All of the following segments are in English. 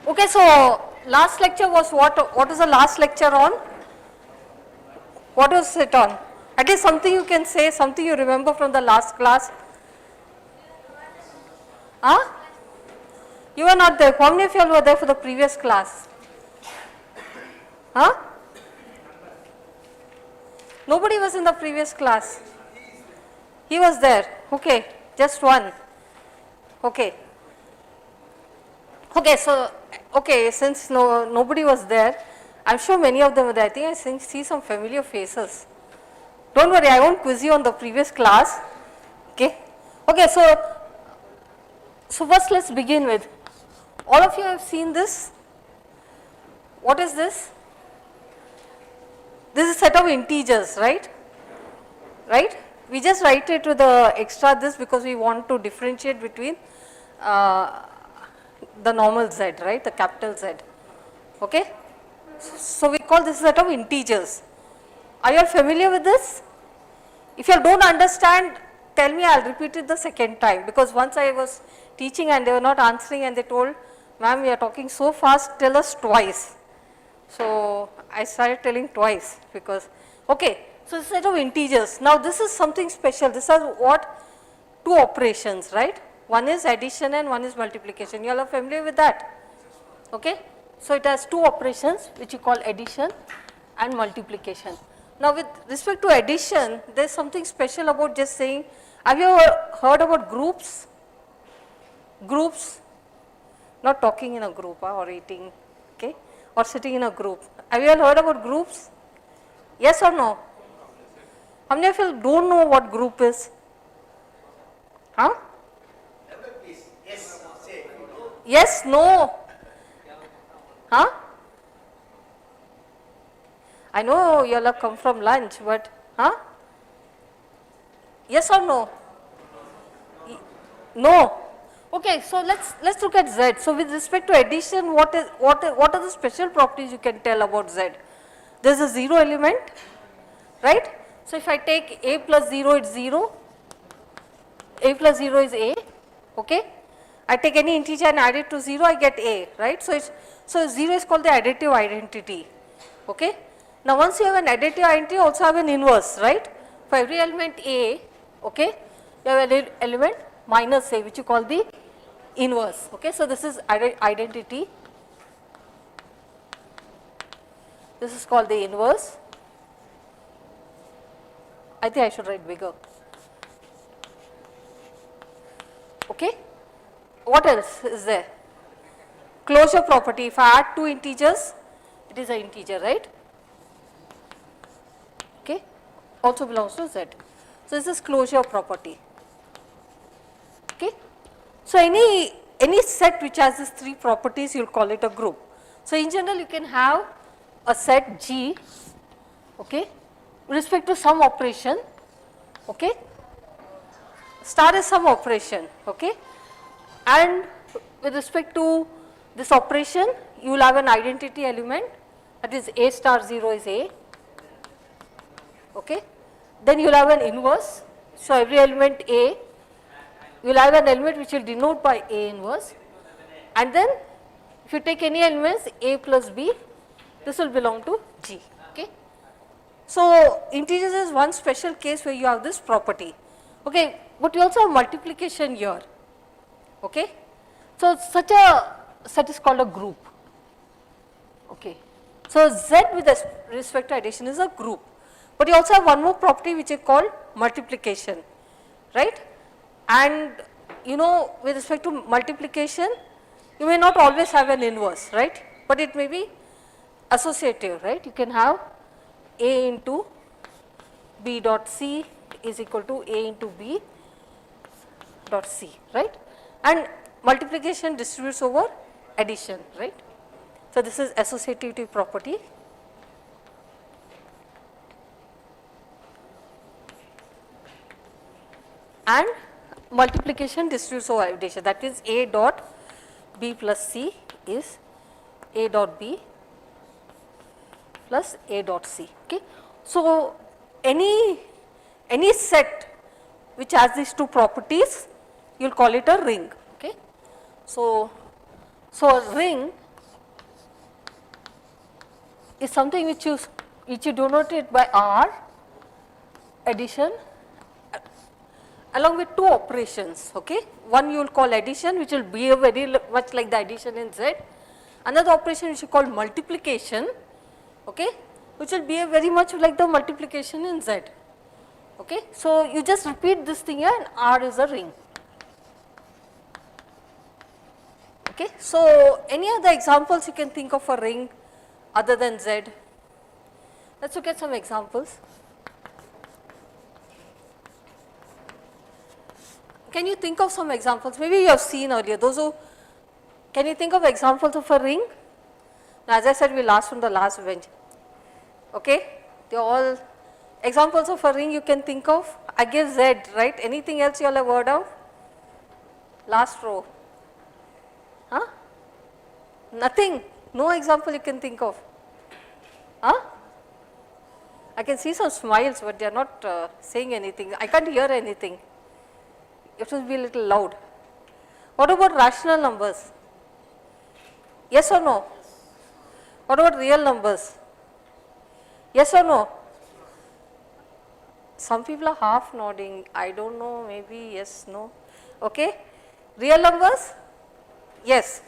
Okay, so last lecture was what? What was the last lecture on? What was it on? At least something you can say, something you remember from the last class. Huh? You were not there. How many of you all were there for the previous class? Huh? Nobody was in the previous class. He was there. Okay, just one. Okay. Okay, so since nobody was there, I'm sure many of them were there. I think I see some familiar faces. Don't worry, I won't quiz you on the previous class. Okay. Okay, so first let's begin with. All of you have seen this. What is this? This is a set of integers, right? Right? We just write it with the extra this because we want to differentiate between the normal z, right? The capital Z. Okay? So we call this a set of integers. Are you all familiar with this? If you don't understand, tell me, I'll repeat it the second time, because once I was teaching and they were not answering and they told, ma'am, we are talking so fast, tell us twice. So I started telling twice because, okay, so it's a set of integers. Now this is something special. This is what? Two operations, right? One is addition and one is multiplication. You all are familiar with that? Okay. So it has two operations which you call addition and multiplication. Now with respect to addition, there is something special about just saying, have you ever heard about groups? Groups, not talking in a group or eating, okay, or sitting in a group. Have you all heard about groups? Yes or no? How many of you don't know what group is? Huh? Yes, yes, no. Huh? I know you all have come from lunch, but huh? Yes or no? No. Okay, so let's look at Z. So with respect to addition, what are the special properties you can tell about Z? There is a 0 element, right? So if I take a plus 0, it's 0. A plus 0 is a. Okay. I take any integer and add it to 0, I get a, right? So 0 is called the additive identity. Okay. Now once you have an additive identity, you also have an inverse, right? For every element a, okay, you have an element minus a, which you call the inverse. Okay. So this is identity. This is called the inverse. I think I should write bigger. Okay. What else is there? Closure property. If I add two integers, it is an integer, right? Okay. Also belongs to Z. So this is closure property. Okay. So any set which has these three properties, you will call it a group. So in general, you can have a set G, okay, with respect to some operation, okay. Star is some operation, okay, and with respect to this operation, you will have an identity element, that is a star 0 is a, okay. Then you will have an inverse. So every element a, you will have an element which will denote by a inverse, and then if you take any elements a plus b, this will belong to G. Okay. So integers is one special case where you have this property. Okay, but you also have multiplication here. Okay. So such a set is called a group. Okay. So Z with respect to addition is a group. But you also have one more property which is called multiplication, right? And you know, with respect to multiplication, you may not always have an inverse, right? But it may be associative, right? You can have a into b dot c is equal to a into b dot c, right? And multiplication distributes over addition, right? So this is associativity property. And multiplication distributes over addition, that is a dot b plus c is a dot b plus a dot c. Okay. So any set which has these two properties, you will call it a ring. Okay. So a ring is something which you denote it by R addition along with two operations, okay. One you will call addition, which will be very much like the addition in Z. Another operation which you call multiplication, okay, which will be very much like the multiplication in Z, okay. So you just repeat this thing here and R is a ring, okay. So any other examples you can think of a ring other than Z? Let's look at some examples. Can you think of some examples? Maybe you have seen earlier, those who, can you think of examples of a ring? Now, as I said, we last from the last bench, okay. They are all examples of a ring you can think of. I gave Z, right? Anything else you all have heard of? Last row. Huh? Nothing? No example you can think of? Huh? I can see some smiles, but they are not saying anything. I can't hear anything. You have to be a little loud. What about rational numbers? Yes or no? What about real numbers? Yes or no? Some people are half nodding. I don't know, maybe yes, no. Okay. Real numbers? Yes.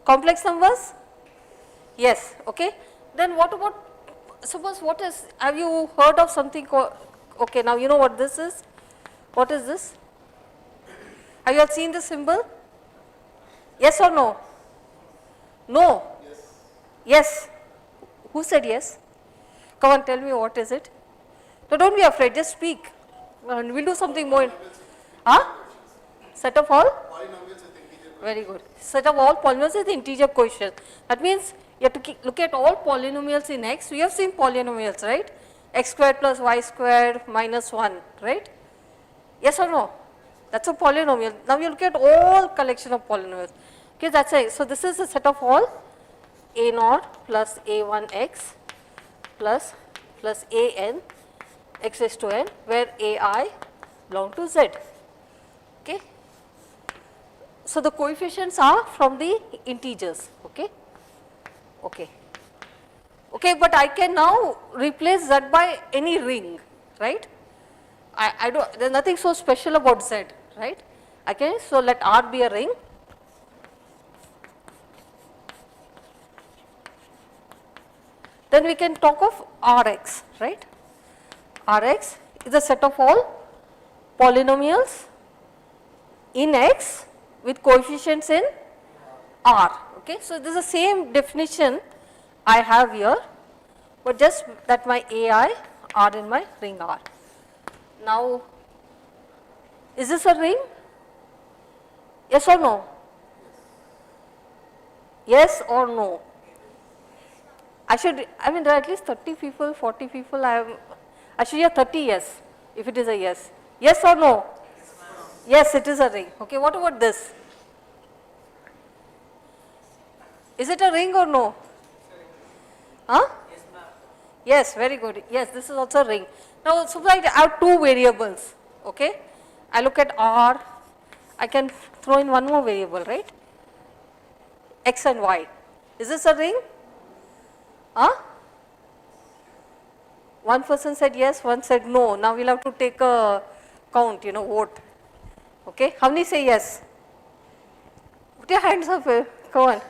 Complex numbers? Yes. Okay. Then what about, suppose what is, have you heard of something called, okay, now you know what this is? What is this? Have you all seen this symbol? Yes or no? No? Yes. Yes. Who said yes? Come on, tell me what is it? No, don't be afraid, just speak. And we'll do something more. Huh? Set of all? Polynomials with integer. Very good. Set of all polynomials with integer quotient. That means you have to look at all polynomials in X. We have seen polynomials, right? X squared plus y squared minus 1, right? Yes or no? That's a polynomial. Now you look at all collection of polynomials. Okay, that's it. So this is a set of all a naught plus a1x plus an x raised to n, where ai belong to z. Okay. So the coefficients are from the integers. Okay. Okay. Okay, but I can now replace z by any ring, right? I don't, there's nothing so special about z, right? Okay, so let R be a ring. Then we can talk of Rx, right? Rx is a set of all polynomials in X with coefficients in R. Okay, so this is the same definition I have here, but just that my AI are in my ring R. Now, is this a ring? Yes or no? Yes or no? I mean there are at least 30 people, 40 people, I should hear 30 yes, if it is a yes. Yes or no? Yes, it is a ring. Okay, what about this? Is it a ring or no? Huh? Yes, ma'am. Yes, very good. Yes, this is also a ring. Now, suppose I have two variables, okay. I look at R, I can throw in one more variable, right? X and Y. Is this a ring? Huh? One person said yes, one said no. Now we'll have to take a count, vote. Okay, how many say yes? Put your hands up, come on.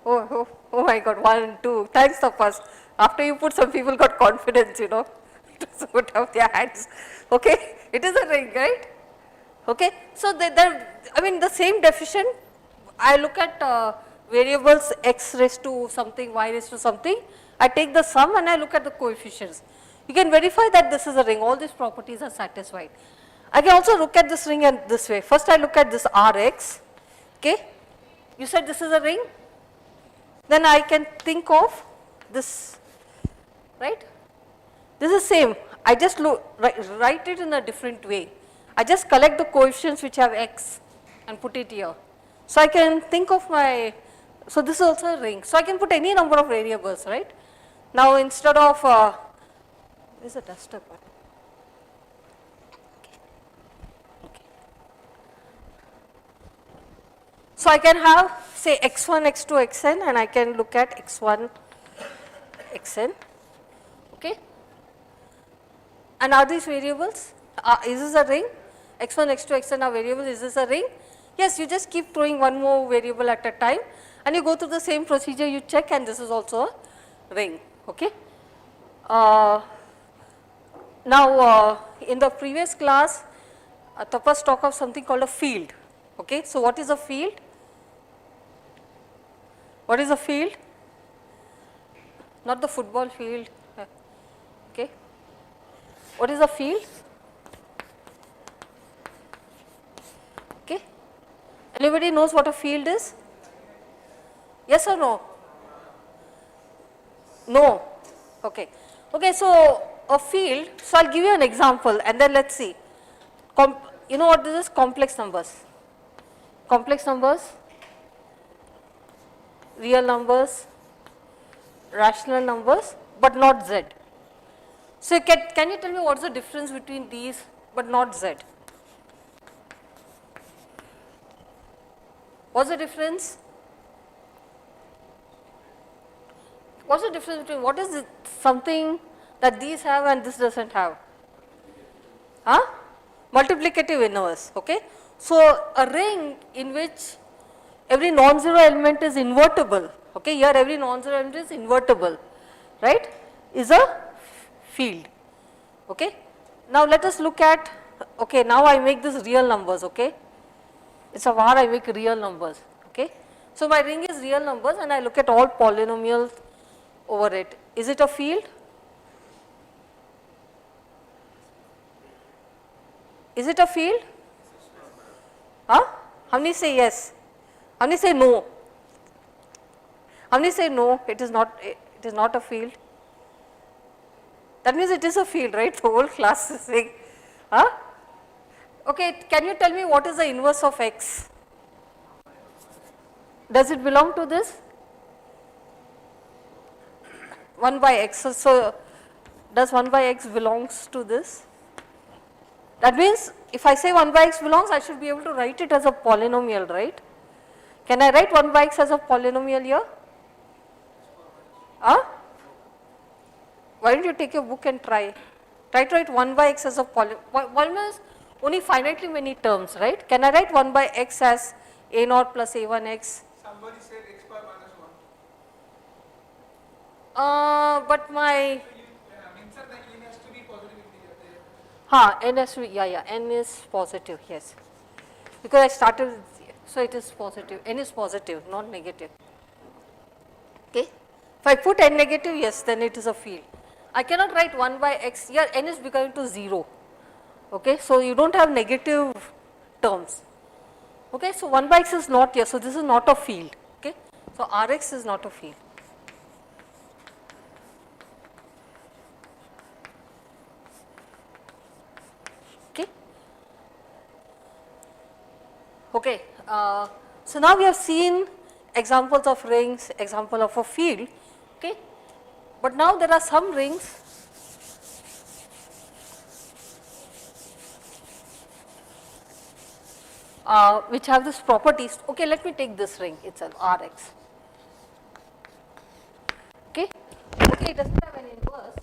Oh my God, 1, 2, thanks Tapas. After you put, some people got confidence, to put up their hands. Okay, it is a ring, right? Okay, so the same definition, I look at variables x raised to something, y raised to something, I take the sum and I look at the coefficients. You can verify that this is a ring, all these properties are satisfied. I can also look at this ring in this way. First I look at this Rx, okay. You said this is a ring? Then I can think of this, right? This is same. I just write it in a different way. I just collect the coefficients which have x and put it here. So I can think of so this is also a ring. So I can put any number of variables, right? Now instead of, where's the duster part? Okay. So I can have say x1, x2, xn, and I can look at x1, xn, okay. And are these variables? Is this a ring? x1, x2, xn are variables, is this a ring? Yes, you just keep throwing one more variable at a time and you go through the same procedure, you check, and this is also a ring, okay. Now, in the previous class, Tapas talked of something called a field, okay. So, what is a field? What is a field? Not the football field, okay. What is a field? Okay. Anybody knows what a field is? Yes or no? No. Okay. Okay, so a field, so I'll give you an example and then let's see. You know what this is? Complex numbers. Complex numbers, real numbers, rational numbers, but not Z. So can you tell me what's the difference between these but not Z? What's the difference? What's the difference between what is it, something that these have and this doesn't have? Huh? Multiplicative inverse, okay. So a ring in which every non-zero element is invertible, okay, here every non-zero element is invertible, right, is a field, okay. Now let us look at, okay, now I make this real numbers, okay. It's a var I make real numbers, okay. So my ring is real numbers and I look at all polynomials over it. Is it a field? Is it a field? Huh? How many say yes? How many say no? How many say no, it is not a field? That means it is a field, right? The whole class is saying, huh? Okay, can you tell me what is the inverse of x? Does it belong to this? 1 by x, so does 1 by x belongs to this? That means if I say 1 by x belongs, I should be able to write it as a polynomial, right? Can I write 1 by x as a polynomial here? Huh? Why don't you take your book and try? Try to write 1 by x as a polynomial is only finitely many terms, right? Can I write 1 by x as a naught plus a1x? Somebody said x power minus 1. But my... Inside the n has to be positive integer there. N has to be, n is positive, yes. Because I started, so it is positive, n is positive, not negative. Okay. If I put n negative, yes, then it is a field. I cannot write 1 by x, here n is becoming to 0. Okay, so you don't have negative terms. Okay, so 1 by x is not here, so this is not a field. Okay, so Rx is not a field. Okay. Okay, so now we have seen examples of rings, example of a field. Okay, but now there are some rings which have this properties. Okay, let me take this ring itself, Rx. Okay, okay, it doesn't have an inverse.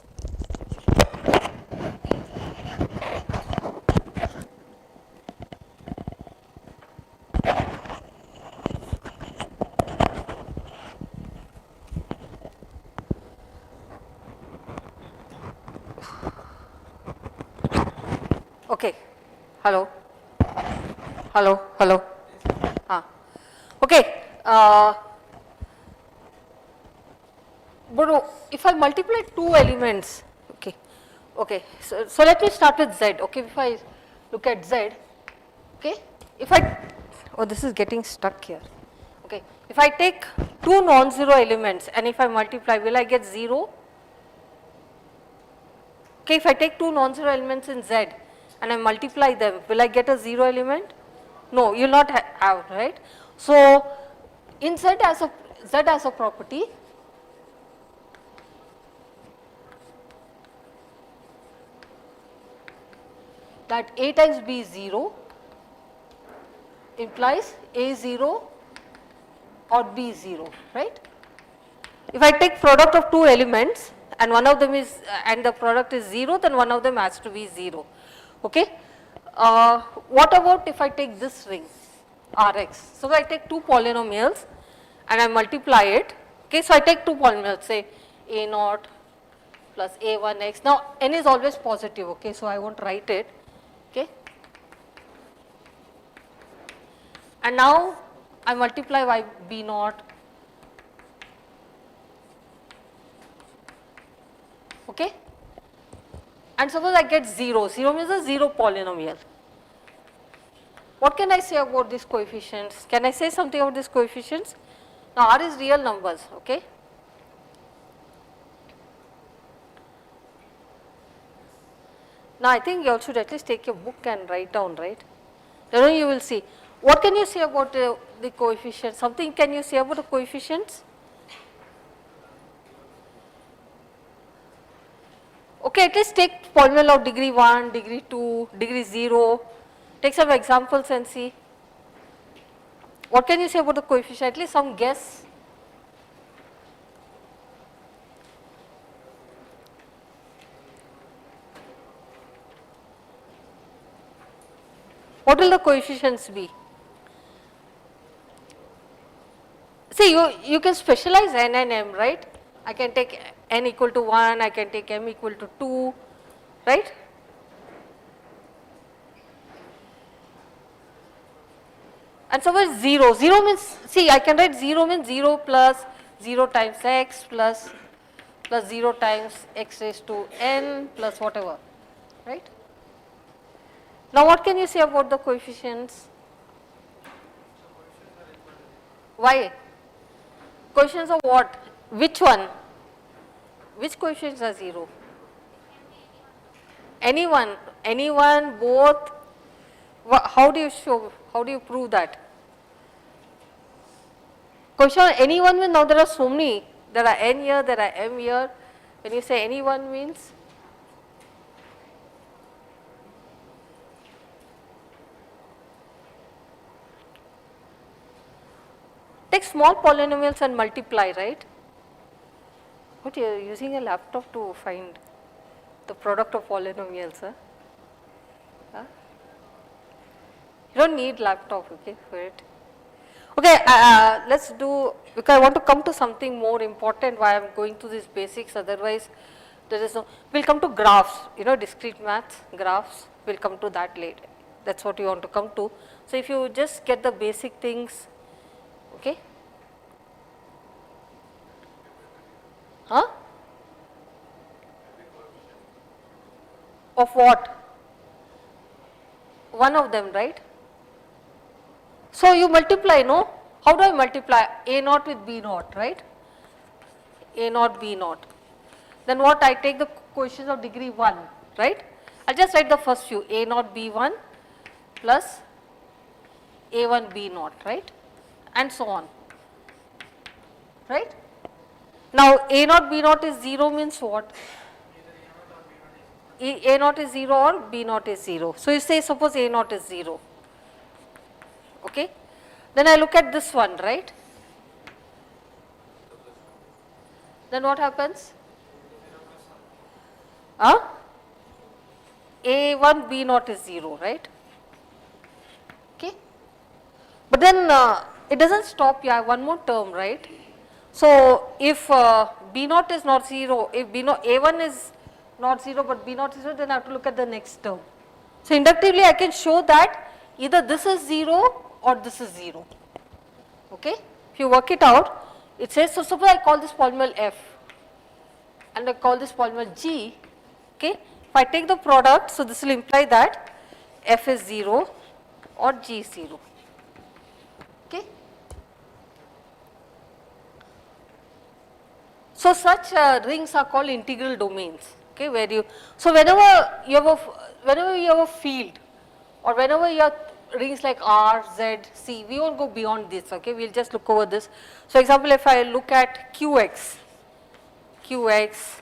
Okay, hello. Hello, hello. Okay. But if I multiply two elements, okay. So let me start with z. Okay, if I look at z, okay. If I, this is getting stuck here. Okay, if I take two non-zero elements and if I multiply, will I get 0? Okay, if I take two non-zero elements in z and I multiply them, will I get a 0 element? No, you will not have, right. So in z as a property, that a times b is 0 implies a 0 or b 0, right. If I take product of two elements and one of them is and the product is 0, then one of them has to be 0. Okay. What about if I take this ring Rx? So I take two polynomials and I multiply it. Okay, so I take two polynomials, say a0 plus a1x. Now n is always positive. Okay, so I won't write it. Okay, and now I multiply by b0. Okay, and suppose I get 0. 0 means a 0 polynomial. What can I say about these coefficients? Can I say something about these coefficients? Now R is real numbers, okay. Now I think you all should at least take your book and write down, right? Then you will see. What can you say about the coefficients? Something can you say about the coefficients? Okay, at least take polynomial of degree 1, degree 2, degree 0. Take some examples and see. What can you say about the coefficient? At least some guess. What will the coefficients be? See, you can specialize n and m, right? I can take n equal to 1, I can take m equal to 2, right? And so what is 0? 0 means, see, I can write 0 means 0 plus 0 times x plus 0 times x raised to n plus whatever, right? Now what can you say about the coefficients? Why? Coefficients of what? Which one? Which coefficients are 0? Anyone, both. How do you show, how do you prove that? Coefficient of anyone means now there are so many, there are n here, there are m here. When you say anyone means, take small polynomials and multiply, right? What, you are using a laptop to find the product of polynomials, huh? Huh? You don't need laptop, okay, for it. Okay, let's do, because I want to come to something more important why I am going to these basics, otherwise there is no, we will come to graphs, you know, discrete maths, graphs, we will come to that later. That is what you want to come to. So, if you just get the basic things, okay. Huh? Of what? One of them, right? So, you multiply, no? How do I multiply? A0 with B0, right? A0, B0. Then what? I take the coefficients of degree 1, right? I will just write the first few, A0, B1 plus A1, B0, right? And so on, right? Now, A0, B0 is 0 means what? A0 is 0 or B0 is 0. So, you say suppose A0 is 0. Okay. Then I look at this one, right? Then what happens? A1, B0 is 0, right? Okay. But then it does not stop, you have one more term, right? So, if B0 is not 0, if B0, A1 is not 0 but B0 is 0, then I have to look at the next term. So, inductively I can show that either this is 0 or this is 0, okay. If you work it out, it says, so suppose I call this polynomial f and I call this polynomial g, okay. If I take the product, so this will imply that f is 0 or g is 0, okay. So, such rings are called integral domains, okay, where you, so whenever you have a field or whenever you have rings like R, Z, C, we won't go beyond this, okay, we will just look over this. So, example, if I look at Qx, Rx,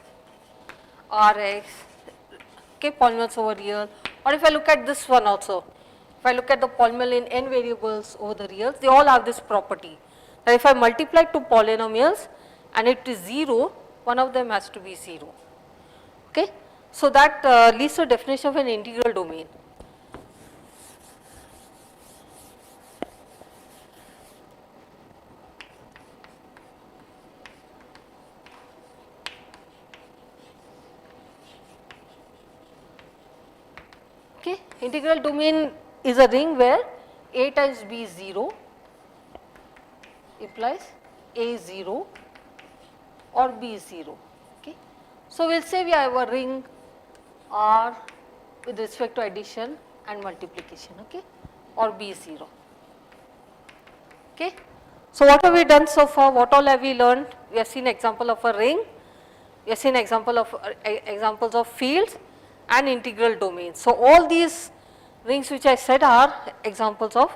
okay, polynomials over here, or if I look at this one also, if I look at the polynomial in n variables over the reals, they all have this property that if I multiply two polynomials, and it is 0, one of them has to be 0. Okay. So, that leads to definition of an integral domain. Okay. Integral domain is a ring where A times B is 0 implies A is 0 or B is 0. Okay. So, we will say we have a ring R with respect to addition and multiplication, okay, or B is 0. Okay. So, what have we done so far? What all have we learned? We have seen example of a ring, we have seen examples of fields and integral domains. So, all these rings which I said are examples of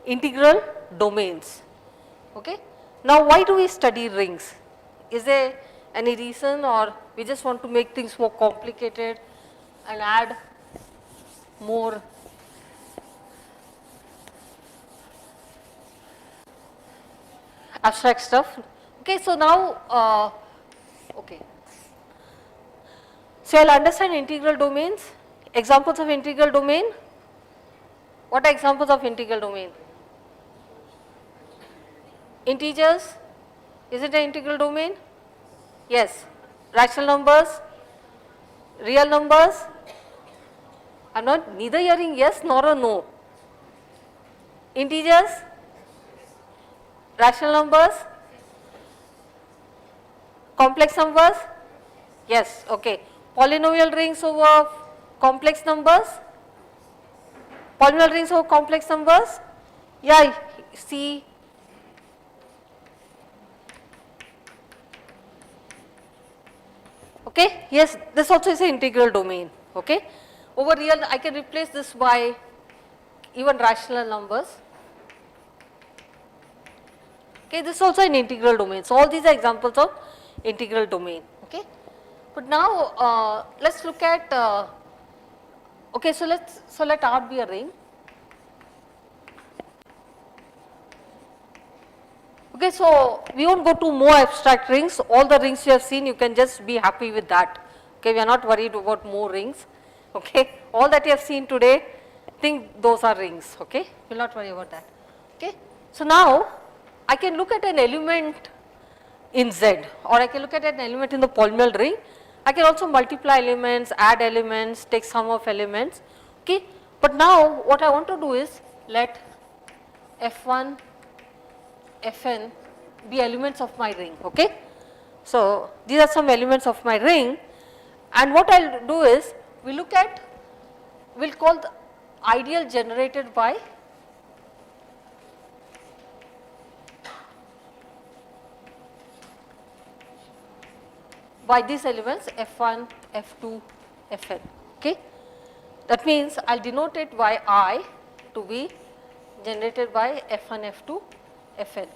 integral domains. Okay. Now, why do we study rings? Is there any reason, or we just want to make things more complicated and add more abstract stuff? Okay. So, now okay. So, I will understand integral domains. Examples of integral domain. What are examples of integral domain? Integers, is it an integral domain? Yes. Rational numbers, real numbers. I am not neither hearing yes nor a no. Integers, rational numbers, complex numbers, yes, okay. Polynomial rings over complex numbers, polynomial rings over complex numbers, yeah, see. Okay, yes, this also is an integral domain, okay. Over real, I can replace this by even rational numbers. Okay, this is also an integral domain. So, all these are examples of integral domain, okay. But now, let us look at, okay, so let R be a ring. Okay, so we won't go to more abstract rings. All the rings you have seen, you can just be happy with that. Okay, we are not worried about more rings. Okay, all that you have seen today, think those are rings. Okay, we will not worry about that. Okay, so now I can look at an element in Z, or I can look at an element in the polynomial ring. I can also multiply elements, add elements, take sum of elements. Okay, but now what I want to do is let F1 Fn be elements of my ring, okay. So, these are some elements of my ring, and what I will do is we look at, we will call the ideal generated by these elements F1, F2, Fn, okay. That means I will denote it by I to be generated by F1, F2, Fn.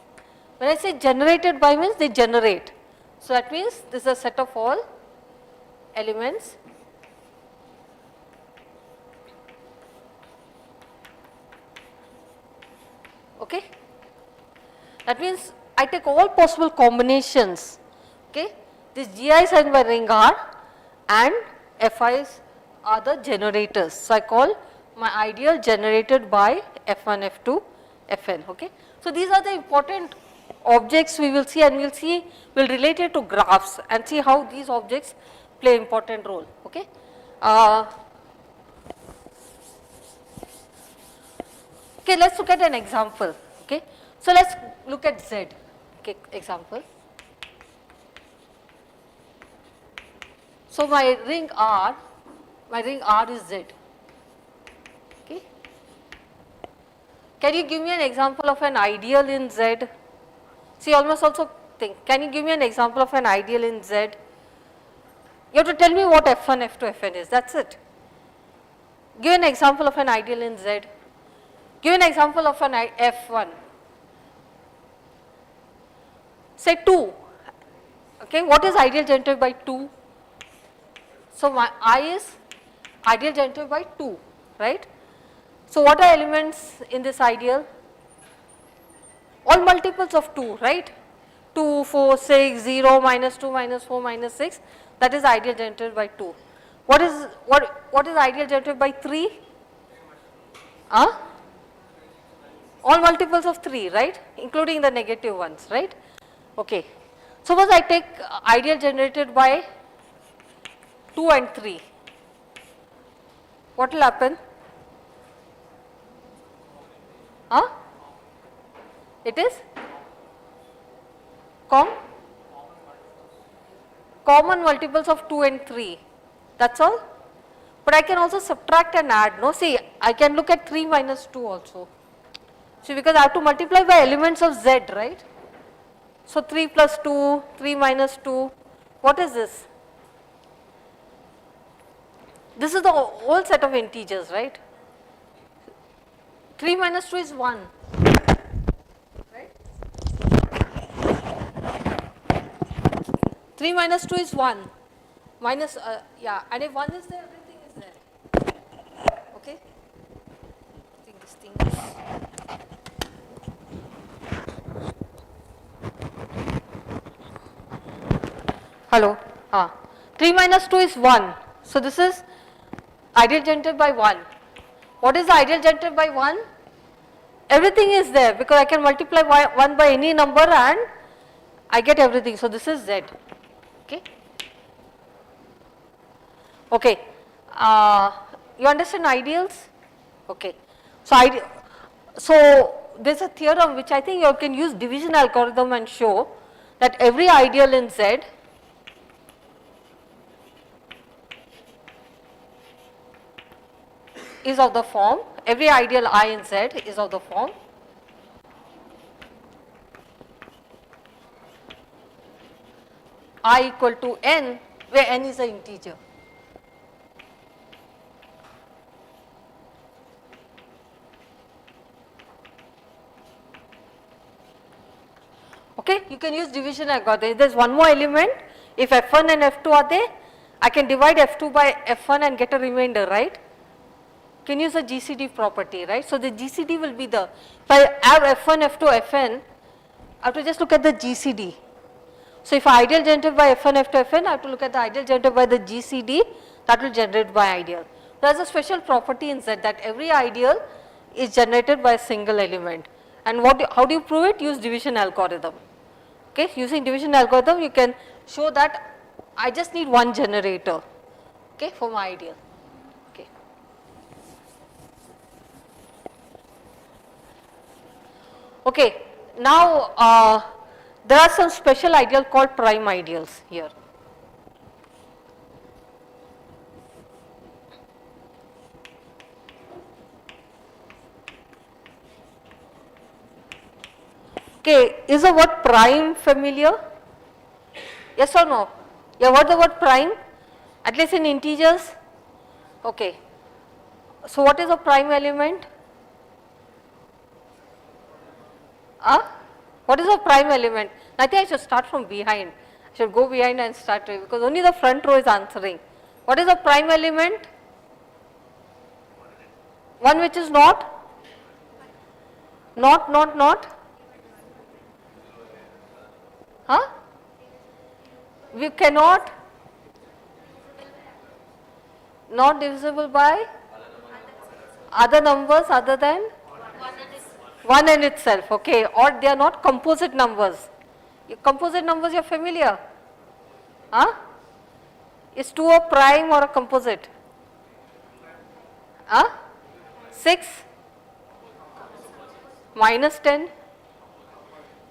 When I say generated by means they generate. So, that means this is a set of all elements okay. That means I take all possible combinations, okay. These GIs and my ring R and FIs are the generators. So, I call my ideal generated by F1, F2, Fn, okay. So, these are the important objects we will see, and we will see, we will relate it to graphs and see how these objects play important role, okay. Okay, let us look at an example, okay. So, let us look at Z, okay, example. So, my ring R is Z, okay. Can you give me an example of an ideal in Z? See, almost also think, can you give me an example of an ideal in Z? You have to tell me what F1, F2, Fn is, that is it. Give an example of an ideal in Z. Give an example of an F1. Say 2, okay, what is ideal generated by 2? So, my I is ideal generated by 2, right. So, what are elements in this ideal? All multiples of 2, right. 2, 4, 6, 0, minus 2, minus 4, minus 6, that is ideal generated by 2. What is ideal generated by 3? Huh? All multiples of 3, right? Including the negative ones, right? Okay. Suppose I take ideal generated by 2 and 3. What will happen? Huh? It is? Common multiples of 2 and 3. That's all? But I can also subtract and add. No, see, I can look at 3 minus 2 also. See, because I have to multiply by elements of z, right? So 3 plus 2, 3 minus 2. What is this? This is the whole set of integers, right? 3 minus 2 is 1. Right? 3 minus 2 is 1. Minus, yeah, and if 1 is there, everything is there. Okay? I think this thing is. Hello? 3 minus 2 is 1. So this is ideal generated by 1. What is the ideal generated by 1? Everything is there because I can multiply 1 by any number and I get everything. So this is z. Okay? Okay. You understand ideals? Okay. So there's a theorem which I think you can use division algorithm and show that every ideal in Z is of the form, every ideal I in Z is of the form I equal to n, where n is an integer. Okay, you can use division algorithm. If there is one more element, if f1 and f2 are there, I can divide f2 by f1 and get a remainder, right? Can use a GCD property, right? So the GCD will be the, if I have f1, f2, fn, I have to just look at the GCD. So if ideal generated by f1, f2, fn, I have to look at the ideal generated by the GCD, that will generate by ideal. There is a special property in Z that every ideal is generated by a single element. And how do you prove it? Use division algorithm. Okay, using division algorithm you can show that I just need one generator, okay, for my ideal. Okay. Okay, now there are some special ideal called prime ideals here. Okay, is the word prime familiar? Yes or no? You have heard the word prime? At least in integers? Okay. So what is a prime element? What is a prime element? I think I should start from behind. I should go behind and start because only the front row is answering. What is a prime element? One which is not? Not? Huh? We cannot, not divisible by other numbers other than 1 in itself, okay, or they are not composite numbers. Composite numbers you are familiar? Huh? Is 2 a prime or a composite? Huh? 6 minus 10?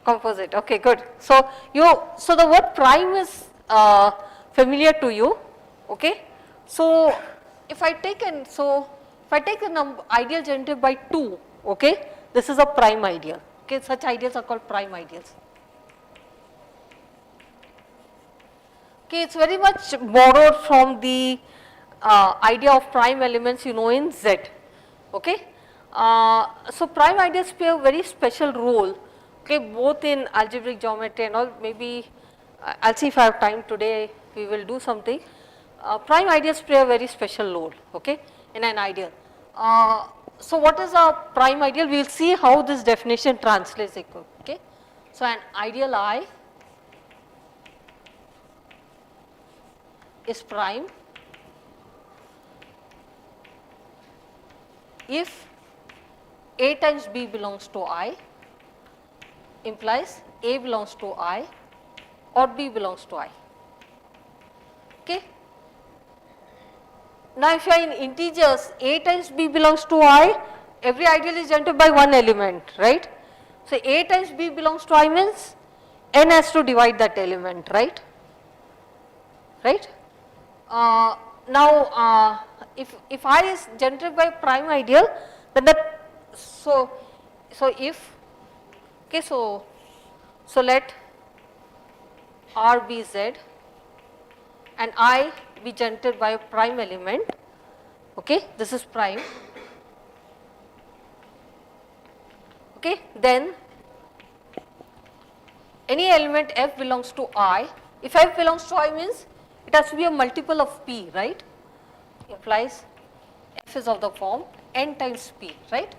Composite, okay, good. So the word prime is familiar to you, okay. So if I take the number ideal generated by 2, okay, this is a prime ideal, okay, such ideals are called prime ideals. Okay, it's very much borrowed from the idea of prime elements you know in Z, okay. So prime ideals play a very special role, okay, both in algebraic geometry and all. Maybe I'll see if I have time today, we will do something. Prime ideals play a very special role, okay, in an ideal. So what is a prime ideal? We will see how this definition translates, okay. So an ideal I is prime if A times B belongs to I, implies A belongs to I or B belongs to I. Okay. Now, if you are in integers, A times B belongs to I, every ideal is generated by one element, right. So, A times B belongs to I means n has to divide that element, right. Right. Now, if I is generated by prime ideal, then that so if okay so let R be Z and I be generated by a prime element, okay, this is prime, okay, then any element f belongs to I. If f belongs to I means it has to be a multiple of p, right, implies f is of the form n times p, right.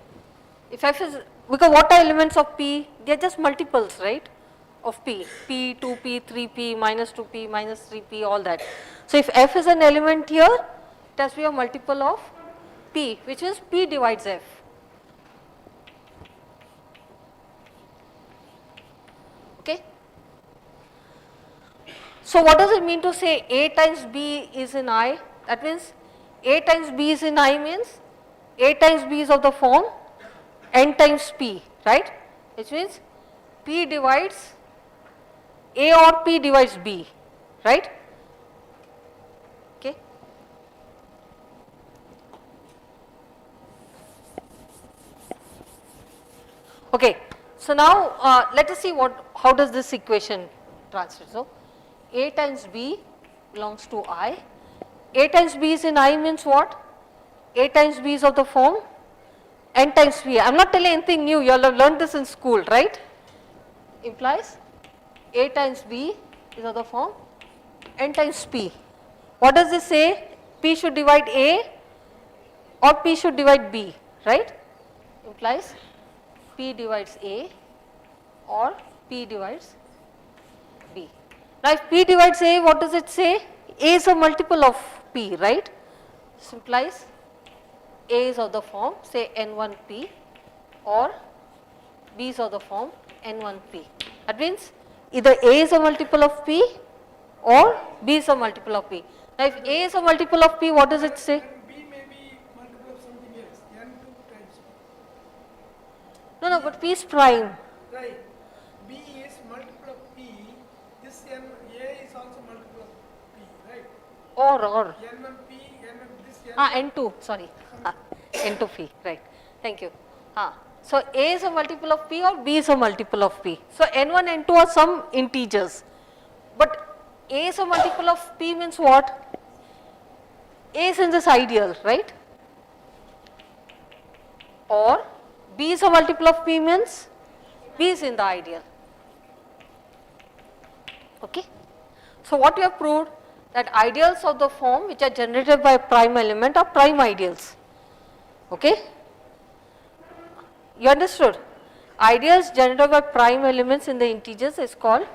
If f is, because what are elements of p? They are just multiples, right, of p, p, 2p, 3p, minus 2p, minus 3p, all that. So, if f is an element here, it has to be a multiple of p, which is p divides f. Okay. So, what does it mean to say A times B is in I? That means A times B is in I means A times B is of the form n times p, right, which means p divides A or p divides B, right. Okay. Okay. So, now let us see how does this equation translate. So, A times B belongs to I, A times B is in I means what? A times B is of the form n times p. I am not telling anything new, you all have learned this in school, right, implies A times B is of the form n times p. What does this say? P should divide A or P should divide B, right, implies P divides A or P divides B. Now, if P divides A, what does it say? A is a multiple of P, right. This implies A is of the form say N1P or B is of the form N1P. That means either A is a multiple of P or B is a multiple of P. Now, if A is a multiple of P, what does it say? B may be multiple of something else, n2 times p. No, but P is prime. Right. B is multiple of p. This n A is also multiple of p, right? Or. N1p, this n. N2, sorry. N2 P, right. Thank you. So, A is a multiple of P or B is a multiple of P. So, N1, N2 are some integers, but A is a multiple of P means what? A is in this ideal, right? Or B is a multiple of P means B is in the ideal. Okay. So, what we have proved that ideals of the form which are generated by a prime element are prime ideals. Okay. You understood? Ideals generated by prime elements in the integers is called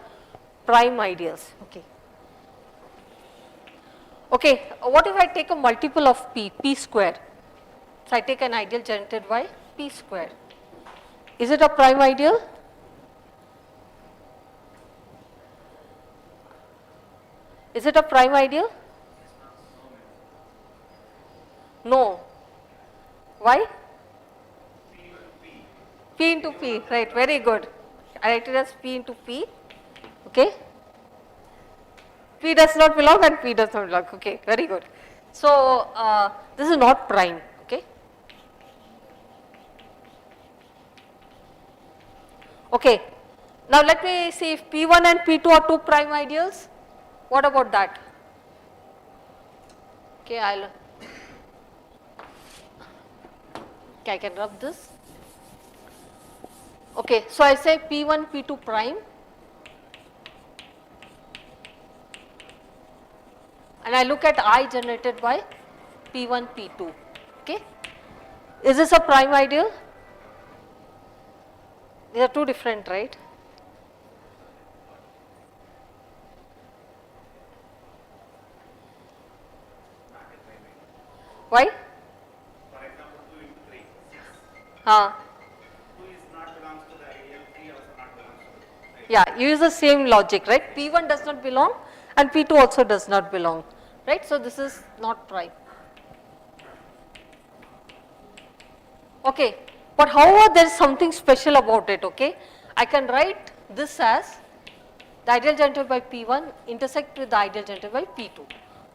prime ideals. Okay. Okay, what if I take a multiple of p, p square? So, I take an ideal generated by p square. Is it a prime ideal? Is it a prime ideal? No. Why? P into P, right, very good. I write it as P into P, okay. P does not belong and P does not belong, okay, very good. So, this is not prime, okay. Okay, now let me see if P1 and P2 are two prime ideals. What about that? Okay, I can rub this. Okay, so I say P1, P2 prime and I look at I generated by P1, P2, okay. Is this a prime ideal? These are two different, right? Why? For example, 2 into 3, 6. Huh. 2 is not belongs to the ideal, 3 also not belongs to the right? Yeah, you use the same logic, right? P1 does not belong and P2 also does not belong, right? So this is not prime. Okay, but however there is something special about it, okay? I can write this as the ideal generated by P1 intersect with the ideal generated by P2.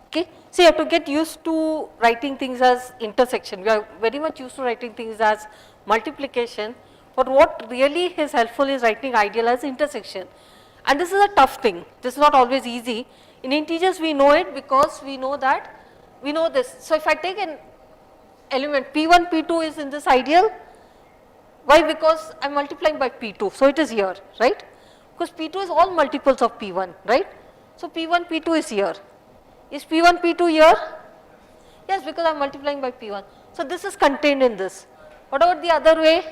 Okay, so you have to get used to writing things as intersection. We are very much used to writing things as multiplication, but what really is helpful is writing ideal as intersection. And this is a tough thing. This is not always easy. In integers we know it because we know that, we know this. So if I take an element P1, P2 is in this ideal. Why? Because I am multiplying by P2, so it is here, right? Because P2 is all multiples of P1, right? So P1, P2 is here. Is P1, P2 here? Yes, because I am multiplying by P1. So this is contained in this. What about the other way?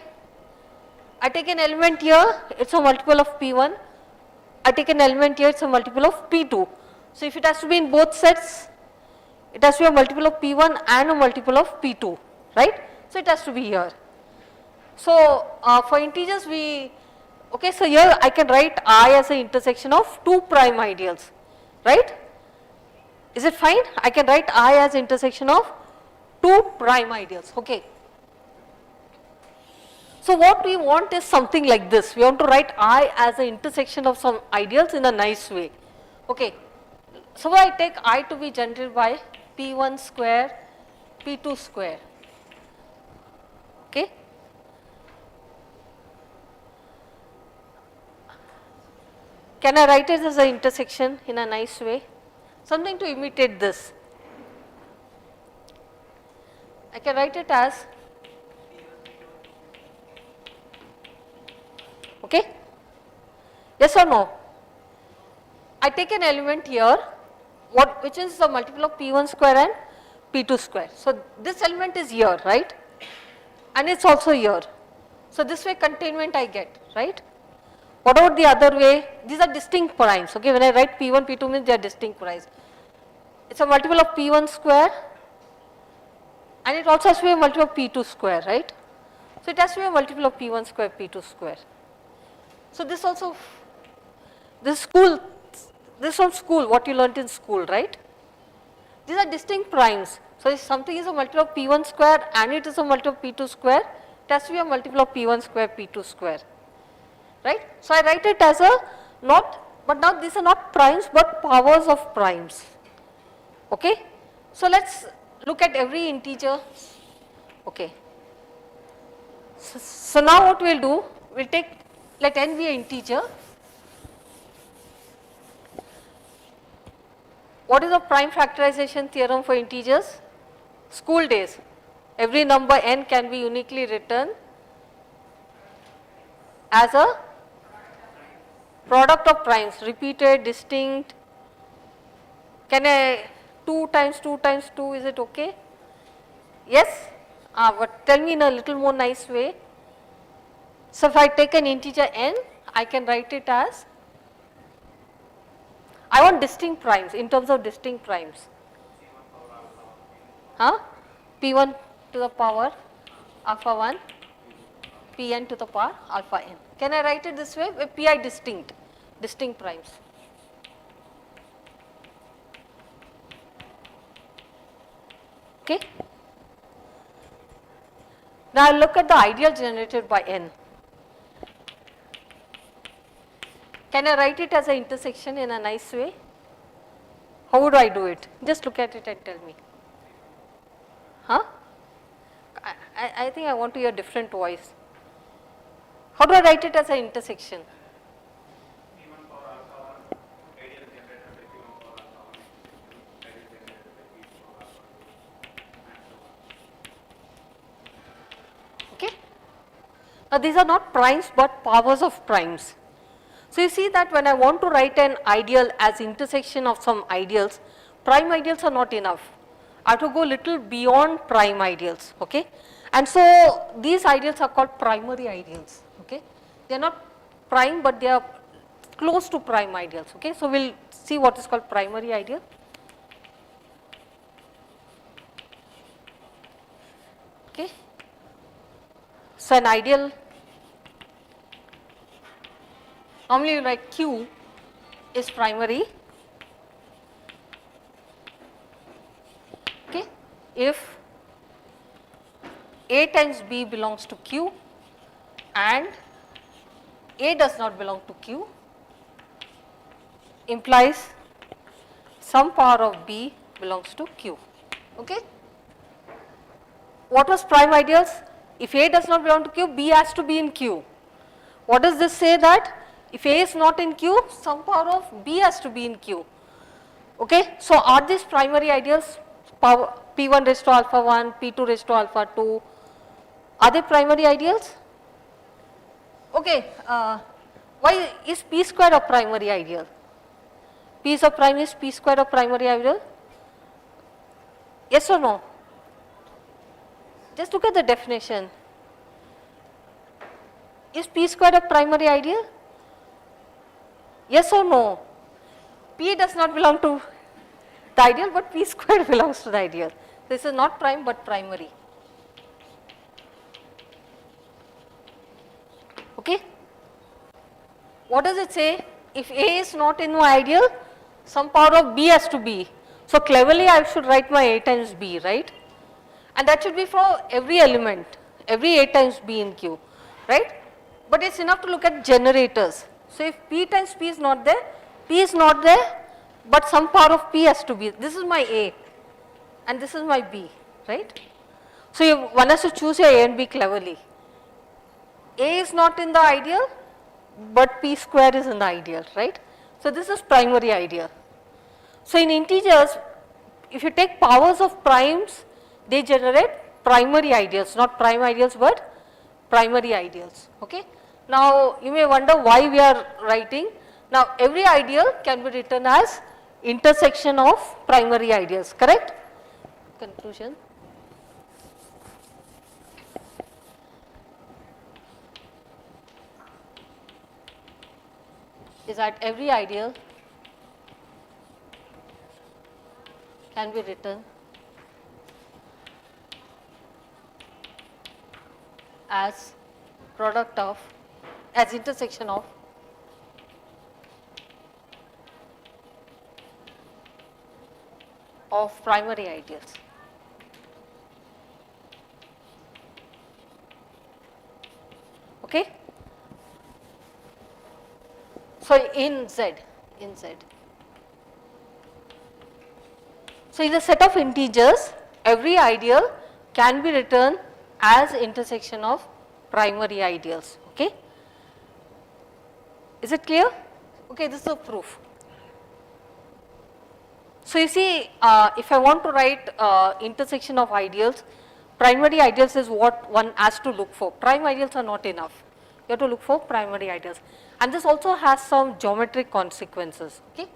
I take an element here, it is a multiple of P1. I take an element here, it is a multiple of P2. So if it has to be in both sets, it has to be a multiple of P1 and a multiple of P2, right? So it has to be here. So for integers we, okay, so here I can write I as an intersection of two prime ideals, right? Is it fine? I can write I as intersection of two prime ideals, okay. So what we want is something like this. We want to write I as an intersection of some ideals in a nice way, okay. So I take I to be generated by P1 square, P2 square, okay. Can I write it as an intersection in a nice way? Something to imitate this. I can write it as, okay, yes or no? I take an element here, which is the multiple of P1 square and P2 square. So this element is here, right? And it's also here. So this way containment I get, right? What about the other way? These are distinct primes, okay? When I write P1, P2 means they are distinct primes. It's a multiple of P1 square and it also has to be a multiple of P2 square, right? So it has to be a multiple of P1 square, P2 square. So this also, this is from school, what you learnt in school, right? These are distinct primes. So if something is a multiple of P1 square and it is a multiple of P2 square, it has to be a multiple of P1 square, P2 square, right? So I write it as a but now these are not primes but powers of primes, okay. So let's look at every integer, okay. So now what we will do, we will take, let n be an integer. What is the prime factorization theorem for integers? School days. Every number n can be uniquely written as a product of primes, repeated, distinct. Can I 2 times 2 times 2, is it okay? Yes? But tell me in a little more nice way. So if I take an integer n, I can write it as, I want distinct primes, in terms of distinct primes. Huh? P1 to the power alpha 1, Pn to the power alpha n. Can I write it this way? With Pi distinct primes. Okay. Now look at the ideal generated by n. Can I write it as an intersection in a nice way? How would I do it? Just look at it and tell me. Huh? I think I want to hear different voice. How do I write it as an intersection? P1 power alpha 1, ideal generated by P1 power alpha 1, ideal generated by P2 power alpha 2, and so on. Okay. Now these are not primes but powers of primes. So you see that when I want to write an ideal as intersection of some ideals, prime ideals are not enough. I have to go little beyond prime ideals, okay. And so these ideals are called primary ideals, okay. They are not prime but they are close to prime ideals, okay. So we will see what is called primary ideal. So an ideal, normally you write Q is primary, okay, if A times B belongs to Q and A does not belong to Q, implies some power of B belongs to Q, okay. What was prime ideals? If A does not belong to Q, B has to be in Q. What does this say? That if A is not in Q, some power of B has to be in Q, okay. So are these primary ideals, power P1 raised to alpha 1, P2 raised to alpha 2, are they primary ideals? Okay, why is P square a primary ideal? P is a prime, is P square a primary ideal? Yes or no? Just look at the definition. Is P square a primary ideal? Yes or no? P does not belong to the ideal, but P square belongs to the ideal. This is not prime but primary. Okay? What does it say? If A is not in my ideal, some power of B has to be. So cleverly I should write my A times B, right? And that should be for every element, every A times B in Q, right? But it's enough to look at generators. So if P times P is not there, P is not there, but some power of P has to be. This is my A and this is my B, right? So one has to choose your A and B cleverly. A is not in the ideal, but P square is in the ideal, right? So this is primary ideal. So in integers, if you take powers of primes, they generate primary ideals, not prime ideals but primary ideals, okay. Now you may wonder why we are writing. Now every ideal can be written as intersection of primary ideals, correct? Conclusion. Is that every ideal can be written as product of, as intersection of primary ideals. Okay. So in Z. So in a set of integers, every ideal can be written as intersection of primary ideals, okay. Is it clear? Okay, this is a proof. So you see, if I want to write intersection of ideals, primary ideals is what one has to look for. Prime ideals are not enough. You have to look for primary ideals. And this also has some geometric consequences, okay.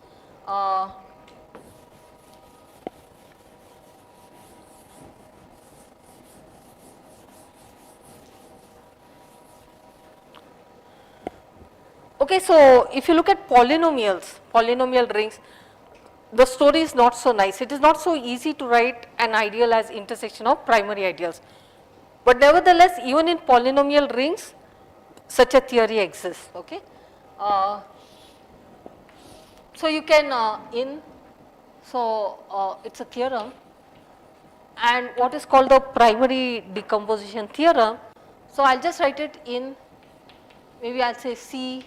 Okay, so if you look at polynomial rings, the story is not so nice. It is not so easy to write an ideal as intersection of primary ideals. But nevertheless, even in polynomial rings, such a theory exists, okay. So you can it's a theorem, and what is called the primary decomposition theorem. So I'll just write it in, maybe I'll say C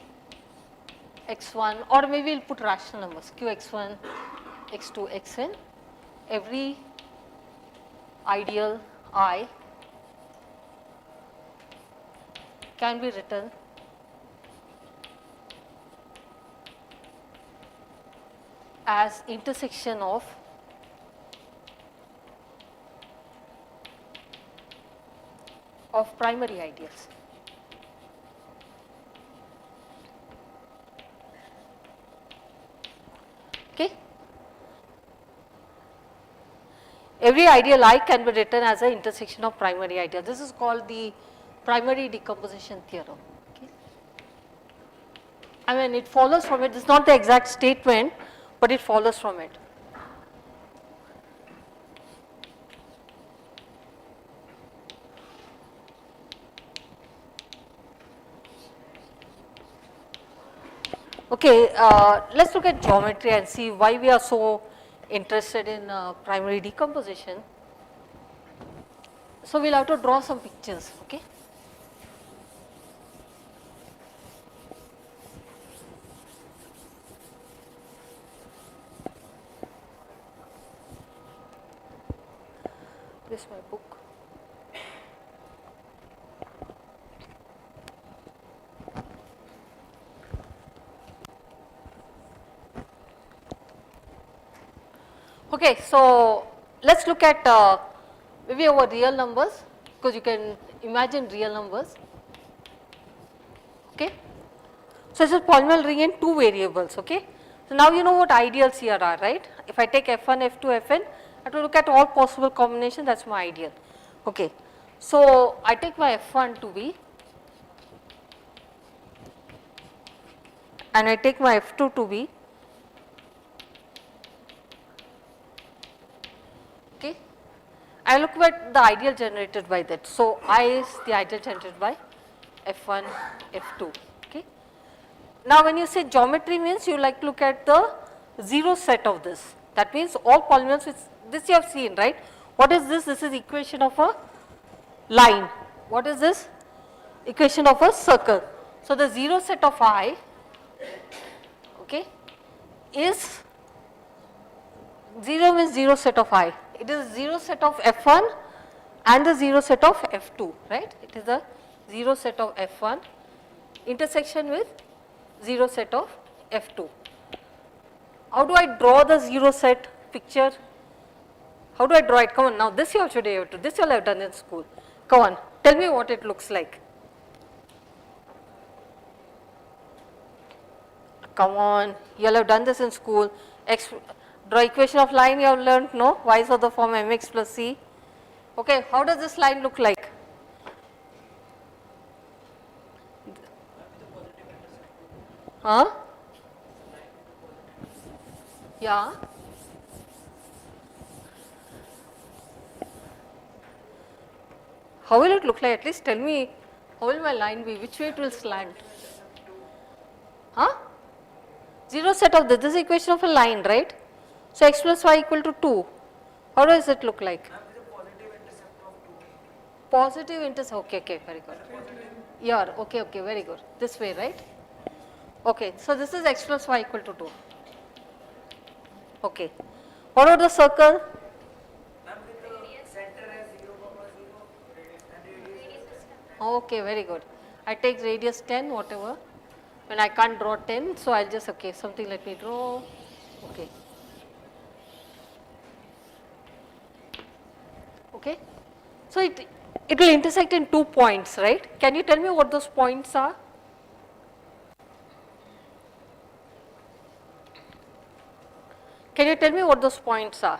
x1, or maybe we'll put rational numbers qx1, x2, xn. Every ideal I can be written as intersection of primary ideals. Okay. Every ideal I can be written as an intersection of primary ideals. This is called the primary decomposition theorem. Okay. I mean, it follows from it. It's not the exact statement, but it follows from it. Okay, let's look at geometry and see why we are so interested in primary decomposition. So we'll have to draw some pictures, okay. This is my book. Okay, so let's look at maybe our real numbers, because you can imagine real numbers. Okay, so this is polynomial ring in two variables. Okay, so now you know what ideals here are, right? If I take f1, f2, fn, I have to look at all possible combinations. That's my ideal. Okay, so I take my f1 to be, and I take my f2 to be. Okay, I look at the ideal generated by that. So I is the ideal generated by f1, f2. Okay. Now when you say geometry means you like to look at the zero set of this. That means all polynomials which this you have seen, right? What is this? This is equation of a line. What is this? Equation of a circle. So the zero set of I, okay, is 0 means 0 set of I. It is 0 set of f1 and the 0 set of f2, right? It is the 0 set of f1 intersection with 0 set of f2. How do I draw the 0 set picture? How do I draw it? Come on, now this you have to do. This you all have done in school. Come on, tell me what it looks like. Come on, you all have done this in school. Draw equation of line you have learnt, no? Y is of the form mx plus c. Okay, how does this line look like? Huh? Yeah. How will it look like? At least tell me, how will my line be? Which way it will slant? Huh? 0 set of this is equation of a line, right? So x plus y equal to 2. How does it look like? Positive intercept. Okay, okay, very good. Yeah, okay, okay, very good. This way, right? Okay, so this is x plus y equal to 2. Okay. What about the circle? Okay, very good. I take radius 10, whatever. When I can't draw 10, so I'll just, okay, something let me draw. Okay. Okay. So it will intersect in 2 points, right? Can you tell me what those points are? Can you tell me what those points are?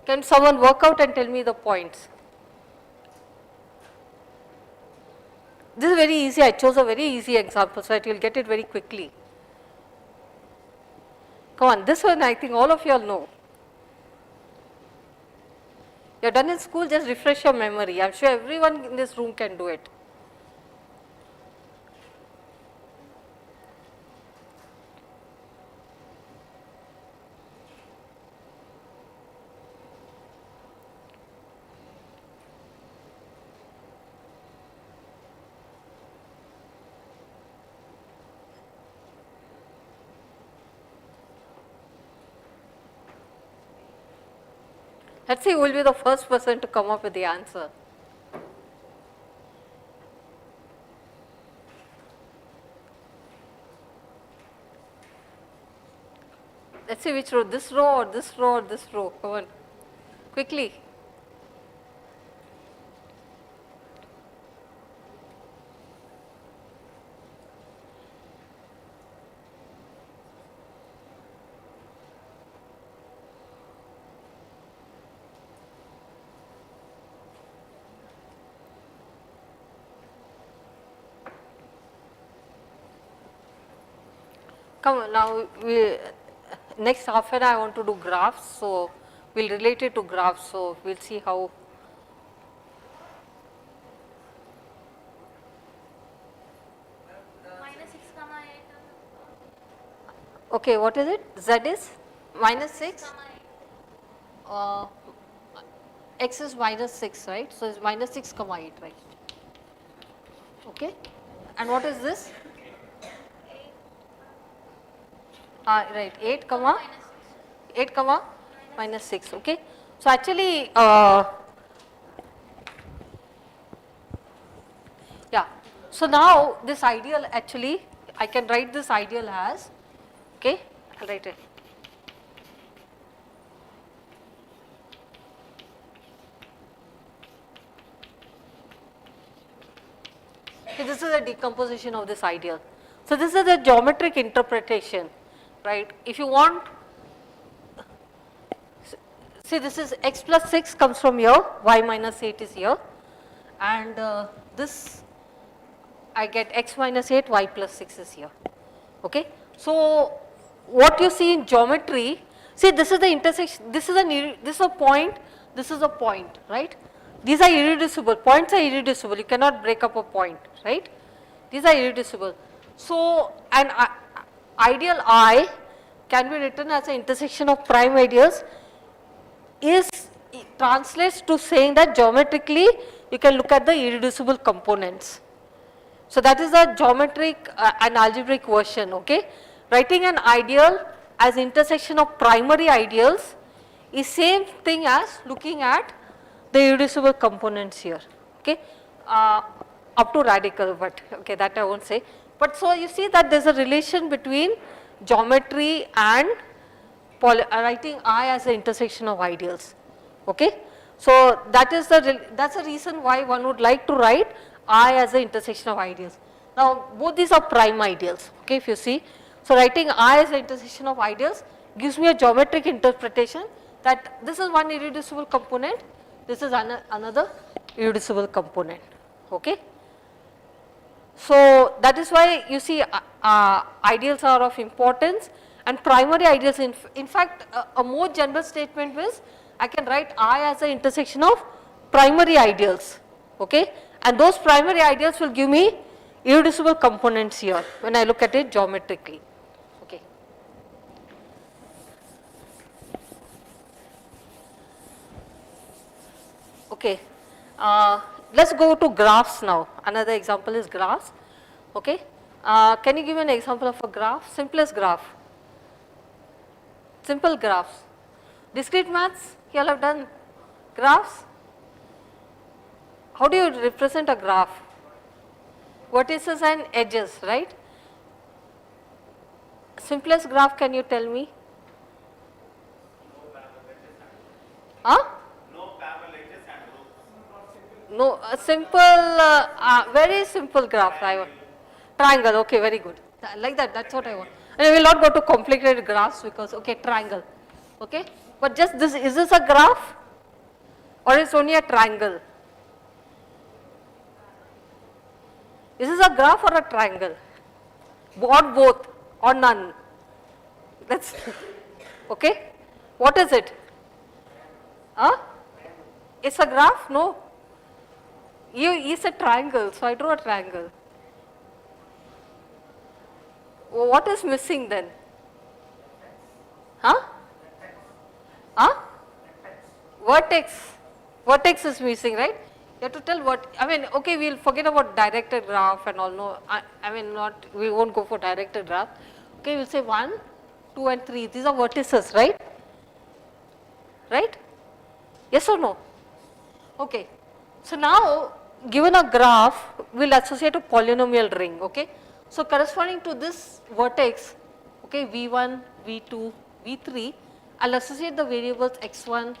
Can someone work out and tell me the points? This is very easy. I chose a very easy example so that you will get it very quickly. Come on, this one I think all of you all know. You are done in school, just refresh your memory. I am sure everyone in this room can do it. Let's see who will be the first person to come up with the answer. Let's see which row, this row or this row or this row. Come on, quickly. Come on, now next half an hour I want to do graphs, so we'll relate it to graphs, so we'll see how. Okay, what is it? Z is minus 6. X is minus 6, right? So it's minus 6 comma 8, right? Okay. And what is this? Right, 8 comma 8 comma minus 6. Okay. So actually, yeah. So now this ideal actually, I can write this ideal as, okay, I'll write it. Okay, this is a decomposition of this ideal. So this is a geometric interpretation, right? If you want, see this is x plus 6 comes from here, y minus 8 is here, and this I get x minus 8, y plus 6 is here. Okay. So what you see in geometry, see this is the intersection, this is a point, this is a point, right? These are irreducible, points are irreducible, you cannot break up a point, right? These are irreducible. So an ideal I can be written as an intersection of prime ideals, translates to saying that geometrically you can look at the irreducible components. So that is the geometric and algebraic version, okay. Writing an ideal as intersection of primary ideals is same thing as looking at the irreducible components here, okay. Up to radical, but okay, that I won't say. But so you see that there is a relation between geometry and writing I as the intersection of ideals, okay. So that is that's the reason why one would like to write I as the intersection of ideals. Now both these are prime ideals, okay, if you see. So writing I as the intersection of ideals gives me a geometric interpretation that this is one irreducible component, this is another irreducible component, okay. So that is why you see ideals are of importance, and primary ideals, in fact a more general statement is I can write I as the intersection of primary ideals, okay, and those primary ideals will give me irreducible components here when I look at it geometrically, okay. Okay, let's go to graphs now. Another example is graphs, okay. Can you give an example of a graph? Simplest graph, simple graphs. Discrete maths, you all have done graphs. How do you represent a graph? Vertices and edges, right? Simplest graph, can you tell me? Huh? No parallel edges and groups. No, a simple, very simple graph. Triangle, okay, very good. Like that, that's what I want. And I will not go to complicated graphs because, okay, triangle, okay. But just this, is this a graph or is only a triangle? Is this a graph or a triangle? Or both or none? That's okay. What is it? Huh? It's a graph? No. You said triangle, so I drew a triangle. What is missing then? Huh? Huh? Vertex. Vertex is missing, right? You have to tell what, I mean, okay, we'll forget about directed graph and all, no, I mean not, we won't go for directed graph. Okay, we'll say 1, 2 and 3, these are vertices, right? Right? Yes or no? Okay. So now, given a graph, we'll associate a polynomial ring, okay? So corresponding to this vertex, okay, V1, V2, V3, I'll associate the variables x1,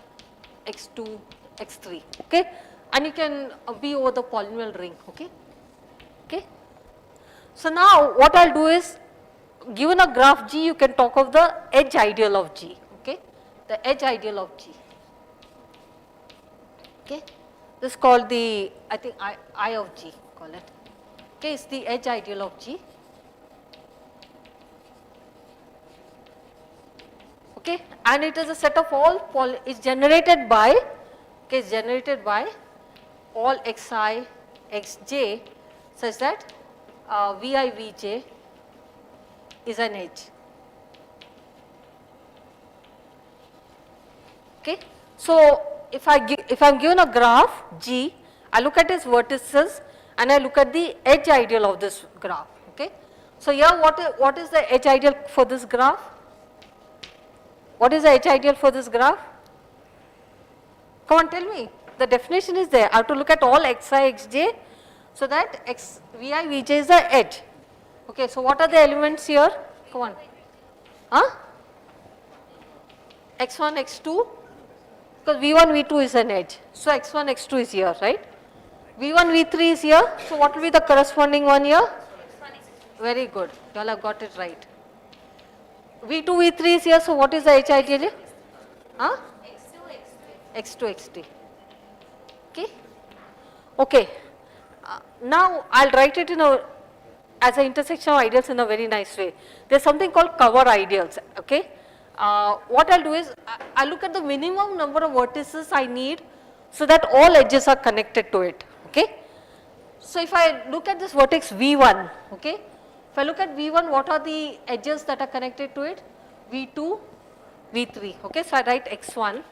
x2, x3, okay? And you can be over the polynomial ring, okay? Okay. So now what I'll do is, given a graph G, you can talk of the edge ideal of G, okay? The edge ideal of G, okay? This is called the, I think I of G, call it, okay? It's the edge ideal of G, okay? And it is a set of all, it's generated by, okay, it's generated by all xi, xj such that vi, vj is an edge, Okay. So if I'm given a graph G, I look at its vertices and I look at the edge ideal of this graph. Okay. So here what is the edge ideal for this graph? What is the edge ideal for this graph? Come on, tell me. The definition is there. I have to look at all xi, xj, so that vi, vj is the edge. Okay, so what are the elements here? Come on. Huh? x1, x2, because v1, v2 is an edge. So x1, x2 is here, right? v1, v3 is here. So what will be the corresponding one here? Very good. You all have got it right. v2, v3 is here. So what is the edge ideally? Huh? x2, x3. Okay. Okay. Now I'll write it in a as an intersection of ideals in a very nice way. There's something called cover ideals. Okay. What I'll do is I'll look at the minimum number of vertices I need so that all edges are connected to it. Okay. So if I look at this vertex V1, okay. If I look at V1, what are the edges that are connected to it? V2, V3. Okay. So I write x1.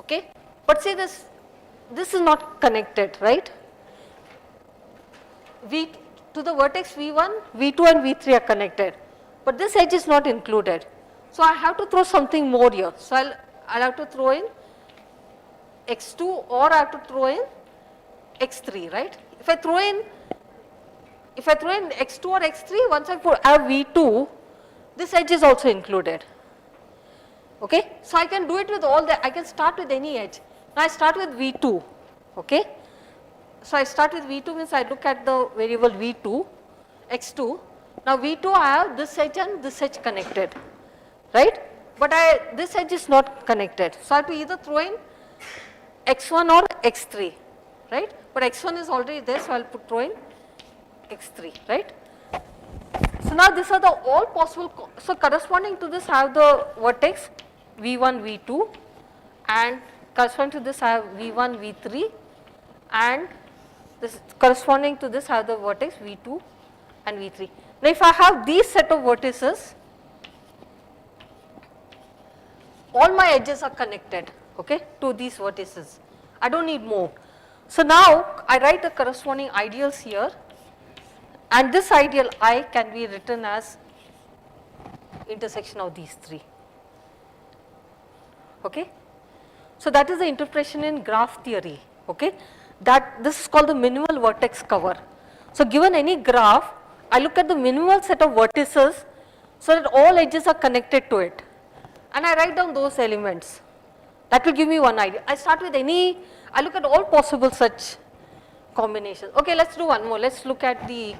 Okay. But see this is not connected, right? To the vertex V1, V2 and V3 are connected, but this edge is not included. So I have to throw something more here. So I'll have to throw in x2 or I have to throw in x3, right? If I throw in x2 or x3, once I have V2, this edge is also included. Okay, so I can do it with I can start with any edge. Now I start with V2, okay. So I start with V2 means I look at the variable V2, x2. Now V2 I have this edge and this edge connected, right. But this edge is not connected. So I have to either throw in x1 or x3, right. But x1 is already there, so I will throw in x3, right. So now these are the all possible, so corresponding to this I have the vertex V1, V2, and corresponding to this I have V1, V3, and this corresponding to this I have the vertex V2 and V3. Now if I have these set of vertices, all my edges are connected, okay, to these vertices. I don't need more. So now I write the corresponding ideals here, and this ideal I can be written as intersection of these three. Okay. So that is the interpretation in graph theory. Okay. That this is called the minimal vertex cover. So given any graph, I look at the minimal set of vertices so that all edges are connected to it, and I write down those elements. That will give me one idea. I start with I look at all possible such combinations. Okay, let's do one more. Let's look at the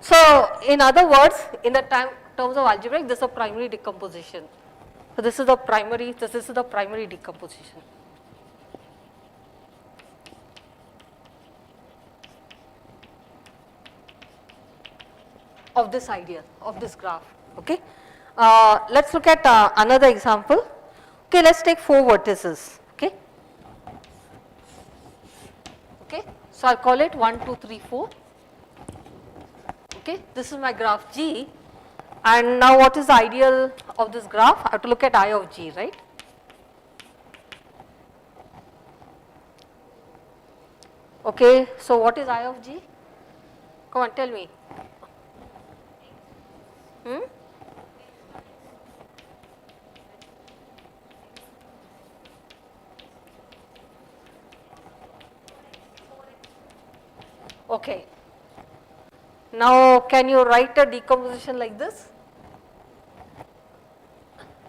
so in other words, in the terms of algebraic, this is a primary decomposition. So this is the primary decomposition. Of this ideal, of this graph. Okay. Let's look at another example. Okay, let's take 4 vertices. Okay. Okay. So I'll call it 1, 2, 3, 4. Okay. This is my graph G, and now what is the ideal of this graph? I have to look at I of G, right? Okay. So what is I of G? Come on, tell me. Okay. Now can you write a decomposition like this?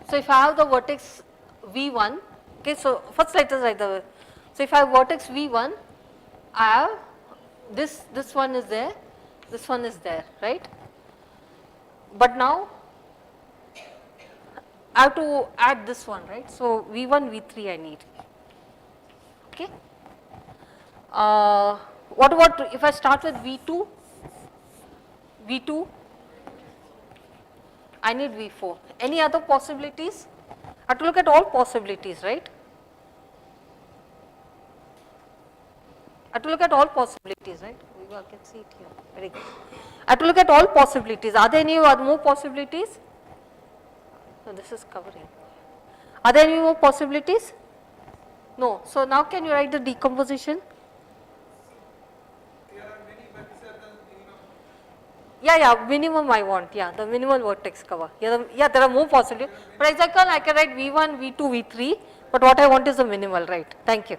So if I have the vertex V1, okay, so first let us write the, so if I have vertex V1, I have this one is there, this one is there, right? But now I have to add this one, right? So V1, V3 I need. Okay. What about if I start with V2? V2, I need V4. Any other possibilities? I have to look at all possibilities, right? I have to look at all possibilities, right? You all can see it here. Very good. I have to look at all possibilities. Are there any more possibilities? No, this is covering. Are there any more possibilities? No. So now can you write the decomposition? There are many, but these are the minimum. Yeah, minimum I want. Yeah, the minimal vertex cover. Yeah, there are more possibilities. For example, I can write V1, V2, V3, but what I want is the minimal, right? Thank you.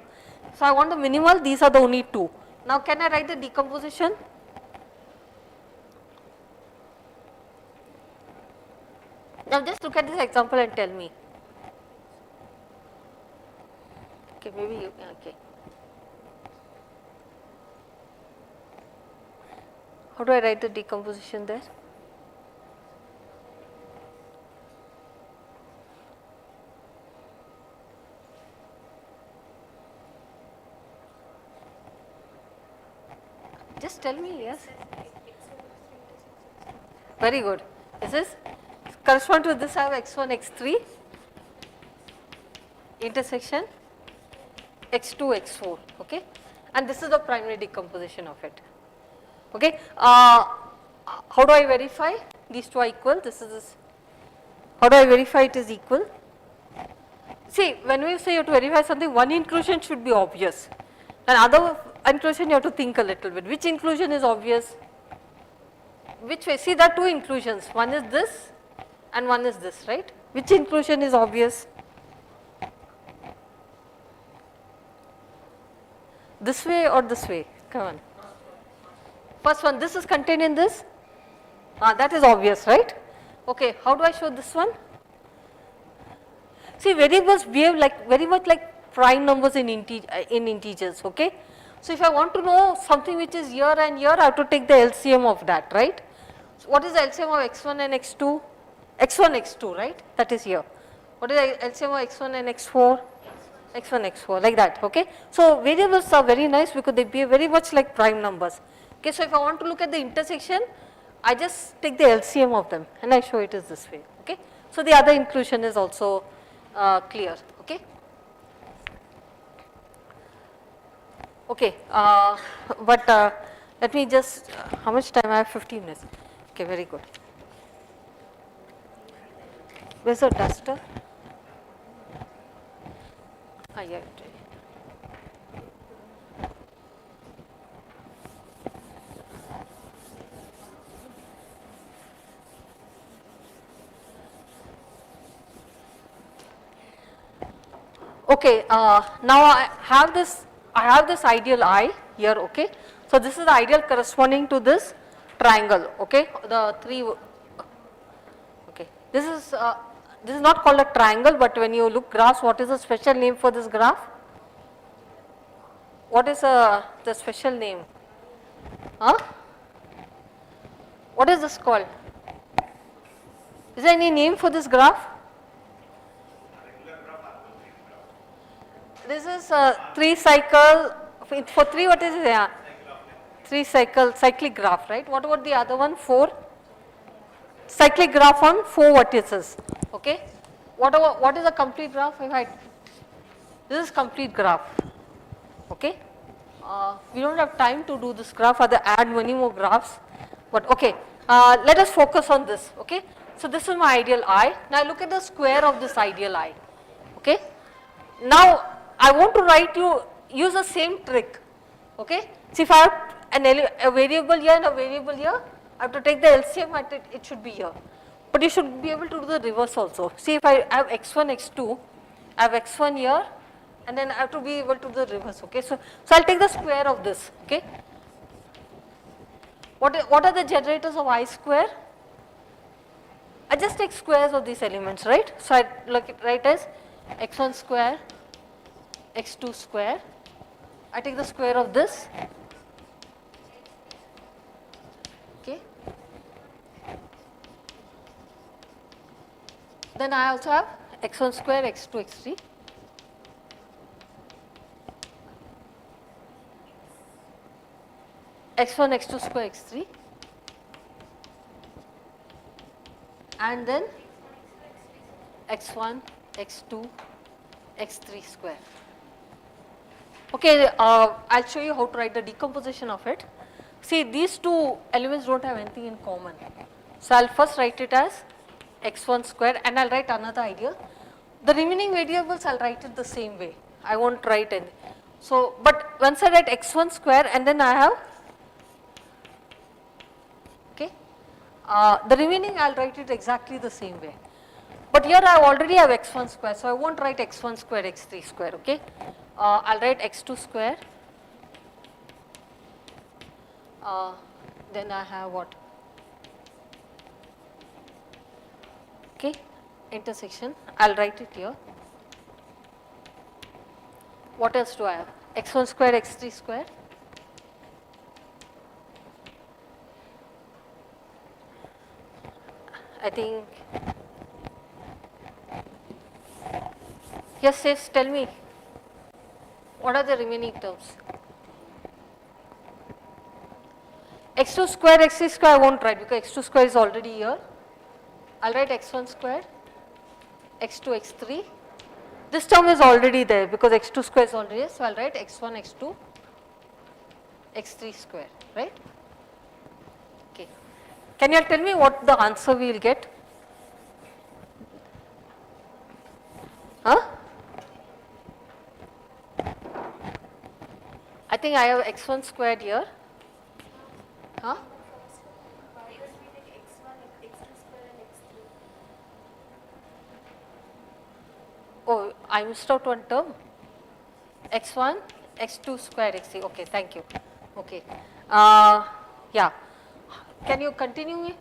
So I want the minimal, these are the only two. Now can I write the decomposition? Now just look at this example and tell me. Okay, maybe you, okay. How do I write the decomposition there? Just tell me, yes. Very good. This is correspond to this. I have x1, x3 intersection x2, x4. Okay, and this is the primary decomposition of it. Okay. How do I verify these two are equal? This is this. How do I verify it is equal? See, when we say you have to verify something, one inclusion should be obvious. Another inclusion you have to think a little bit. Which inclusion is obvious? Which way? See, there are two inclusions. One is this and one is this, right? Which inclusion is obvious? This way or this way? Come on. First one, this is contained in this. That is obvious, right? Okay, how do I show this one? See, variables behave like very much like prime numbers in integers, okay? So if I want to know something which is here and here, I have to take the LCM of that, right? So what is the LCM of x1 and x2? x1, x2, right? That is here. What is the LCM of x1 and x4? x1, x4, like that, okay? So variables are very nice because they behave very much like prime numbers. Okay, so if I want to look at the intersection, I just take the LCM of them and I show it is this way, okay? So the other inclusion is also clear, okay? Okay, but let me just, how much time I have? 15 minutes. Okay, very good. Where's the duster? Yeah. Okay, now I have this ideal I here, okay. So this is the ideal corresponding to this triangle, okay. The three, okay. This is not called a triangle, but when you look graphs, what is the special name for this graph? What is the special name? Huh? What is this called? Is there any name for this graph? This is a 3 cycle, for 3 what is it? Yeah. 3 cyclic graph, right? What about the other one? 4? Cyclic graph on 4 vertices, okay? What is a complete graph? This is complete graph, okay? We don't have time to do this graph or add many more graphs, but okay, let us focus on this, okay? So this is my ideal I. Now look at the square of this ideal I, okay? Now I want to use the same trick, okay? See, if I have a variable here and a variable here, I have to take the LCM and it should be here. But you should be able to do the reverse also. See, if I have x1, x2, I have x1 here and then I have to be able to do the reverse, okay? So I'll take the square of this, okay? What are the generators of I square? I just take squares of these elements, right? So I write as x1 square, x2 square. I take the square of this, okay? Then I also have x1 square, x2, x3. x1, x2 square, x3. And then x1, x2, x3 square. Okay, I'll show you how to write the decomposition of it. See, these two elements don't have anything in common. So I'll first write it as x1 square and I'll write another idea. The remaining variables I'll write it the same way. I won't write any. So, but once I write x1 square and then I have, okay, the remaining I'll write it exactly the same way. But here I already have x1 square, so I won't write x1 square, x3 square, okay. I'll write x2 square, then I have what? Okay, intersection, I'll write it here. What else do I have? x1 square, x3 square. I think, yes, tell me, what are the remaining terms? x2 square, x3 square I won't write because x2 square is already here. I'll write x1 square, x2, x3. This term is already there because x2 square is already there, so I'll write x1, x2, x3 square, right? Okay. Can you tell me what the answer we will get? Huh? I think I have x1 squared here. Huh? Oh, I missed out one term. x1, x2 square, x3. Okay, thank you. Okay. Yeah. Can you continue me?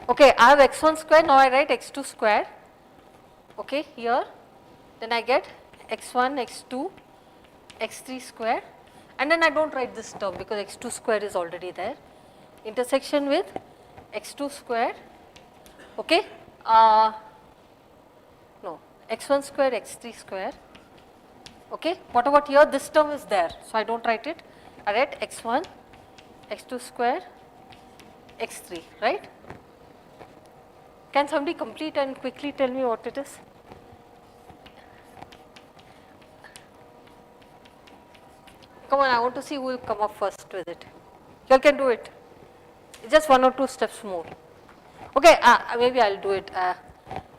Okay, I have x1 square. Now I write x2 square. Okay, here. Then I get x1, x2, x3 square. And then I don't write this term because x2 square is already there. Intersection with x2 square. Okay. No, x1 square, x3 square. Okay. What about here? This term is there, so I don't write it. I write x1, x2 square, x3, right? Can somebody complete and quickly tell me what it is? Come on, I want to see who will come up first with it. You all can do it. Just one or two steps more. Okay, maybe I'll do it.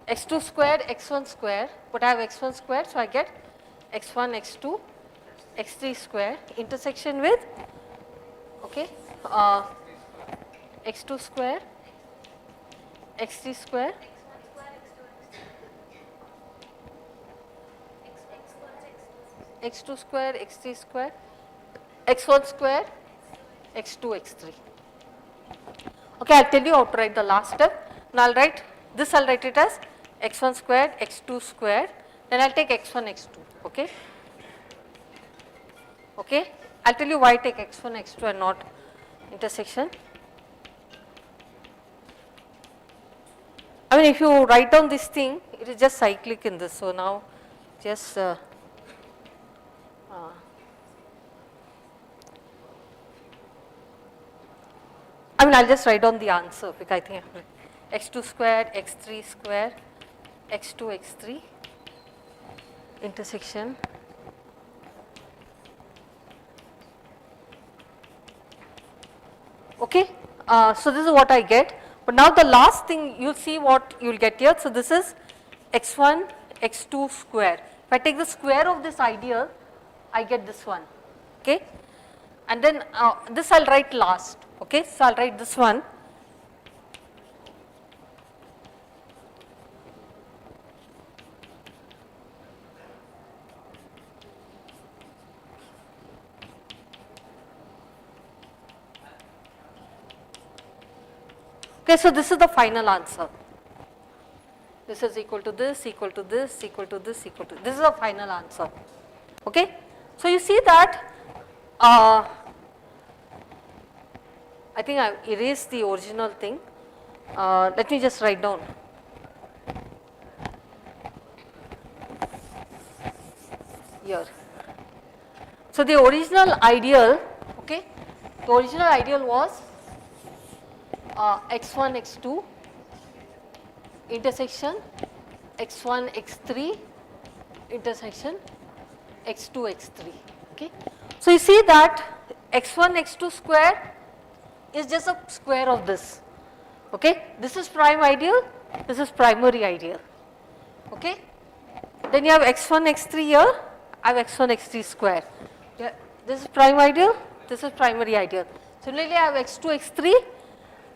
X2 square, x1 square, but I have x1 square, so I get x1, x2, x3 square, intersection with, okay, x2 square, x3 square, x2 square, x3 square, x1 square, x2, x3. Okay, I'll tell you how to write the last step. Now I'll write this, I'll write it as x1 square, x2 square, then I'll take x1, x2, okay. Okay, I'll tell you why I take x1, x2 and not intersection. I mean, if you write down this thing, it is just cyclic in this, so now just I mean, I'll just write down the answer because I think x2 square, x3 square, x2, x3, intersection. Okay, so this is what I get. But now the last thing, you'll see what you'll get here. So this is x1, x2 square. If I take the square of this ideal, I get this one. Okay, and then this I'll write last. Okay, so I'll write this one. Okay, so this is the final answer. This is equal to this, equal to this, equal to this, equal to this is the final answer. Okay, so you see that I think I erased the original thing. Let me just write down. Here. So the original ideal, okay, the original ideal was x1, x2 intersection x1, x3 intersection x2, x3. Okay. So you see that x1, x2 square is just a square of this. Okay. This is prime ideal, this is primary ideal. Okay. Then you have x1, x3 here, I have x1, x3 square. Yeah, this is prime ideal, this is primary ideal. Similarly, I have x2, x3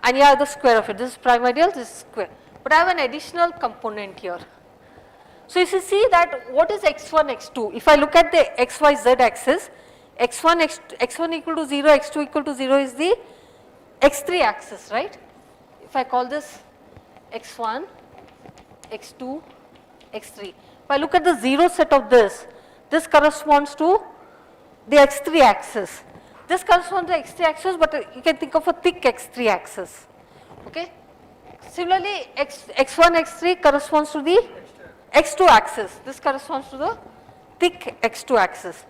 and you have the square of it. This is prime ideal, this is square. But I have an additional component here. So if you see that what is x1, x2? If I look at the x, y, z axis, x1 equal to 0, x2 equal to 0 is the x3 axis, right? If I call this x1, x2, x3. If I look at the 0 set of this corresponds to the x3 axis. This corresponds to the x3 axis, but you can think of a thick x3 axis. Okay. Similarly, x1, x3 corresponds to the x2 axis. This corresponds to the thick x2 axis.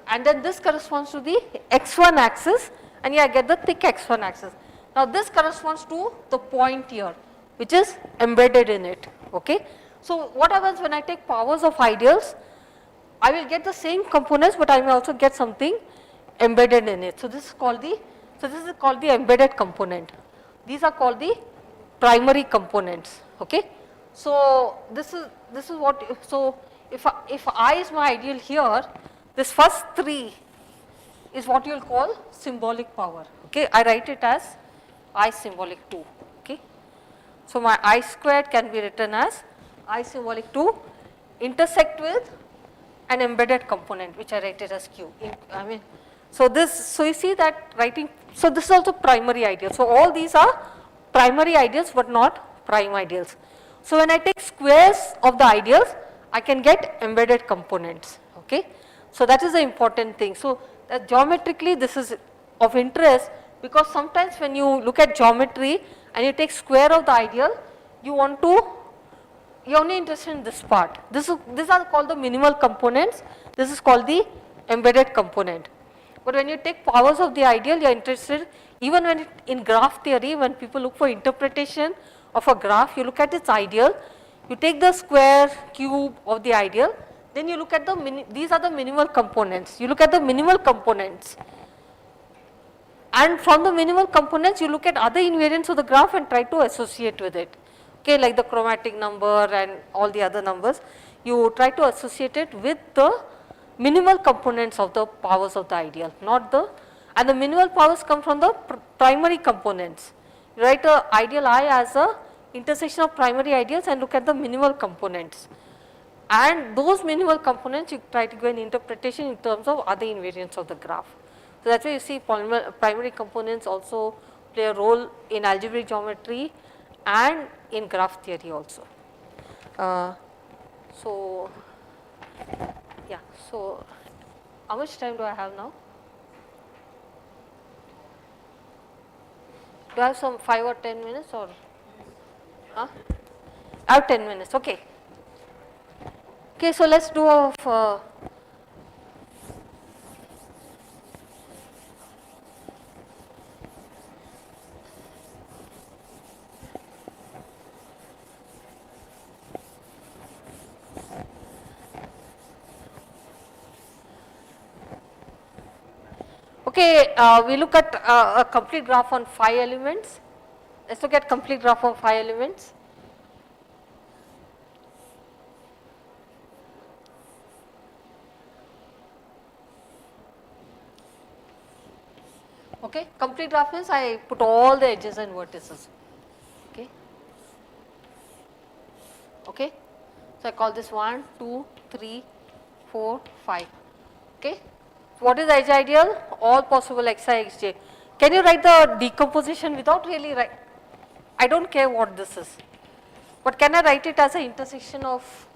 And then this corresponds to the x1 axis, and I get the thick x1 axis. Now this corresponds to the point here, which is embedded in it. Okay. So what happens when I take powers of ideals? I will get the same components, but I may also get something embedded in it. So this is called the embedded component. These are called the primary components. Okay. So this is what. So if I is my ideal here, this first 3 is what you will call symbolic power. Okay. I write it as I symbolic 2. Okay. So my I squared can be written as I symbolic 2 intersect with an embedded component, which I write it as Q. So you see that writing, so this is also primary ideal. So all these are primary ideals but not prime ideals. So when I take squares of the ideals, I can get embedded components. Okay. So that is the important thing. So geometrically this is of interest, because sometimes when you look at geometry and you take square of the ideal, you're only interested in this part. These are called the minimal components. This is called the embedded component. But when you take powers of the ideal, you are interested, even when in graph theory, when people look for interpretation of a graph, you look at its ideal, you take the square, cube of the ideal, then you look at these are the minimal components. You look at the minimal components, and from the minimal components you look at other invariants of the graph and try to associate with it. Okay, like the chromatic number and all the other numbers, you try to associate it with the minimal components of the powers of the ideal, and the minimal powers come from the primary components. You write the ideal I as a intersection of primary ideals and look at the minimal components, and those minimal components you try to give an interpretation in terms of other invariants of the graph. So that's why you see primary components also play a role in algebraic geometry and in graph theory also. So yeah, so how much time do I have now? Do I have some 5 or 10 minutes or? Huh? I have 10 minutes, okay. Okay, so let's do a okay, we look at a complete graph on 5 elements. Let's look at complete graph on 5 elements. Okay, complete graph means I put all the edges and vertices. Okay. Okay. So I call this 1, 2, 3, 4, 5. Okay. What is the edge ideal? All possible xi, xj. Can you write the decomposition without really write? I don't care what this is, but can I write it as an intersection of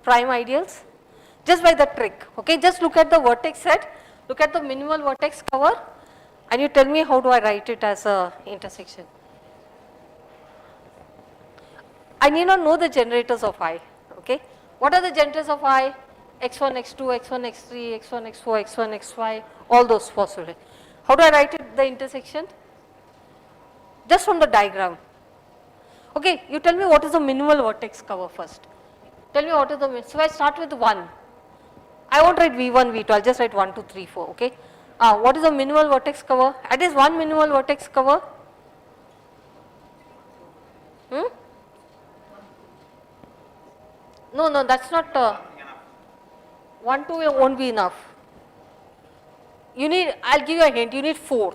prime ideals? Just by the trick. Okay, just look at the vertex set, look at the minimal vertex cover, and you tell me how do I write it as a intersection. I need not know the generators of I. Okay, what are the generators of I? x1, x2, x1, x3, x1, x4, x1, x5, all those possible. How do I write it, the intersection? Just from the diagram. Okay, you tell me what is the minimal vertex cover first. Tell me what is the, so I start with 1. I won't write V1, V2, I'll just write 1, 2, 3, 4, okay. What is the minimal vertex cover? At least one minimal vertex cover. Hmm? No, no, that's not, 1, 2 won't be enough. You need, I'll give you a hint, you need 4.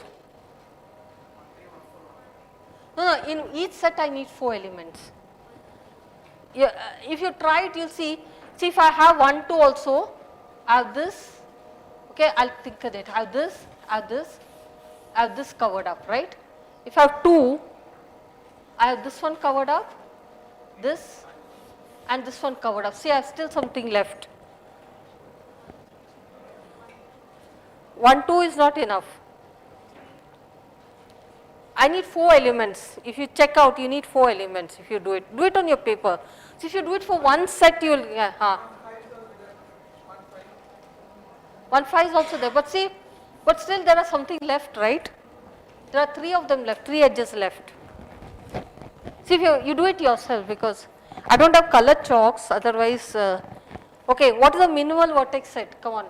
No, no, in each set I need 4 elements. Yeah, if you try it, you'll see if I have 1, 2 also, I have this, okay, I'll think of it, I have this, I have this, I have this covered up, right? If I have 2, I have this one covered up, this, and this one covered up. See, I have still something left. 1, 2 is not enough. I need 4 elements. If you check out, you need 4 elements if you do it. Do it on your paper. So if you do it for one set, you will, 1, 5 is also there. But see, but still there are something left, right? There are 3 of them left, 3 edges left. See, if you do it yourself, because I don't have colored chalks, otherwise, okay, what is the minimal vertex set? Come on.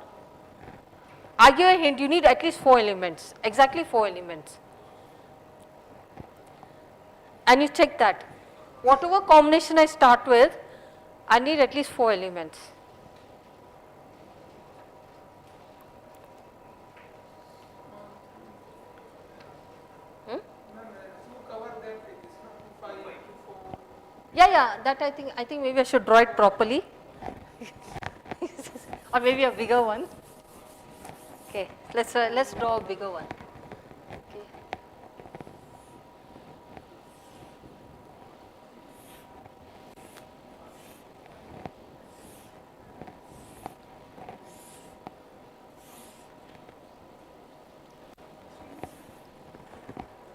I give a hint, you need at least 4 elements, exactly 4 elements. And you check that. Whatever combination I start with, I need at least 4 elements. Yeah, that I think maybe I should draw it properly. Or maybe a bigger one. Okay, let's draw a bigger one. Okay.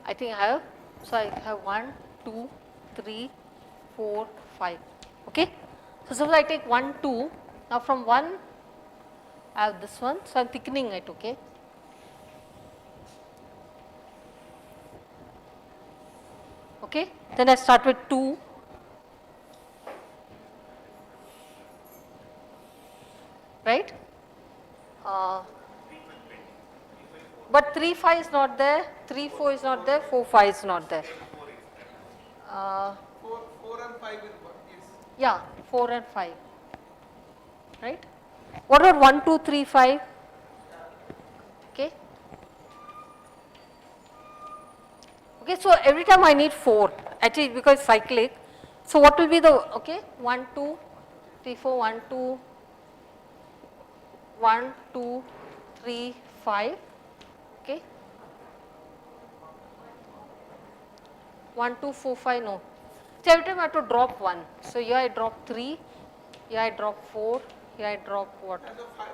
I think I have, so I have 1, 2, 3, 4, 5, okay. So suppose I take 1, 2, now from 1 I have this one, so I am thickening it, okay. Okay, then I start with 2, right. But 3, 5 is not there, 3, 4 is not there, 4, 5 is not there. 4 and 5 is Yeah, 4 and 5, right. What about 1, 2, 3, 5? Okay. Okay, so every time I need 4, actually because it's cyclic. So what will be the, okay, 1, 2, 3, 4, 1, 2, 1, 2, 3, 5, okay. 1, 2, 4, 5, no. So every time I have to drop 1. So here I drop 3, here I drop 4, here I drop what? And the 5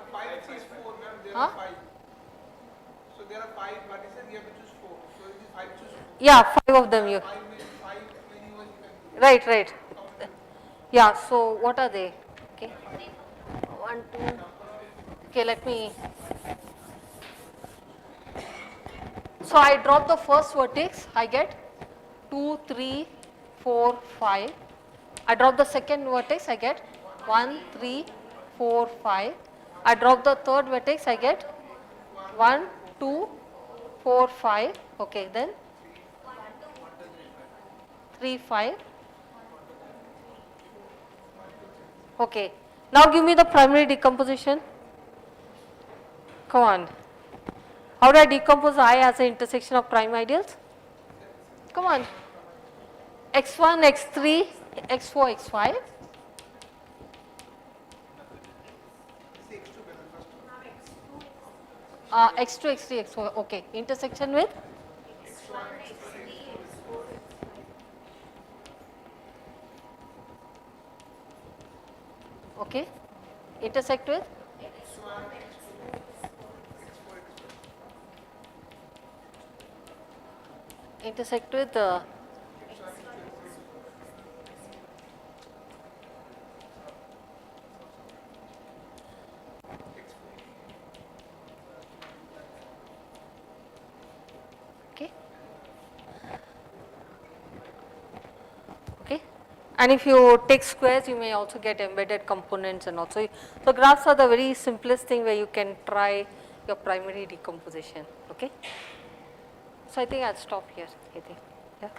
is 4, ma'am, there Huh? are 5. So there are 5 partitions, you have to choose 4. So it is 5 choose 4. Yeah, 5 of them you. 5 many ones you can do. Right, right. Yeah, so what are they? Okay. 1, 2. Okay, let me. So I drop the first vertex, I get 2, 3, 4, 5. I drop the second vertex, I get 1, 3, 4, 5. I drop the third vertex, I get 1, 2, 4, 5. Okay, then 3, 5. Okay. Now give me the primary decomposition. Come on. How do I decompose I as an intersection of prime ideals? Come on. X1, X3, X4, X5. X2, X3, X4. Okay. Intersection with? Okay. Intersect with? Intersect with okay. Okay. And if you take squares, you may also get embedded components and also. So graphs are the very simplest thing where you can try your primary decomposition. Okay. So I think I'll stop here. I think. Yeah.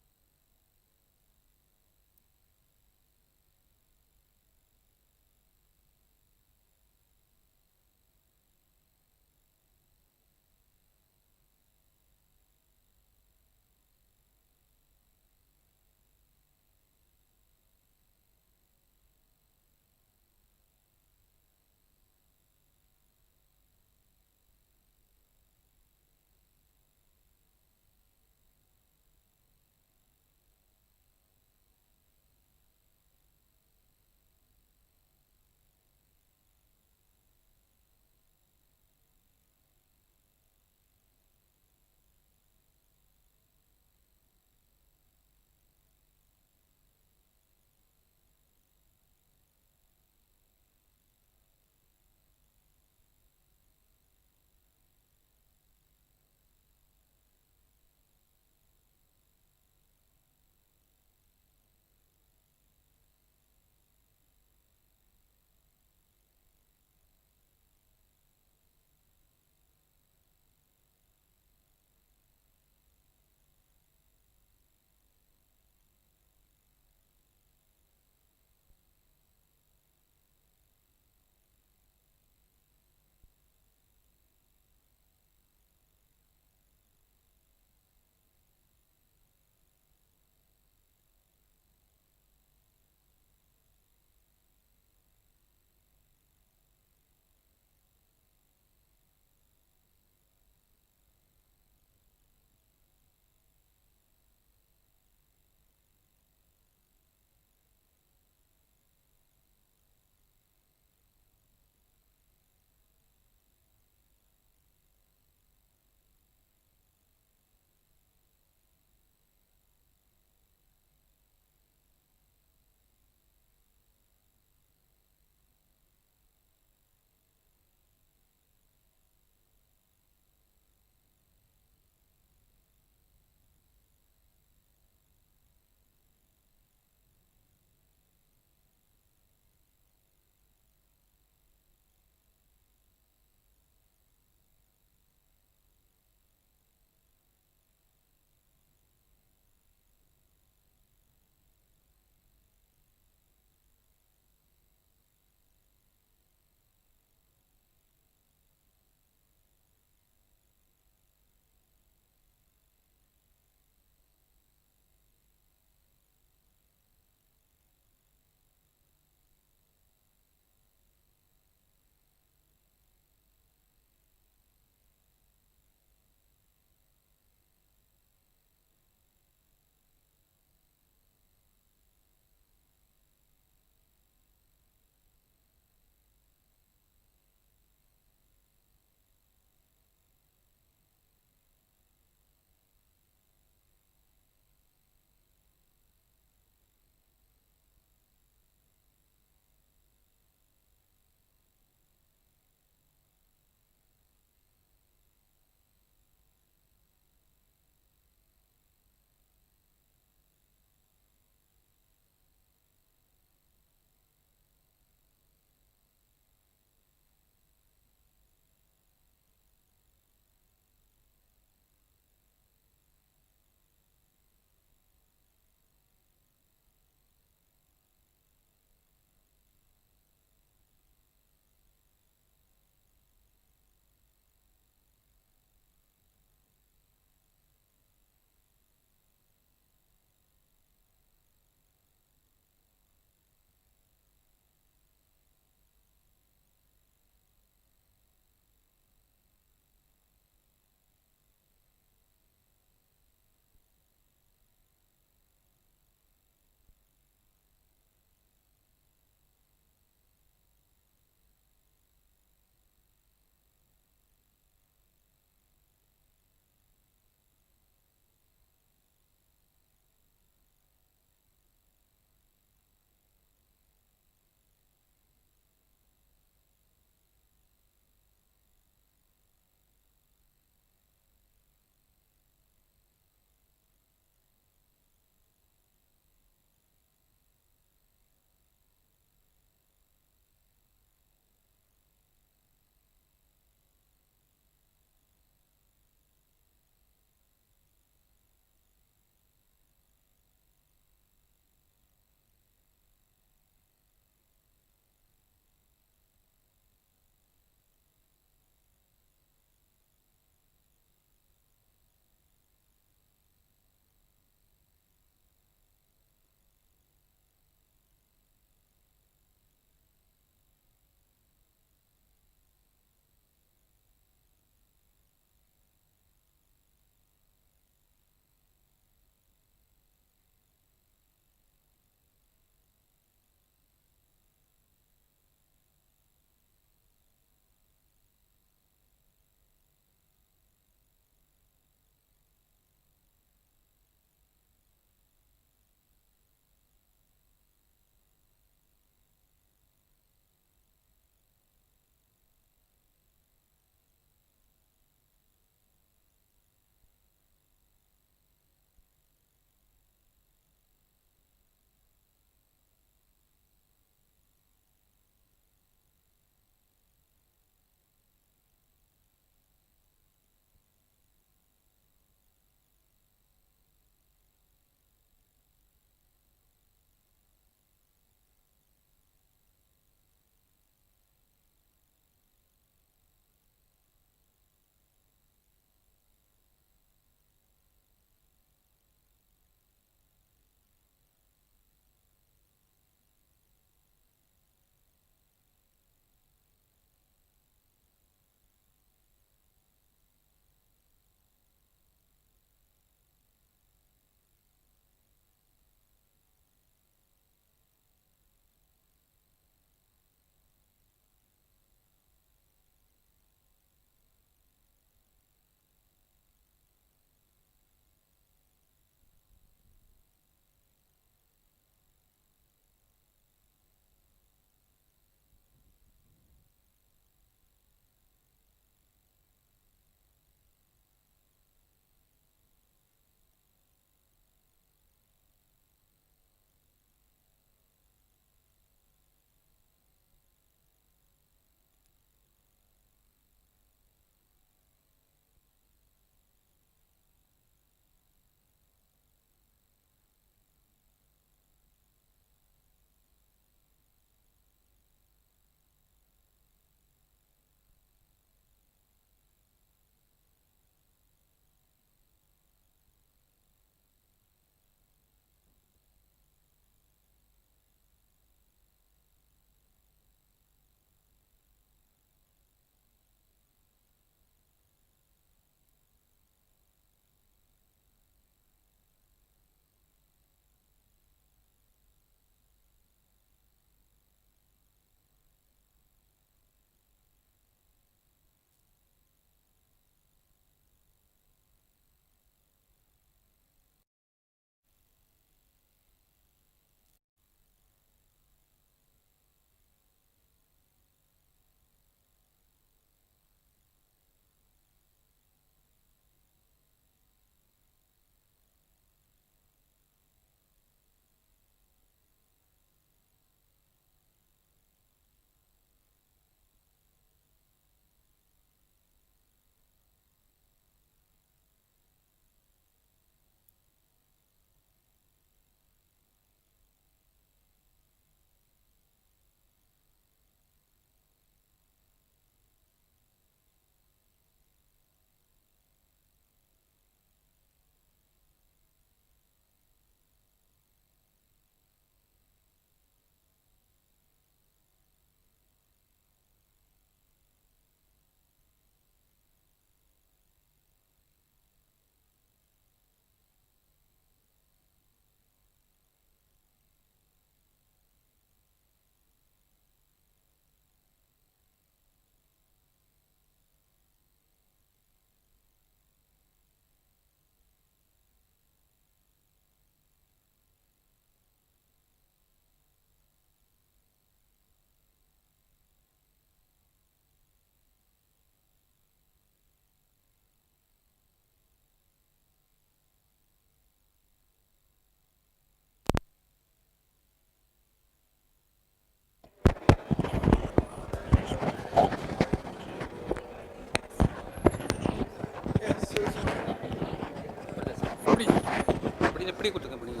அப்படியே கொடுத்துங்க பண்ணிங்க.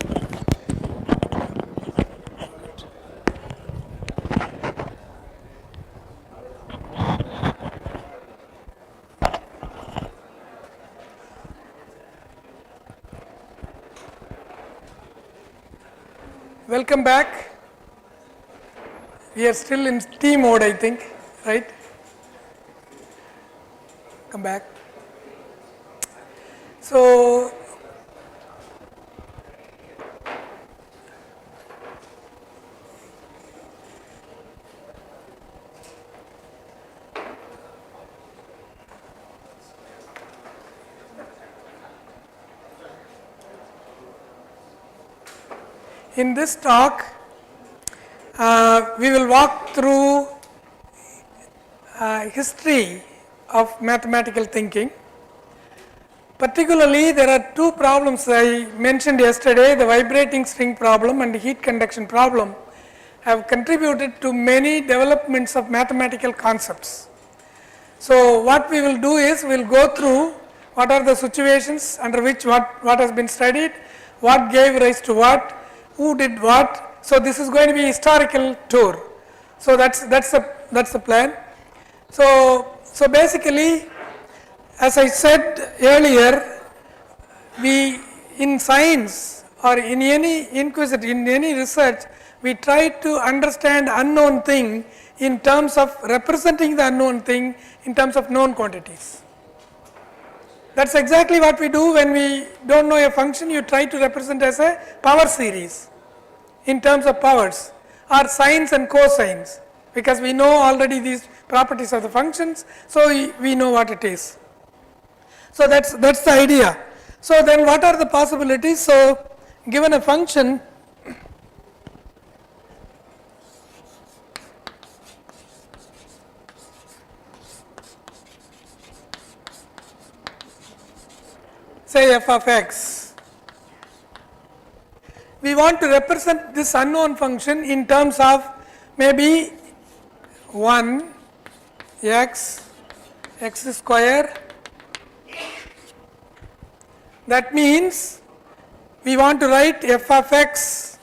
Welcome back. We are still in T mode, I think, right? Come back. So, in this talk, we will walk through history of mathematical thinking. Particularly, there are two problems I mentioned yesterday, the vibrating string problem and the heat conduction problem have contributed to many developments of mathematical concepts. So, what we will do is we will go through what are the situations under which what has been studied, what gave rise to what, who did what. So, this is going to be a historical tour. So, that's the plan. So basically, as I said earlier, we in science or in any research, we try to understand unknown thing in terms of representing the unknown thing in terms of known quantities. That's exactly what we do when we don't know a function, you try to represent as a power series in terms of powers or sines and cosines, because we know already these properties of the functions, so we know what it is. So that's the idea. So then what are the possibilities? So given a function, say f of x, we want to represent this unknown function in terms of maybe 1 x square. That means we want to write f of x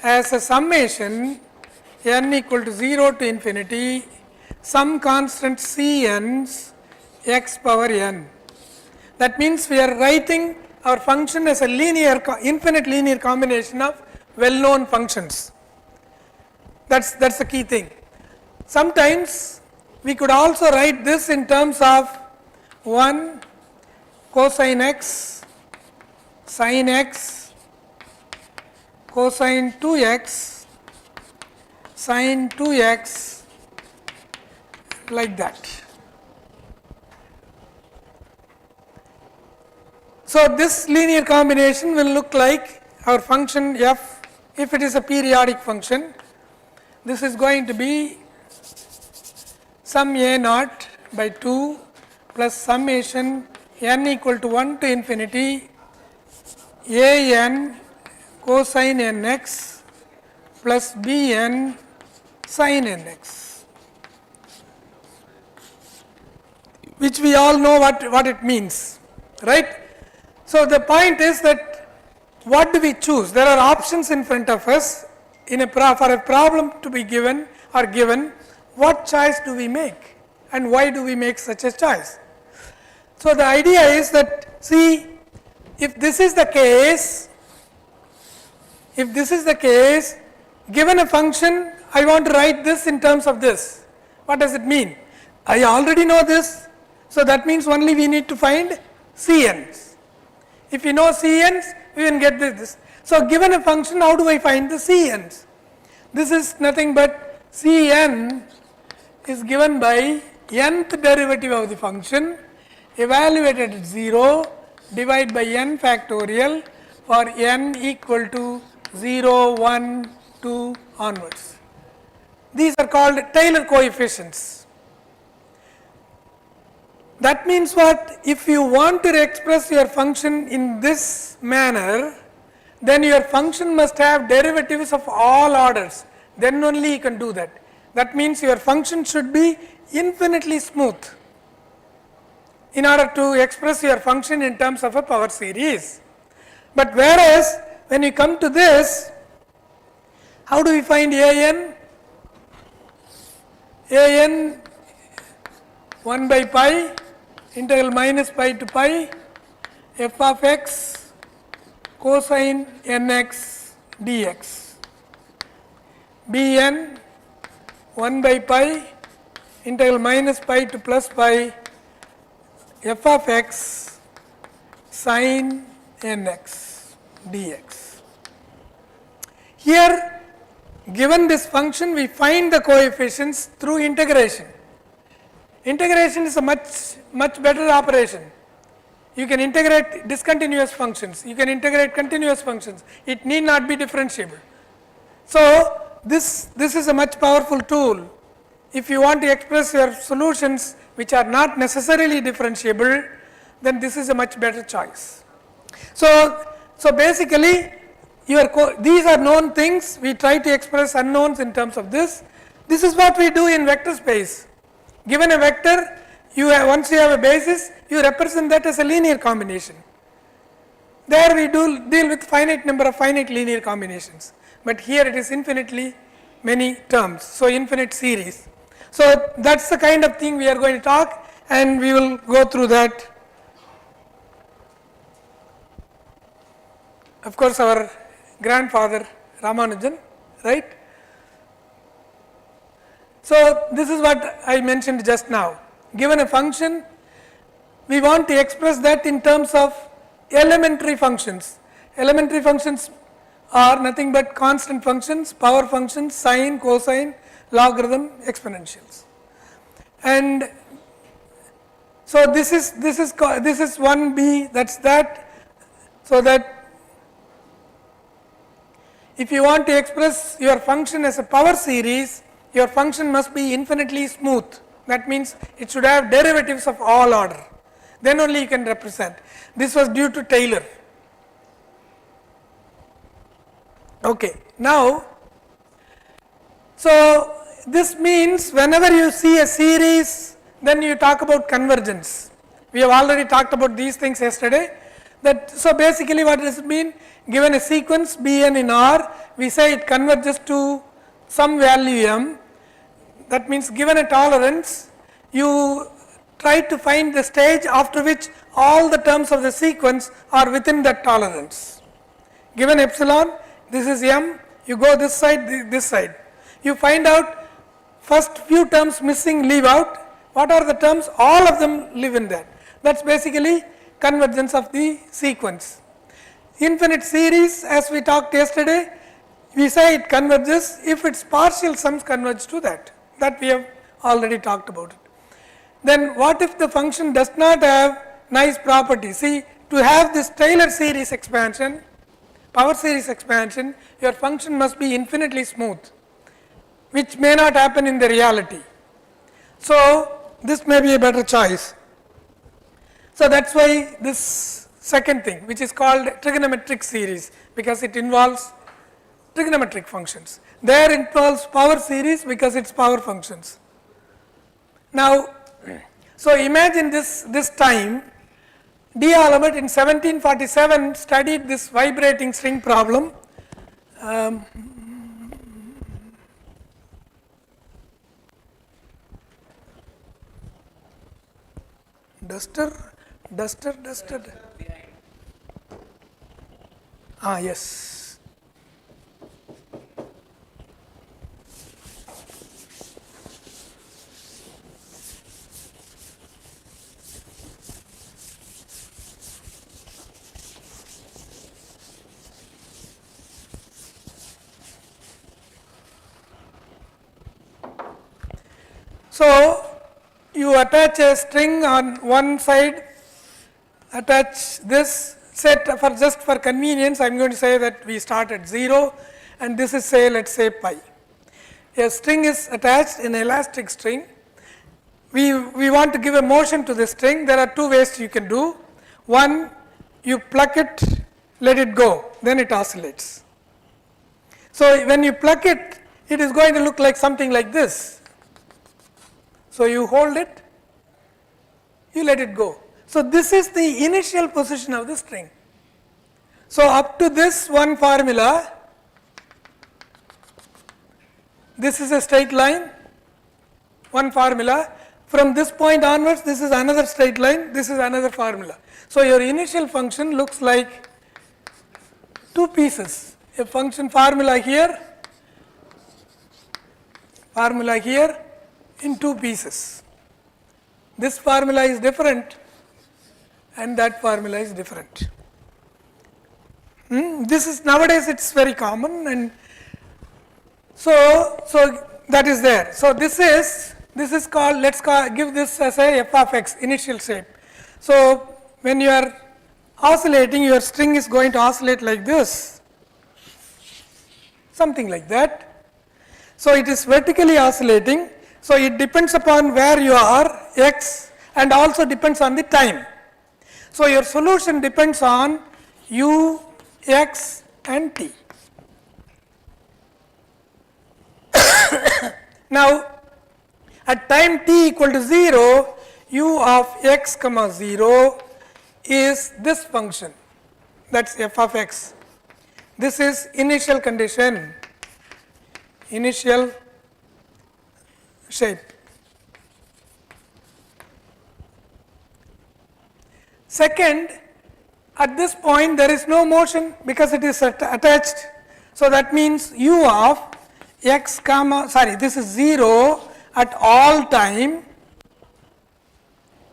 as a summation n equal to 0 to infinity some constant c n's x power n. That means we are writing our function as a infinite linear combination of well-known functions. That's the key thing. Sometimes we could also write this in terms of 1 cosine x, sin x, cosine 2x, sin 2x, like that. So this linear combination will look like our function f, if it is a periodic function, this is going to be sum a naught by 2 plus summation n equal to 1 to infinity a n cosine n x plus b n sin n x, which we all know what it means, right? So the point is that what do we choose? There are options in front of us for a problem to be given or given. What choice do we make and why do we make such a choice? So the idea is that, see, if this is the case, given a function, I want to write this in terms of this. What does it mean? I already know this, so that means only we need to find Cn's. If you know Cn's, we can get this. So given a function, how do I find the Cn's? This is nothing but Cn is given by nth derivative of the function evaluated at 0 divided by n factorial for n equal to 0, 1, 2 onwards. These are called Taylor coefficients. That means what? If you want to express your function in this manner, then your function must have derivatives of all orders, then only you can do that. That means your function should be infinitely smooth in order to express your function in terms of a power series. But whereas when you come to this, how do we find an? An 1 by pi integral minus pi to pi f of x cosine nx dx. Bn 1 by pi integral minus pi to plus pi f of x sin nx dx. Here, given this function, we find the coefficients through integration. Integration is a much better operation. You can integrate discontinuous functions, you can integrate continuous functions, it need not be differentiable. So, this is a much powerful tool. If you want to express your solutions which are not necessarily differentiable, then this is a much better choice. So basically these are known things, we try to express unknowns in terms of this. This is what we do in vector space. Given a vector, once you have a basis, you represent that as a linear combination. There we deal with finite number of finite linear combinations, but here it is infinitely many terms, so infinite series. So that's the kind of thing we are going to talk, and we will go through that. Of course, our grandfather Ramanujan, right? So this is what I mentioned just now. Given a function, we want to express that in terms of elementary functions. Elementary functions are nothing but constant functions, power functions, sine, cosine, logarithm, exponentials. And so this is 1b, that's that. So that if you want to express your function as a power series, your function must be infinitely smooth. That means it should have derivatives of all order. Then only you can represent. This was due to Taylor. Okay. Now, so this means whenever you see a series, then you talk about convergence. We have already talked about these things yesterday. So basically what does it mean? Given a sequence Bn in R, we say it converges to some value m. That means given a tolerance, you try to find the stage after which all the terms of the sequence are within that tolerance. Given epsilon, this is m, you go this side, this side. You find out first few terms missing, leave out. What are the terms? All of them live in that. That's basically convergence of the sequence. Infinite series, as we talked yesterday, we say it converges if its partial sums converge to that. That we have already talked about it. Then what if the function does not have nice properties? See, to have this Taylor series expansion, power series expansion, your function must be infinitely smooth, which may not happen in the reality. So this may be a better choice. So that's why this second thing, which is called trigonometric series, because it involves trigonometric functions. There it involves power series because it's power functions. Now, so imagine this time, D'Alembert in 1747 studied this vibrating string problem. Duster. Yes. So you attach a string on one side, attach this set for just for convenience. I am going to say that we start at 0 and this is say, let us say pi. A string is attached, an elastic string. We want to give a motion to the string. There are two ways you can do. One, you pluck it, let it go, then it oscillates. So when you pluck it, it is going to look like something like this. So you hold it, you let it go. So this is the initial position of the string. So, up to this one formula, this is a straight line, one formula. From this point onwards, this is another straight line, this is another formula. So, your initial function looks like two pieces, a function formula here in two pieces. This formula is different and that formula is different. This is nowadays it is very common, and so that is there. So, this is called, give this as a f of x initial shape. So, when you are oscillating, your string is going to oscillate like this, something like that. So, it is vertically oscillating. So, it depends upon where you are, x, and also depends on the time. So, your solution depends on u, x and t. Now, at time t equal to 0, u of x comma 0 is this function, that is f of x. This is initial condition, initial shape. Second, at this point there is no motion because it is attached. So, that means u of x comma, this is 0 at all time.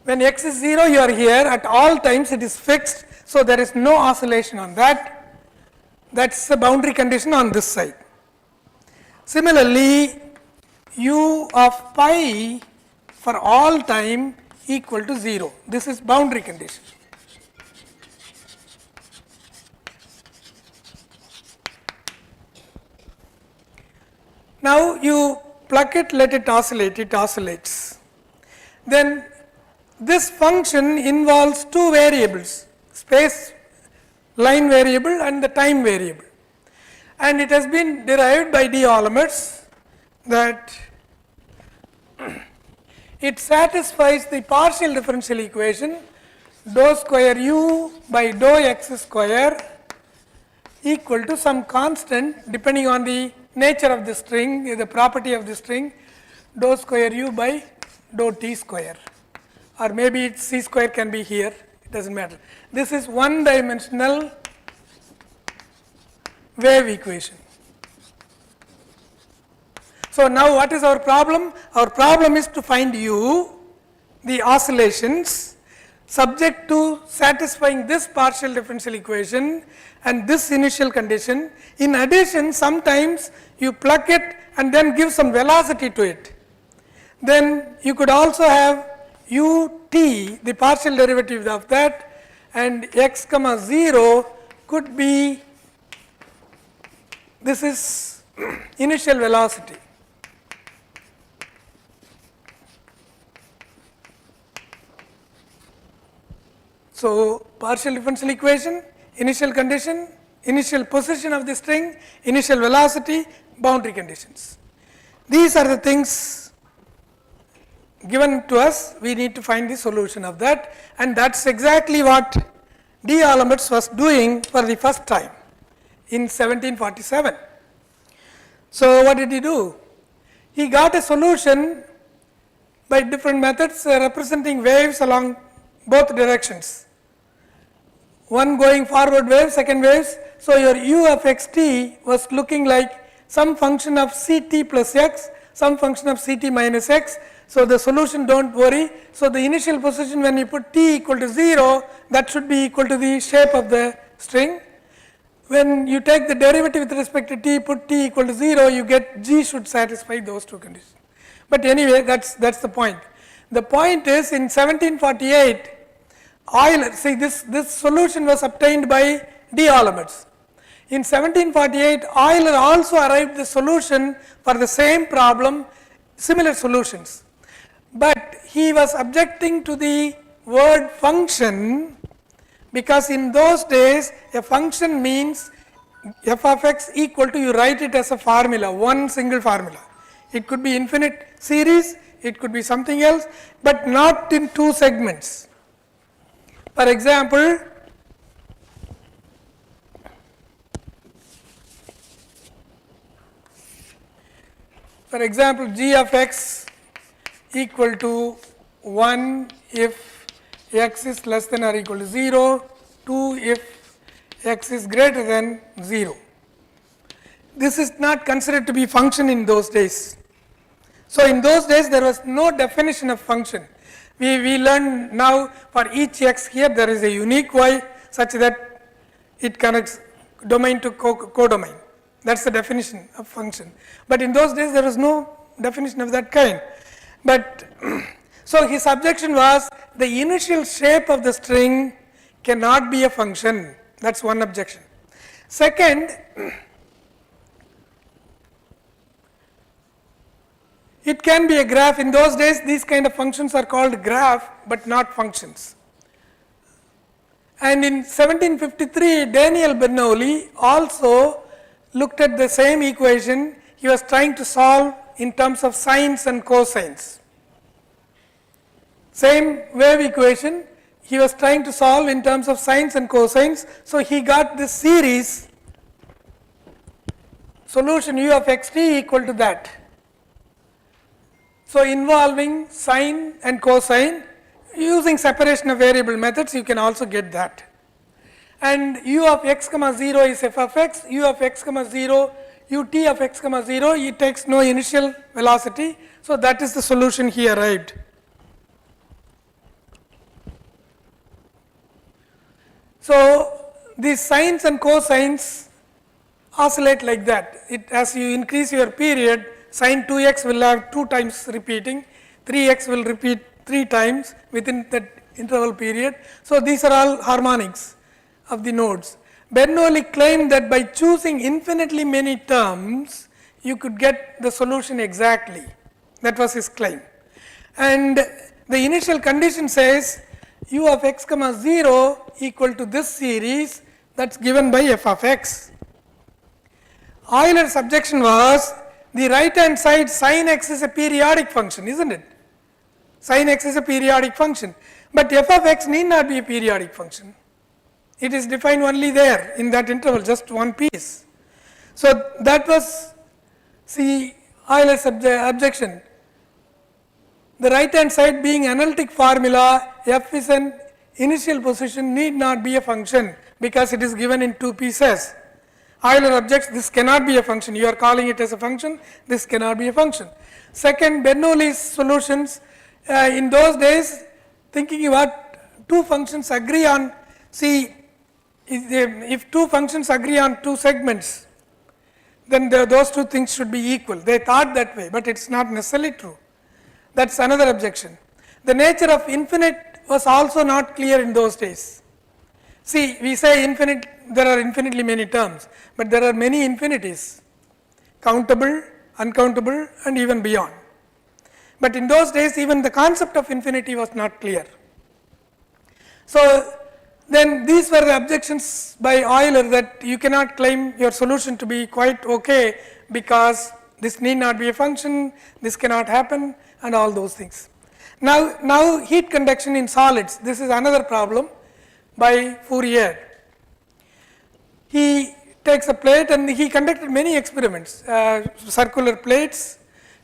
When x is 0, you are here, at all times it is fixed. So, there is no oscillation on that. That is the boundary condition on this side. Similarly, u of pi for all time equal to 0. This is boundary condition. Now, you pluck it, let it oscillate, it oscillates. Then this function involves two variables, space line variable and the time variable, and it has been derived by D'Alembert that it satisfies the partial differential equation dou square u by dou x square equal to some constant depending on the nature of the string, the property of the string, dou square u by dou t square, or maybe it's c square can be here, it does not matter. This is one dimensional wave equation. So, now what is our problem? Our problem is to find u, the oscillations subject to satisfying this partial differential equation and this initial condition. In addition, sometimes you pluck it and then give some velocity to it. Then you could also have ut, the partial derivative of that, and x comma 0 could be, this is initial velocity. So, partial differential equation, initial condition, initial position of the string, initial velocity, boundary conditions. These are the things given to us, we need to find the solution of that, and that is exactly what D'Alembert was doing for the first time in 1747. So, what did he do? He got a solution by different methods representing waves along both directions. One going forward wave, second waves. So, your u of xt was looking like some function of ct plus x, some function of ct minus x. So, the solution do not worry. So, the initial position when you put t equal to 0, that should be equal to the shape of the string. When you take the derivative with respect to t, put t equal to 0, you get g should satisfy those two conditions. But anyway, that is the point. The point is in 1748, Euler, see this solution was obtained by D'Alembert. In 1748, Euler also arrived the solution for the same problem, similar solutions. But he was objecting to the word function, because in those days a function means f of x equal to, you write it as a formula, one single formula. It could be infinite series, it could be something else, but not in two segments. For example, For example, g of x equal to 1 if x is less than or equal to 0, 2 if x is greater than 0. This is not considered to be function in those days. So, in those days there was no definition of function. We learn now for each x here there is a unique y such that it connects domain to codomain. That is the definition of function. But in those days there was no definition of that kind. But so his objection was the initial shape of the string cannot be a function. That is one objection. Second, it can be a graph. In those days these kind of functions are called graph but not functions. And in 1753 Daniel Bernoulli also looked at the same equation. He was trying to solve in terms of sines and cosines. Same wave equation he was trying to solve in terms of sines and cosines. So, he got this series solution u of xt equal to that. So, involving sine and cosine using separation of variable methods you can also get that. And u of x comma 0 is f of x, u of x comma 0, ut of x comma 0, it takes no initial velocity. So, that is the solution he arrived. So, these sines and cosines oscillate like that. As you increase your period, sin 2x will have 2 times repeating, 3x will repeat 3 times within that interval period. So, these are all harmonics of the nodes. Bernoulli claimed that by choosing infinitely many terms, you could get the solution exactly. That was his claim. And the initial condition says u of x comma 0 equal to this series that is given by f of x. Euler's objection was the right hand side sin x is a periodic function, isn't it? Sin x is a periodic function, but f of x need not be a periodic function. It is defined only there in that interval, just one piece. So, that was Euler's objection. The right hand side being analytic formula, f is an initial position need not be a function because it is given in 2 pieces. Euler objects this cannot be a function, you are calling it as a function, this cannot be a function. Second, Bernoulli's solutions in those days, thinking about 2 functions agree on, if 2 functions agree on 2 segments, then those 2 things should be equal. They thought that way, but it is not necessarily true. That is another objection. The nature of infinite was also not clear in those days. See, we say infinite, there are infinitely many terms, but there are many infinities, countable, uncountable and even beyond. But in those days even the concept of infinity was not clear. So, then these were the objections by Euler that you cannot claim your solution to be quite okay because this need not be a function, this cannot happen and all those things. Now heat conduction in solids, this is another problem by Fourier. He takes a plate and he conducted many experiments, circular plates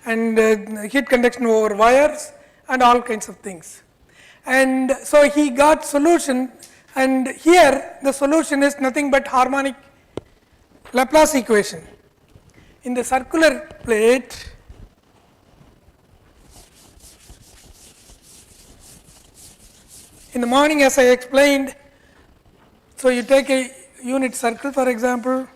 and heat conduction over wires and all kinds of things. And so he got solution, and here the solution is nothing but harmonic Laplace equation. In the circular plate, in the morning as I explained, so you take a unit circle for example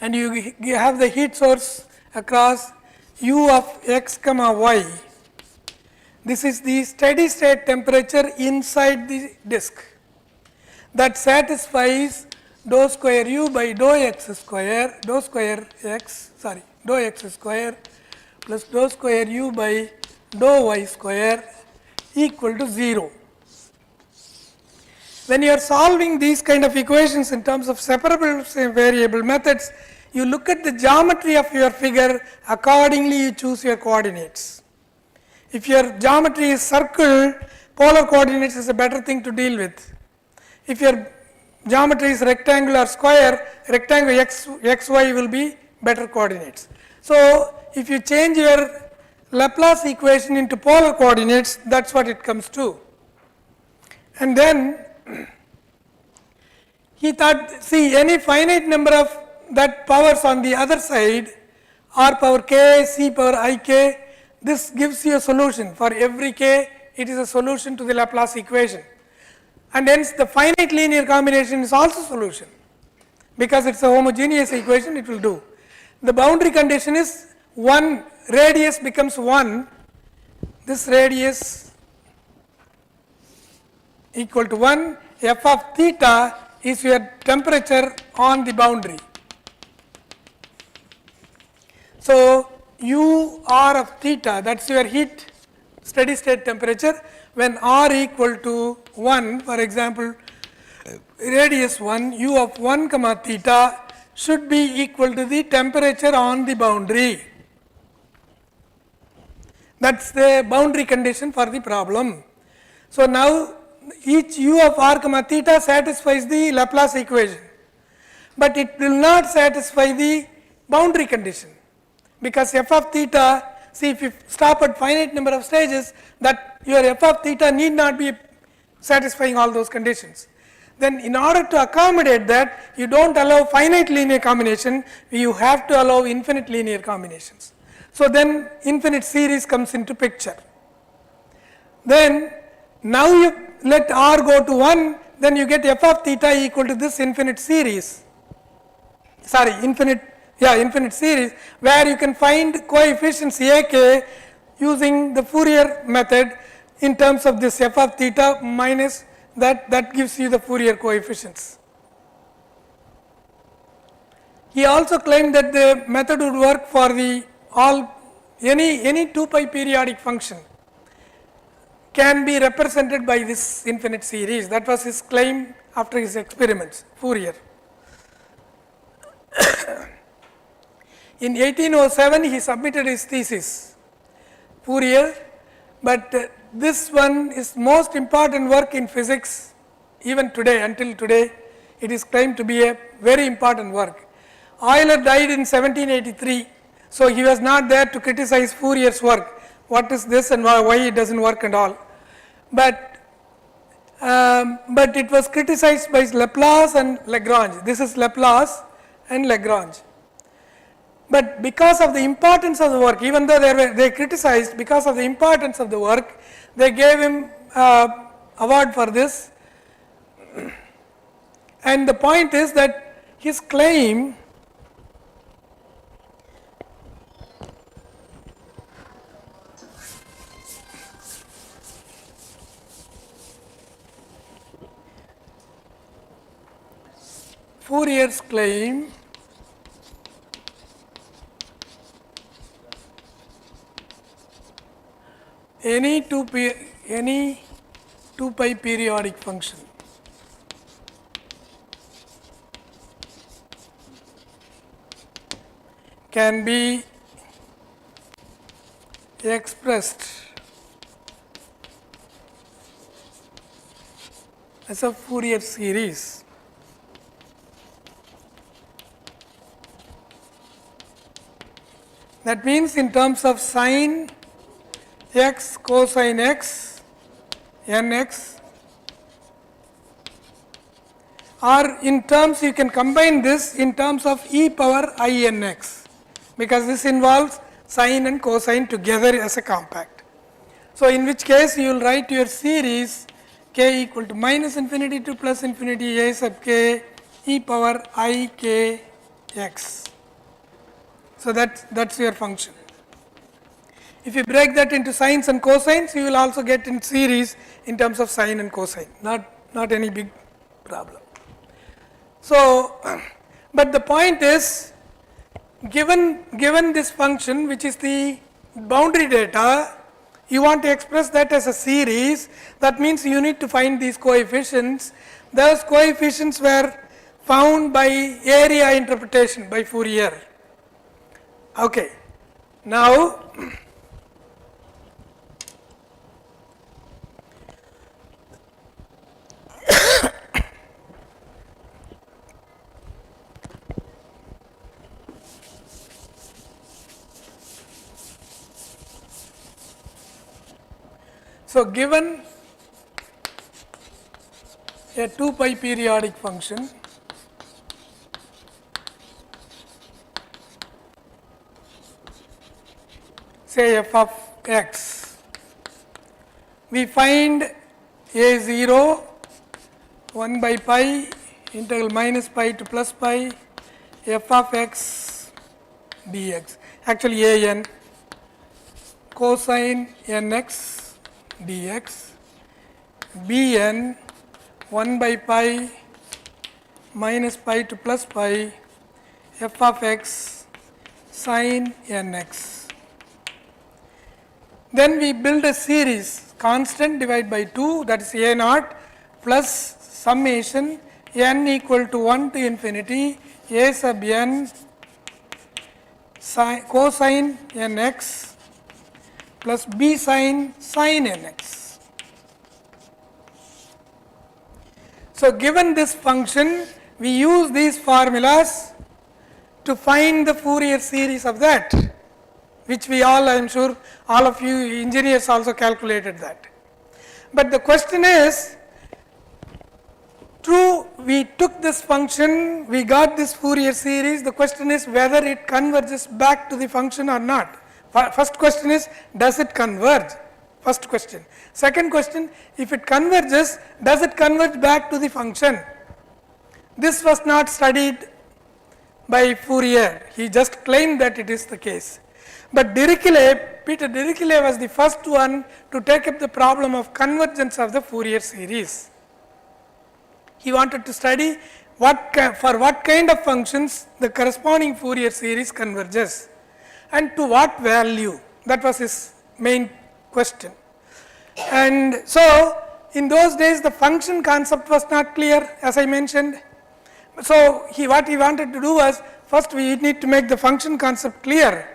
and you have the heat source across u of x comma y. This is the steady state temperature inside the disk that satisfies dou square u by dou x square plus dou square u by dou y square equal to 0. When you are solving these kind of equations in terms of separable variable methods, you look at the geometry of your figure, accordingly you choose your coordinates. If your geometry is circle, polar coordinates is a better thing to deal with. If your geometry is rectangle or square, rectangle xy will be better coordinates. So, if you change your Laplace equation into polar coordinates, that is what it comes to. And then he thought, see, any finite number of that powers on the other side, r power k, c power I k, this gives you a solution. For every k, it is a solution to the Laplace equation. And hence the finite linear combination is also solution. Because it is a homogeneous equation, it will do. The boundary condition is 1, radius becomes 1, this radius equal to 1, f of theta is your temperature on the boundary. So, u r of theta, that is your heat steady state temperature when r equal to 1, for example, radius 1, u of 1 comma theta should be equal to the temperature on the boundary. That is the boundary condition for the problem. So, now each u of r comma theta satisfies the Laplace equation, but it will not satisfy the boundary condition, because f of theta, see, if you stop at finite number of stages, that your f of theta need not be satisfying all those conditions. Then in order to accommodate that, you do not allow finite linear combination, you have to allow infinite linear combinations. So, then infinite series comes into picture. Then now you let r go to 1, then you get f of theta equal to this infinite series, infinite series, where you can find coefficients a k using the Fourier method in terms of this f of theta minus that gives you the Fourier coefficients. He also claimed that the method would work for the any 2 pi periodic function can be represented by this infinite series. That was his claim after his experiments, Fourier. In 1807 he submitted his thesis, Fourier, but this one is most important work in physics even today, until today it is claimed to be a very important work. Euler died in 1783, so he was not there to criticize Fourier's work, what is this and why it does not work and all. But it was criticized by Laplace and Lagrange. This is Laplace and Lagrange. But because of the importance of the work, even though they criticized, because of the importance of the work, they gave him award for this. And the point is that his claim Fourier's claim any 2 pi periodic function can be expressed as a Fourier series. That means in terms of sine x, cosine x, nx, or in terms you can combine this in terms of e power inx, because this involves sine and cosine together as a compact. So, in which case you will write your series k equal to minus infinity to plus infinity a sub k e power I k x. So, that is your function. If you break that into sines and cosines, you will also get in series in terms of sine and cosine, not any big problem. So, but the point is, given this function which is the boundary data, you want to express that as a series, that means you need to find these coefficients. Those coefficients were found by area interpretation by Fourier. Okay. Now, So, given a 2 pi periodic function, say f of x, we find a0 1 by pi integral minus pi to plus pi f of x dx, actually a n cosine nx dx, b n 1 by pi minus pi to plus pi f of x sin nx. Then we build a series constant divided by 2, that is a naught plus summation n equal to 1 to infinity a sub n sin cosine nx plus b sin nx. So, given this function, we use these formulas to find the Fourier series of that, which we all, I am sure all of you engineers also calculated that. But the question is, true, we took this function, we got this Fourier series, the question is whether it converges back to the function or not. First question is, does it converge? First question. Second question, if it converges, does it converge back to the function? This was not studied by Fourier, he just claimed that it is the case. But Dirichlet, Peter Dirichlet was the first one to take up the problem of convergence of the Fourier series. He wanted to study for what kind of functions the corresponding Fourier series converges and to what value. That was his main question. And so, in those days the function concept was not clear, as I mentioned. So, what he wanted to do was, first we need to make the function concept clear,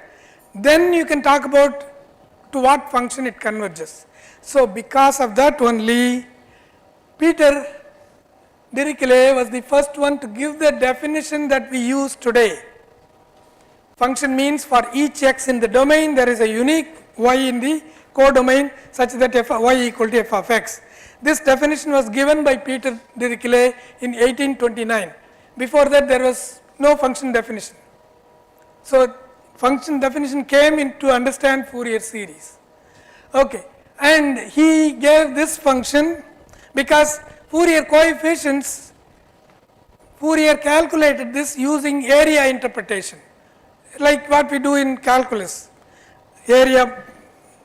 then you can talk about to what function it converges. So, because of that only, Peter Dirichlet was the first one to give the definition that we use today. Function means for each x in the domain there is a unique y in the codomain such that y equal to f of x. This definition was given by Peter Dirichlet in 1829. Before that there was no function definition. So, function definition came in to understand Fourier series. Okay. And he gave this function because Fourier coefficients, Fourier calculated this using area interpretation, like what we do in calculus. Area,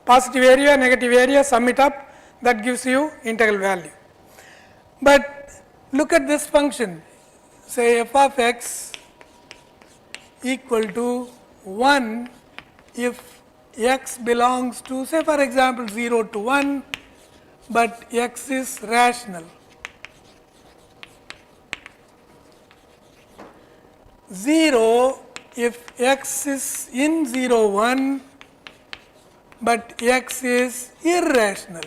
positive area, negative area, sum it up, that gives you integral value. But look at this function, say f of x equal to 1 if x belongs to, say for example 0 to 1, but x is rational. 0 if x is in 0 1, but x is irrational.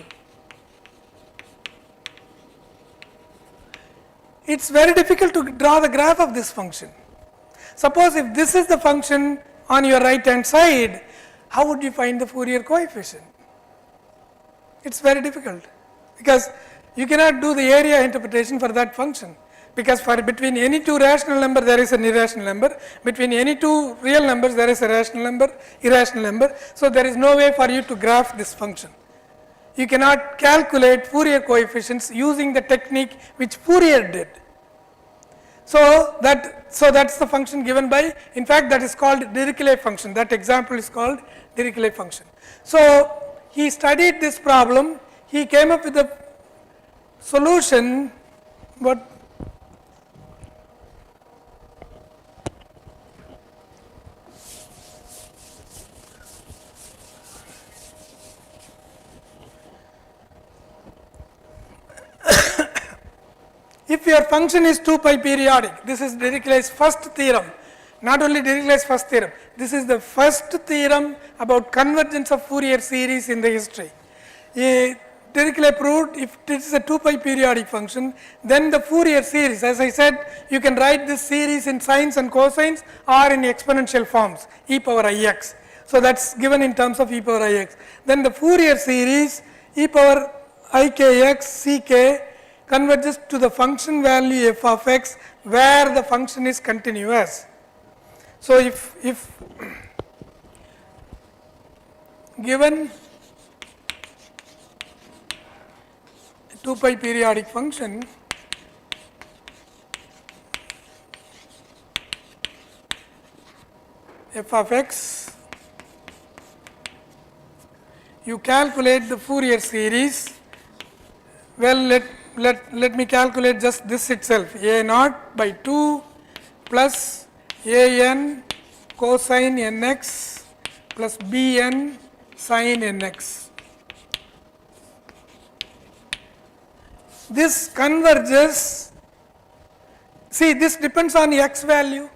It is very difficult to draw the graph of this function. Suppose if this is the function on your right hand side, how would you find the Fourier coefficient? It is very difficult because you cannot do the area interpretation for that function, because for between any two rational number there is an irrational number, between any two real numbers there is a rational number, irrational number. So, there is no way for you to graph this function. You cannot calculate Fourier coefficients using the technique which Fourier did. So, that's the function given by, in fact that is called Dirichlet function, that example is called Dirichlet function. So, he studied this problem, he came up with a solution, but if your function is 2 pi periodic, this is Dirichlet's first theorem, not only Dirichlet's first theorem, this is the first theorem about convergence of Fourier series in the history. Dirichlet proved if this is a 2 pi periodic function, then the Fourier series, as I said, you can write this series in sines and cosines or in exponential forms, e power ix. So, that is given in terms of e power ix. Then the Fourier series e power I k x c k converges to the function value f of x where the function is continuous. So, if given 2 pi periodic function f of x, you calculate the Fourier series. Well, let me calculate just this itself, a naught by 2 plus a n cosine n x plus b n sin n x. This converges, see this depends on x value,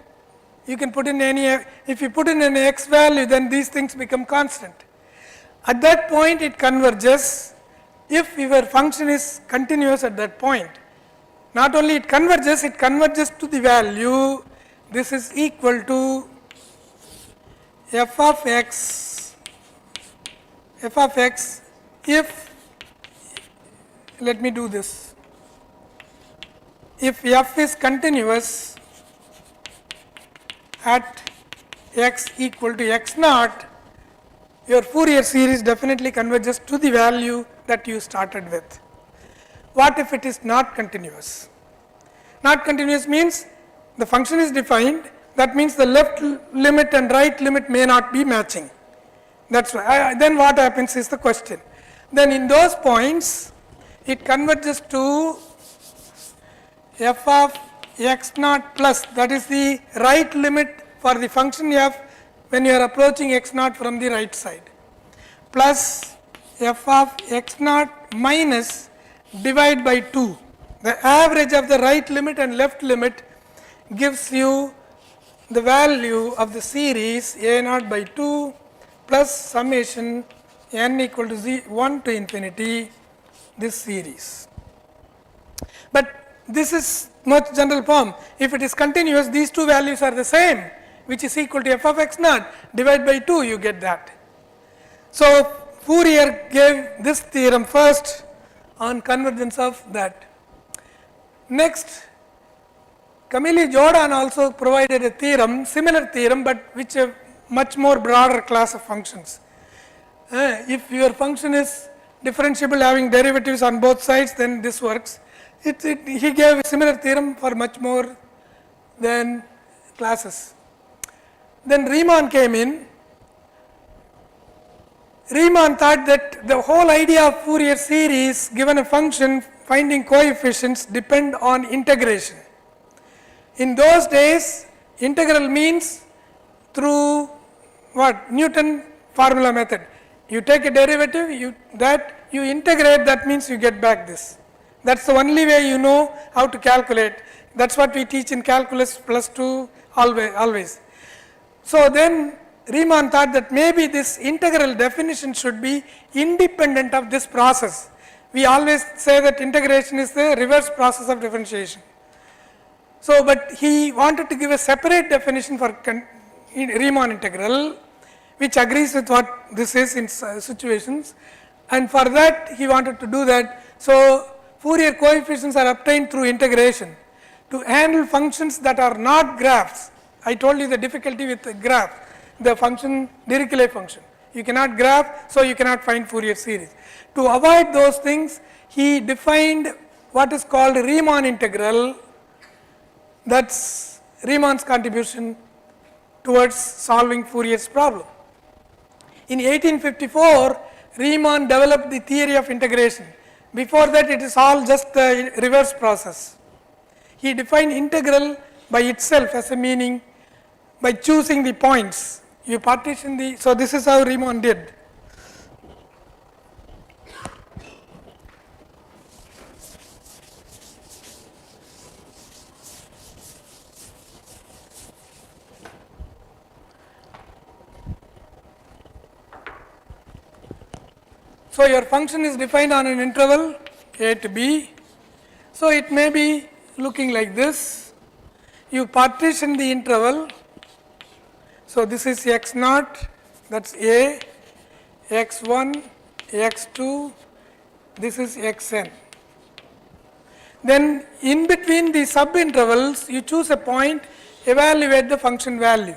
you can put in any, if you put in an x value then these things become constant. At that point it converges if your function is continuous at that point. Not only it converges to the value, this is equal to f of x if, let me do this, if f is continuous at x equal to x naught, your Fourier series definitely converges to the value that you started with. What if it is not continuous? Not continuous means the function is defined, that means the left limit and right limit may not be matching. That's why, then what happens is the question. Then in those points, it converges to f of x naught plus, that is the right limit for the function f when you are approaching x naught from the right side, plus f of x naught minus divide by 2. The average of the right limit and left limit gives you the value of the series a naught by 2 plus summation n equal to 1 to infinity this series. But this is much general form. If it is continuous, these two values are the same, which is equal to f of x naught divided by 2, you get that. So, Fourier gave this theorem first on convergence of that. Next, Camille Jordan also provided a theorem, similar theorem, but which a much more broader class of functions. If your function is differentiable having derivatives on both sides, then this works. He gave a similar theorem for much more than classes. Then Riemann came in. Riemann thought that the whole idea of Fourier series given a function finding coefficients depend on integration. In those days, integral means through what? Newton formula method. You take a derivative, you integrate, that means you get back this. That's the only way you know how to calculate. That's what we teach in calculus +2 always. So then Riemann thought that maybe this integral definition should be independent of this process. We always say that integration is the reverse process of differentiation. So, but he wanted to give a separate definition for Riemann integral, which agrees with what this is in situations, and for that he wanted to do that. So, Fourier coefficients are obtained through integration to handle functions that are not graphs. I told you the difficulty with the graph, the function Dirichlet function. You cannot graph, so you cannot find Fourier series. To avoid those things, he defined what is called Riemann integral. That's Riemann's contribution towards solving Fourier's problem. In 1854, Riemann developed the theory of integration. Before that, it is all just a reverse process. He defined integral by itself as a meaning by choosing the points. You partition the, so this is how Riemann did. So, your function is defined on an interval a to b. So, it may be looking like this. You partition the interval. So, this is x naught, that is a, x1, x2, this is xn. Then in between the subintervals you choose a point, evaluate the function value.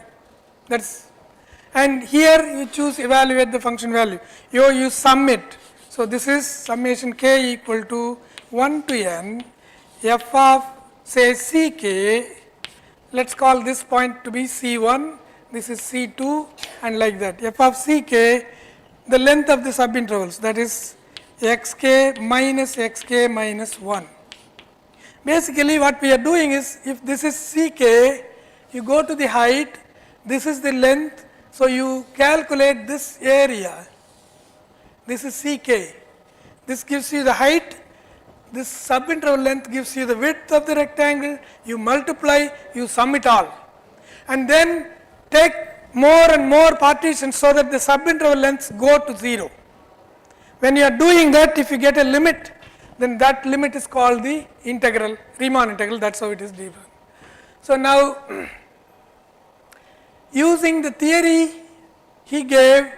That's, and here you choose evaluate the function value. You sum it. So this is summation k equal to 1 to n f of say ck. Let's call this point to be c1, this is c2 and like that. F of ck, the length of the subintervals, that is xk minus 1. Basically what we are doing is, if this is ck, you go to the height, this is the length, so you calculate this area, this is ck, this gives you the height, this subinterval length gives you the width of the rectangle, you multiply, you sum it all, and then take more and more partitions so that the subinterval lengths go to 0. When you are doing that, if you get a limit, then that limit is called the integral, Riemann integral, that's how it is defined. So now, using the theory he gave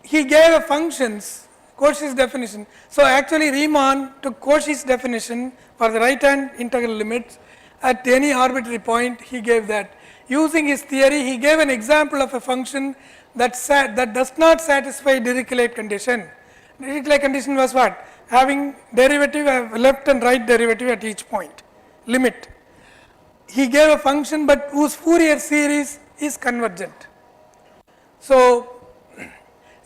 a functions, Cauchy's definition. So actually Riemann took Cauchy's definition for the right hand integral limits at any arbitrary point, he gave that. Using his theory, he gave an example of a function that does not satisfy Dirichlet condition. Dirichlet condition was what? Having derivative, left and right derivative at each point, limit. He gave a function but whose Fourier series is convergent. So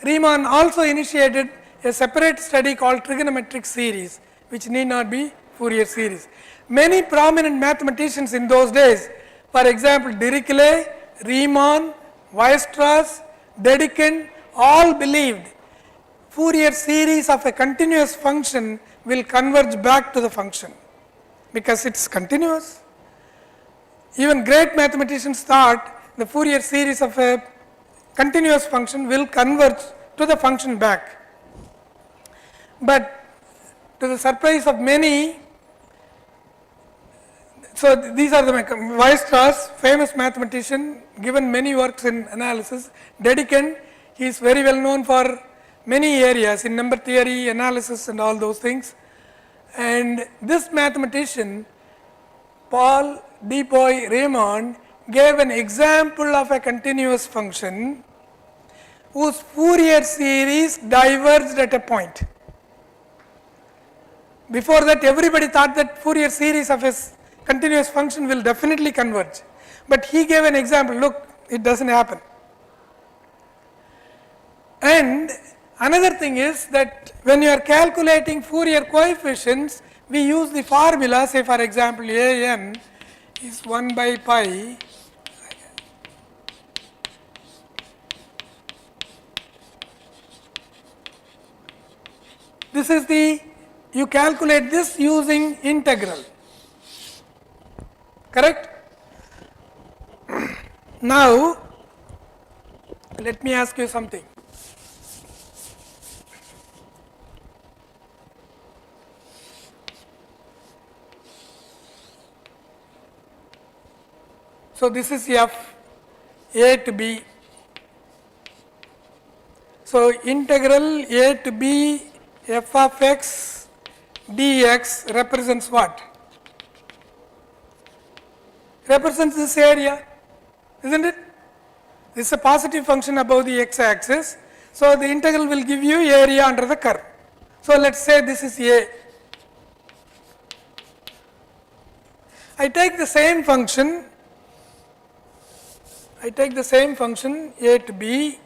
Riemann also initiated a separate study called trigonometric series, which need not be Fourier series. Many prominent mathematicians in those days, for example Dirichlet, Riemann, Weierstrass, Dedekind, all believed Fourier series of a continuous function will converge back to the function because it is continuous. Even great mathematicians thought the Fourier series of a continuous function will converge to the function back. But to the surprise of many, so these are the Weierstrass, famous mathematician, given many works in analysis. Dedekind, he is very well known for many areas in number theory, analysis and all those things. And this mathematician, Paul Dupuy-Raymond, gave an example of a continuous function whose Fourier series diverged at a point. Before that, everybody thought that Fourier series of a continuous function will definitely converge, but he gave an example, look, it doesn't happen. And another thing is that when you are calculating Fourier coefficients, we use the formula, say for example an is 1 by pi this is the, you calculate this using integral, correct? Now let me ask you something. So this is f a to b. So integral a to b f of x dx represents what? Represents this area, isn't it? This is a positive function above the x axis. So the integral will give you area under the curve. So let's say this is a. I take the same function a to b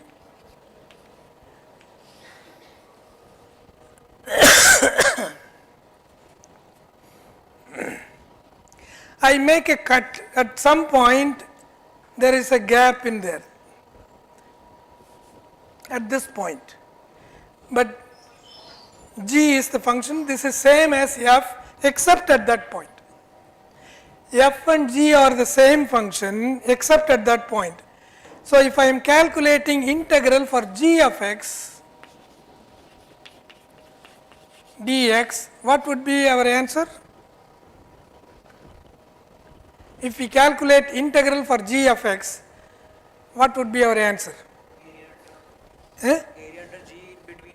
I make a cut at some point, there is a gap in there at this point, but g is the function, this is same as f except at that point. F and g are the same function except at that point. So if I am calculating integral for g of x dx, what would be our answer? If we calculate integral for g of x, what would be our answer? Area under G between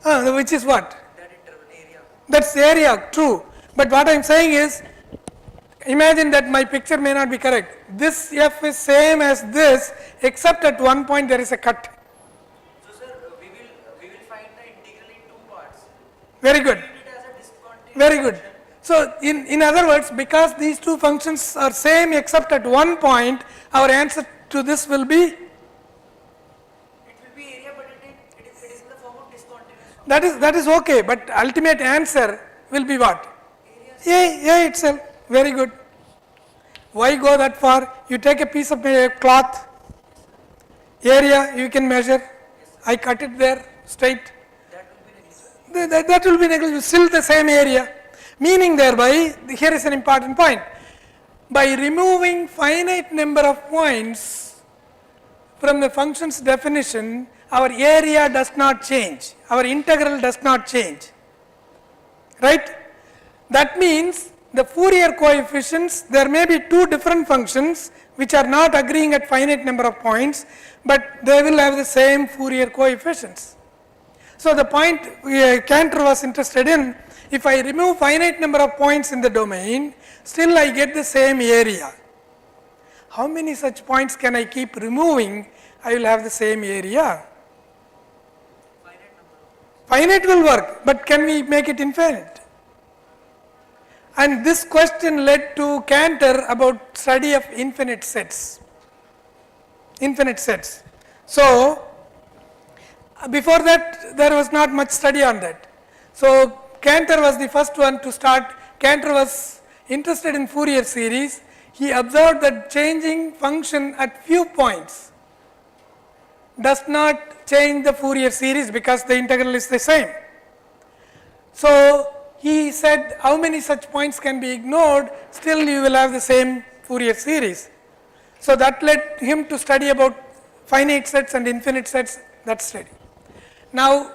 Which is what? That interval area. That's area, true. But what I am saying is, imagine that my picture may not be correct. This f is same as this, except at one point there is a cut. So sir, we will find the integral in two parts. Very good. Treat it as a discontinuous Very good. function. So in other words, because these two functions are same except at one point, our answer to this will be, It will be area, but it is in the form of discontinuous function. that is okay, but ultimate answer will be what? A itself. Very good. Why go that far? You take a piece of cloth, area you can measure. I cut it there straight. That will be negligible. Still the same area. Meaning thereby, here is an important point. By removing finite number of points from the function's definition, our area does not change. Our integral does not change. Right? That means the Fourier coefficients, there may be two different functions which are not agreeing at finite number of points, but they will have the same Fourier coefficients. So the point Cantor was interested in, if I remove finite number of points in the domain, still I get the same area. How many such points can I keep removing? I will have the same area. Finite will work, but can we make it infinite? And this question led to Cantor about study of infinite sets. Infinite sets. So, before that there was not much study on that. So, Cantor was the first one to start. Cantor was interested in Fourier series. He observed that changing function at few points does not change the Fourier series because the integral is the same. So, he said how many such points can be ignored, still you will have the same Fourier series. So, that led him to study about finite sets and infinite sets, that study. Now,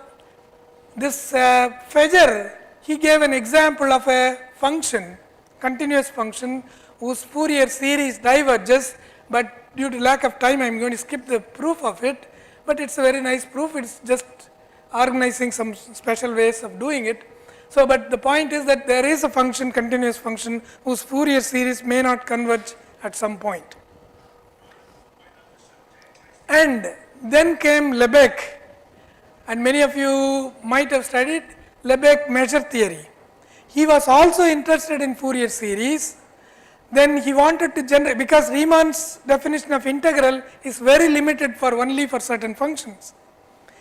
this Fedger, he gave an example of a function, continuous function whose Fourier series diverges, but due to lack of time I am going to skip the proof of it, but it is a very nice proof, it is just organizing some special ways of doing it. So, but the point is that there is a function, continuous function, whose Fourier series may not converge at some point. And then came Lebesgue, and many of you might have studied Lebesgue measure theory. He was also interested in Fourier series. Then he wanted to generate, because Riemann's definition of integral is very limited for only for certain functions.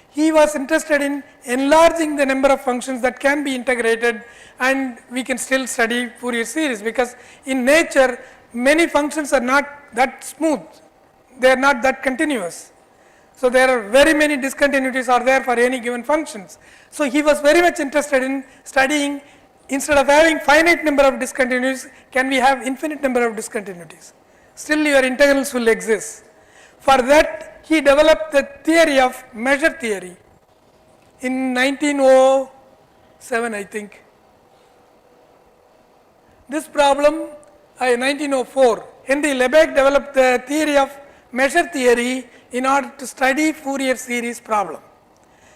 He was interested in enlarging the number of functions that can be integrated, and we can still study Fourier series, because in nature many functions are not that smooth, they are not that continuous. So, there are very many discontinuities are there for any given functions. So, he was very much interested in studying, instead of having finite number of discontinuities, can we have infinite number of discontinuities? Still your integrals will exist. For that he developed the theory of measure theory in 1907 I think. This problem 1904, Henry Lebesgue developed the theory of measure theory in order to study Fourier series problem.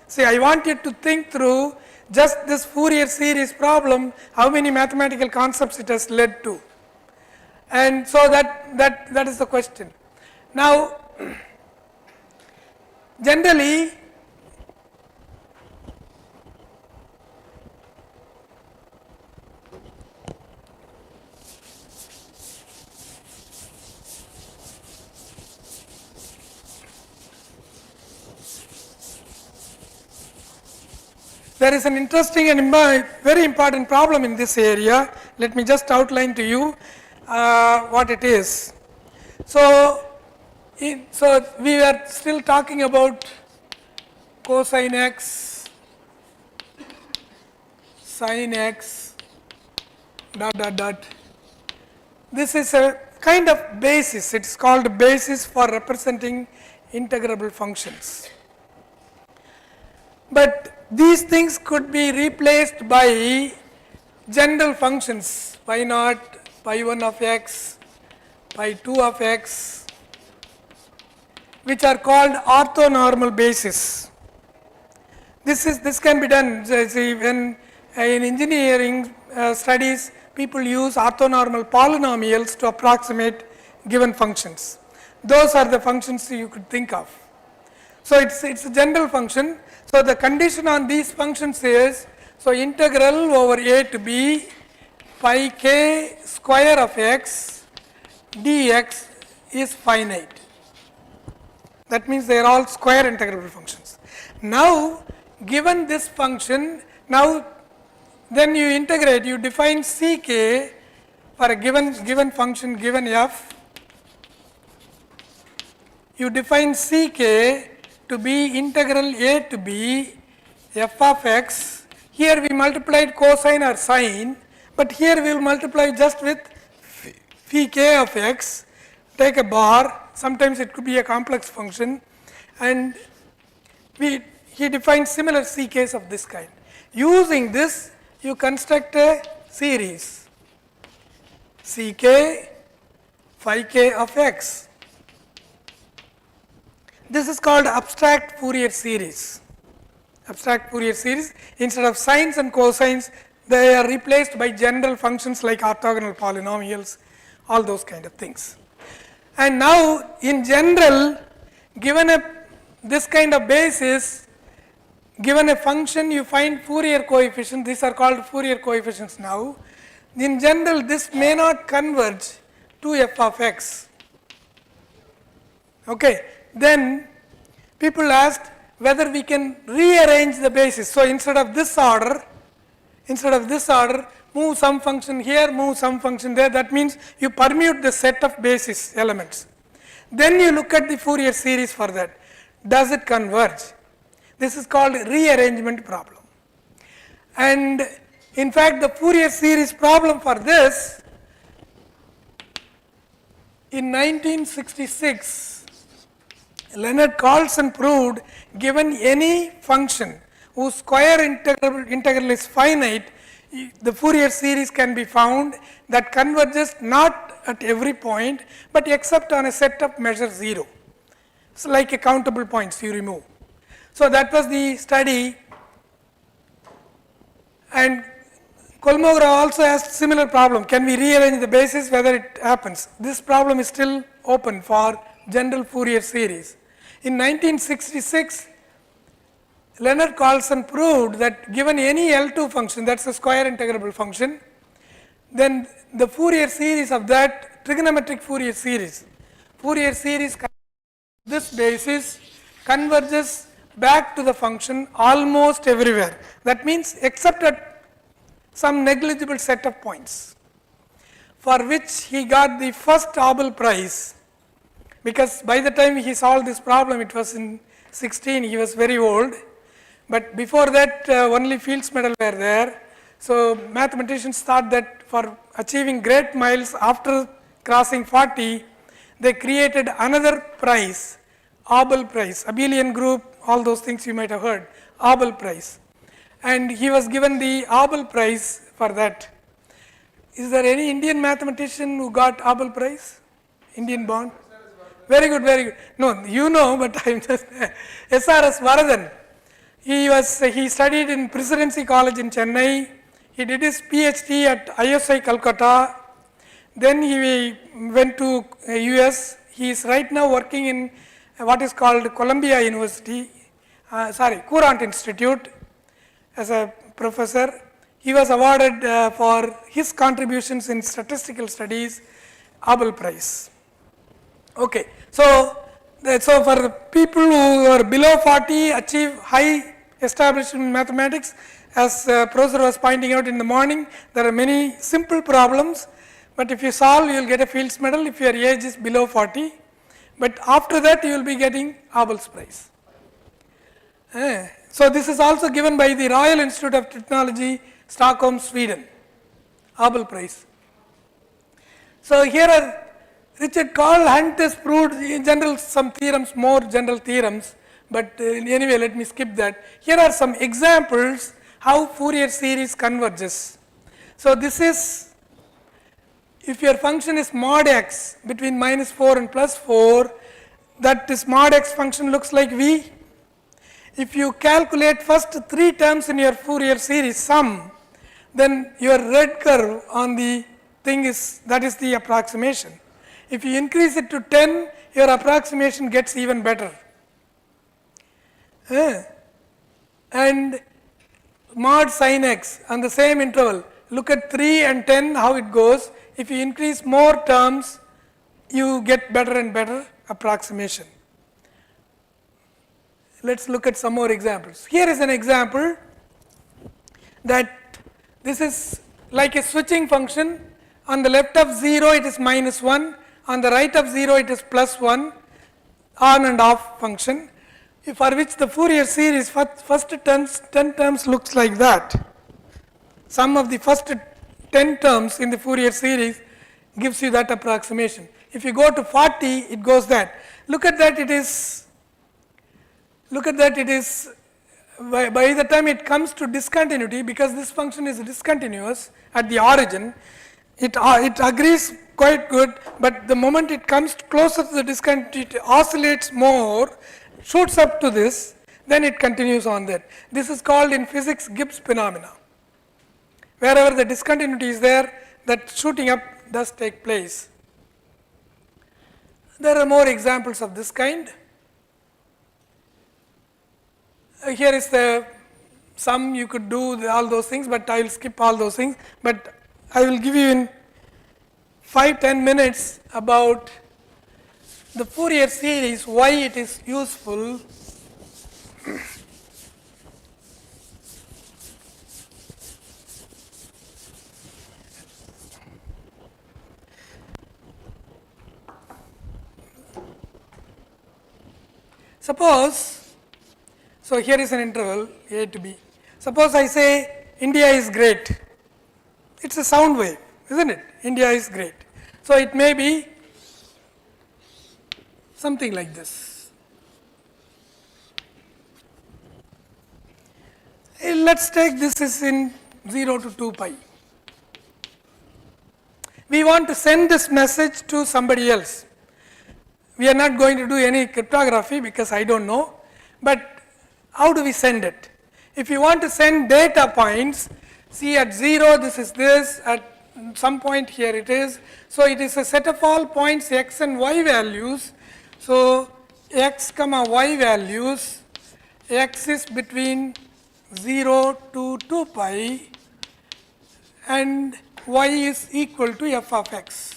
See, I want you to think through just this Fourier series problem, how many mathematical concepts it has led to. And so that is the question. Now, generally there is an interesting and very important problem in this area. Let me just outline to you what it is. So we were still talking about cosine x, sin x, ... This is a kind of basis, it is called basis for representing integrable functions. But these things could be replaced by general functions, pi naught, pi 1 of x, pi 2 of x, which are called orthonormal basis. This can be done. See, when in engineering studies, people use orthonormal polynomials to approximate given functions. Those are the functions you could think of. So it's a general function. So the condition on these functions is, so integral over a to b pi k square of x dx is finite. That means they are all square integrable functions. Now given this function, now then you integrate, you define ck for a given function given f, you define ck to be integral a to b f of x. Here we multiplied cosine or sine, but here we will multiply just with phi k of x, take a bar, sometimes it could be a complex function, and he defines similar ck's of this kind. Using this, you construct a series ck phi k of x. This is called abstract Fourier series. Abstract Fourier series, instead of sines and cosines, they are replaced by general functions like orthogonal polynomials, all those kind of things. And now in general, given this kind of basis, given a function, you find Fourier coefficients. These are called Fourier coefficients now. In general, this may not converge to f of x. Okay. Then people asked whether we can rearrange the basis. So instead of this order, move some function here, move some function there. That means you permute the set of basis elements. Then you look at the Fourier series for that. Does it converge? This is called rearrangement problem. And in fact, the Fourier series problem for this, in 1966, Leonard Carlson proved given any function whose square integral is finite, the Fourier series can be found that converges not at every point, but except on a set of measure 0. So like a countable points you remove. So that was the study, and Kolmogorov also asked similar problem, can we rearrange the basis, whether it happens. This problem is still open for general Fourier series. In 1966, Leonard Carlson proved that given any L2 function, that is a square integrable function, then the Fourier series of that trigonometric Fourier series this basis converges back to the function almost everywhere. That means except at some negligible set of points, for which he got the first Abel prize, because by the time he solved this problem, it was in 16, he was very old, but before that only Fields medal were there. So mathematicians thought that for achieving great miles after crossing 40, they created another prize, Abel prize, abelian group, all those things you might have heard, Abel prize. And he was given the Abel prize for that. Is there any Indian mathematician who got Abel prize? Indian born? Very good, very good. No, you know, but I am just SRS Varadan. He studied in Presidency College in Chennai. He did his PhD at ISI Calcutta. Then he went to US. He is right now working in what is called Columbia University, Courant Institute as a professor. He was awarded for his contributions in statistical studies Abel Prize. Okay, so for the people who are below 40 achieve high establishment in mathematics, as Professor was pointing out in the morning, there are many simple problems, but if you solve, you will get a Fields medal if your age is below 40, but after that you will be getting Abel's prize. So this is also given by the Royal Institute of Technology, Stockholm, Sweden, Abel prize. So here are Richard Carl Hunt has proved in general some theorems, more general theorems, but anyway let me skip that. Here are some examples how Fourier series converges. So this is, if your function is mod x between -4 and +4, that this mod x function looks like V. If you calculate first 3 terms in your Fourier series sum, then your red curve on the thing is, that is the approximation. If you increase it to 10, your approximation gets even better. And mod sin x on the same interval, look at 3 and 10 how it goes. If you increase more terms, you get better and better approximation. Let's look at some more examples. Here is an example that this is like a switching function. On the left of 0 it is minus 1, on the right of 0 it is plus 1, on and off function, for which the Fourier series first 10 terms looks like that. Sum of the first 10 terms in the Fourier series gives you that approximation. If you go to 40, it goes that. Look at that, it is by the time it comes to discontinuity, because this function is discontinuous at the origin, it agrees quite good, but the moment it comes closer to the discontinuity, it oscillates more, shoots up to this, then it continues on that. This is called in physics Gibbs phenomena. Wherever the discontinuity is there, that shooting up does take place. There are more examples of this kind. Here is the sum, you could do all those things, but I will skip all those things. But I will give you in 5-10 minutes about the Fourier series, why it is useful. Suppose, so here is an interval A to B. Suppose I say India is great. It's a sound wave, isn't it? India is great. So it may be something like this. Let's take this is in 0 to 2 pi. We want to send this message to somebody else. We are not going to do any cryptography because I don't know, but how do we send it? If you want to send data points, see at 0 this is this, at some point here it is. So it is a set of all points x and y values. So x comma y values, x is between 0 to 2 pi and y is equal to f of x.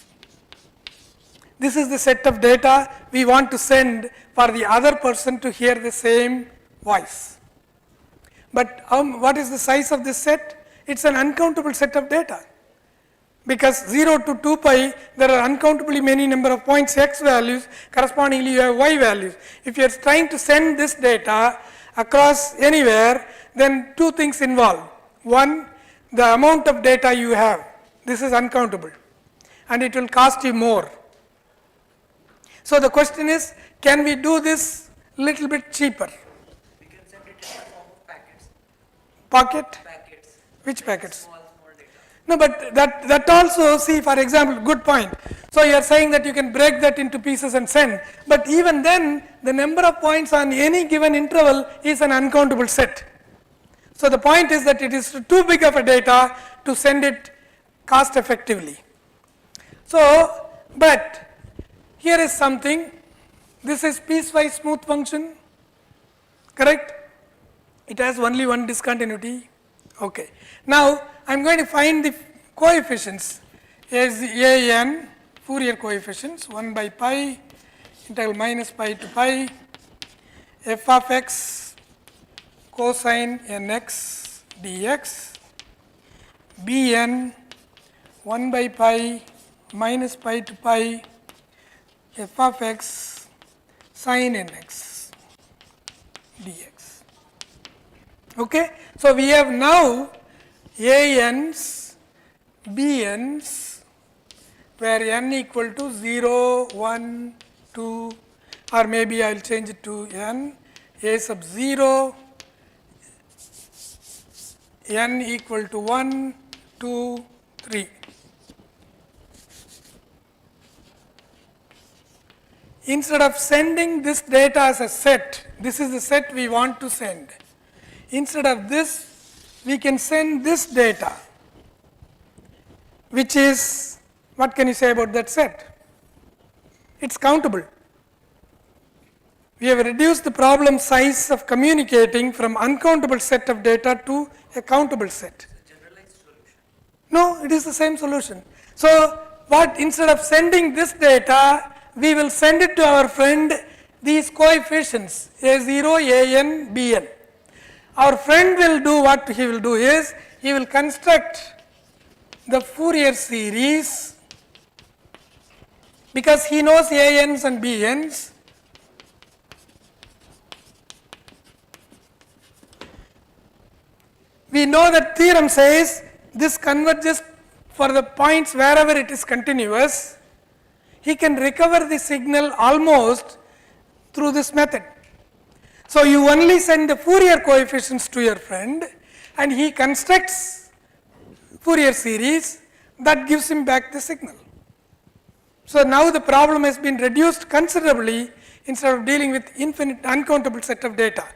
This is the set of data we want to send for the other person to hear the same voice. But what is the size of this set? It's an uncountable set of data. Because 0 to 2 pi, there are uncountably many number of points x values, correspondingly you have y values. If you are trying to send this data across anywhere, then two things involved. One, the amount of data you have, this is uncountable, and it will cost you more. So the question is, can we do this little bit cheaper? We can send it in the form of packets. Packets? Which packets? Small data. No, but that also, see, for example, good point. So you are saying that you can break that into pieces and send, but even then the number of points on any given interval is an uncountable set. So the point is that it is too big of a data to send it cost effectively. So, but here is something, this is piecewise smooth function, correct? It has only one discontinuity. Okay. Now I am going to find the coefficients as an Fourier coefficients 1 by pi integral minus pi to pi f of x cosine nx dx bn 1 by pi minus pi to pi f of x sin nx dx. Okay. So we have now ANs, BNs, where n equal to 0, 1, 2, or maybe I will change it to n, A sub 0, n equal to 1, 2, 3. instead of sending this data as a set, this is the set we want to send. Instead of this, we can send this data, which is, what can you say about that set? It's countable. We have reduced the problem size of communicating from uncountable set of data to a countable set. Generalized solution. No, it is the same solution. So, what instead of sending this data, we will send it to our friend these coefficients A0, AN, BN. Our friend will do what he will do is, he will construct the Fourier series because he knows ANs and BNs. We know that theorem says this converges for the points wherever it is continuous. He can recover the signal almost through this method. So, you only send the Fourier coefficients to your friend and he constructs Fourier series that gives him back the signal. So, now the problem has been reduced considerably instead of dealing with infinite uncountable set of data.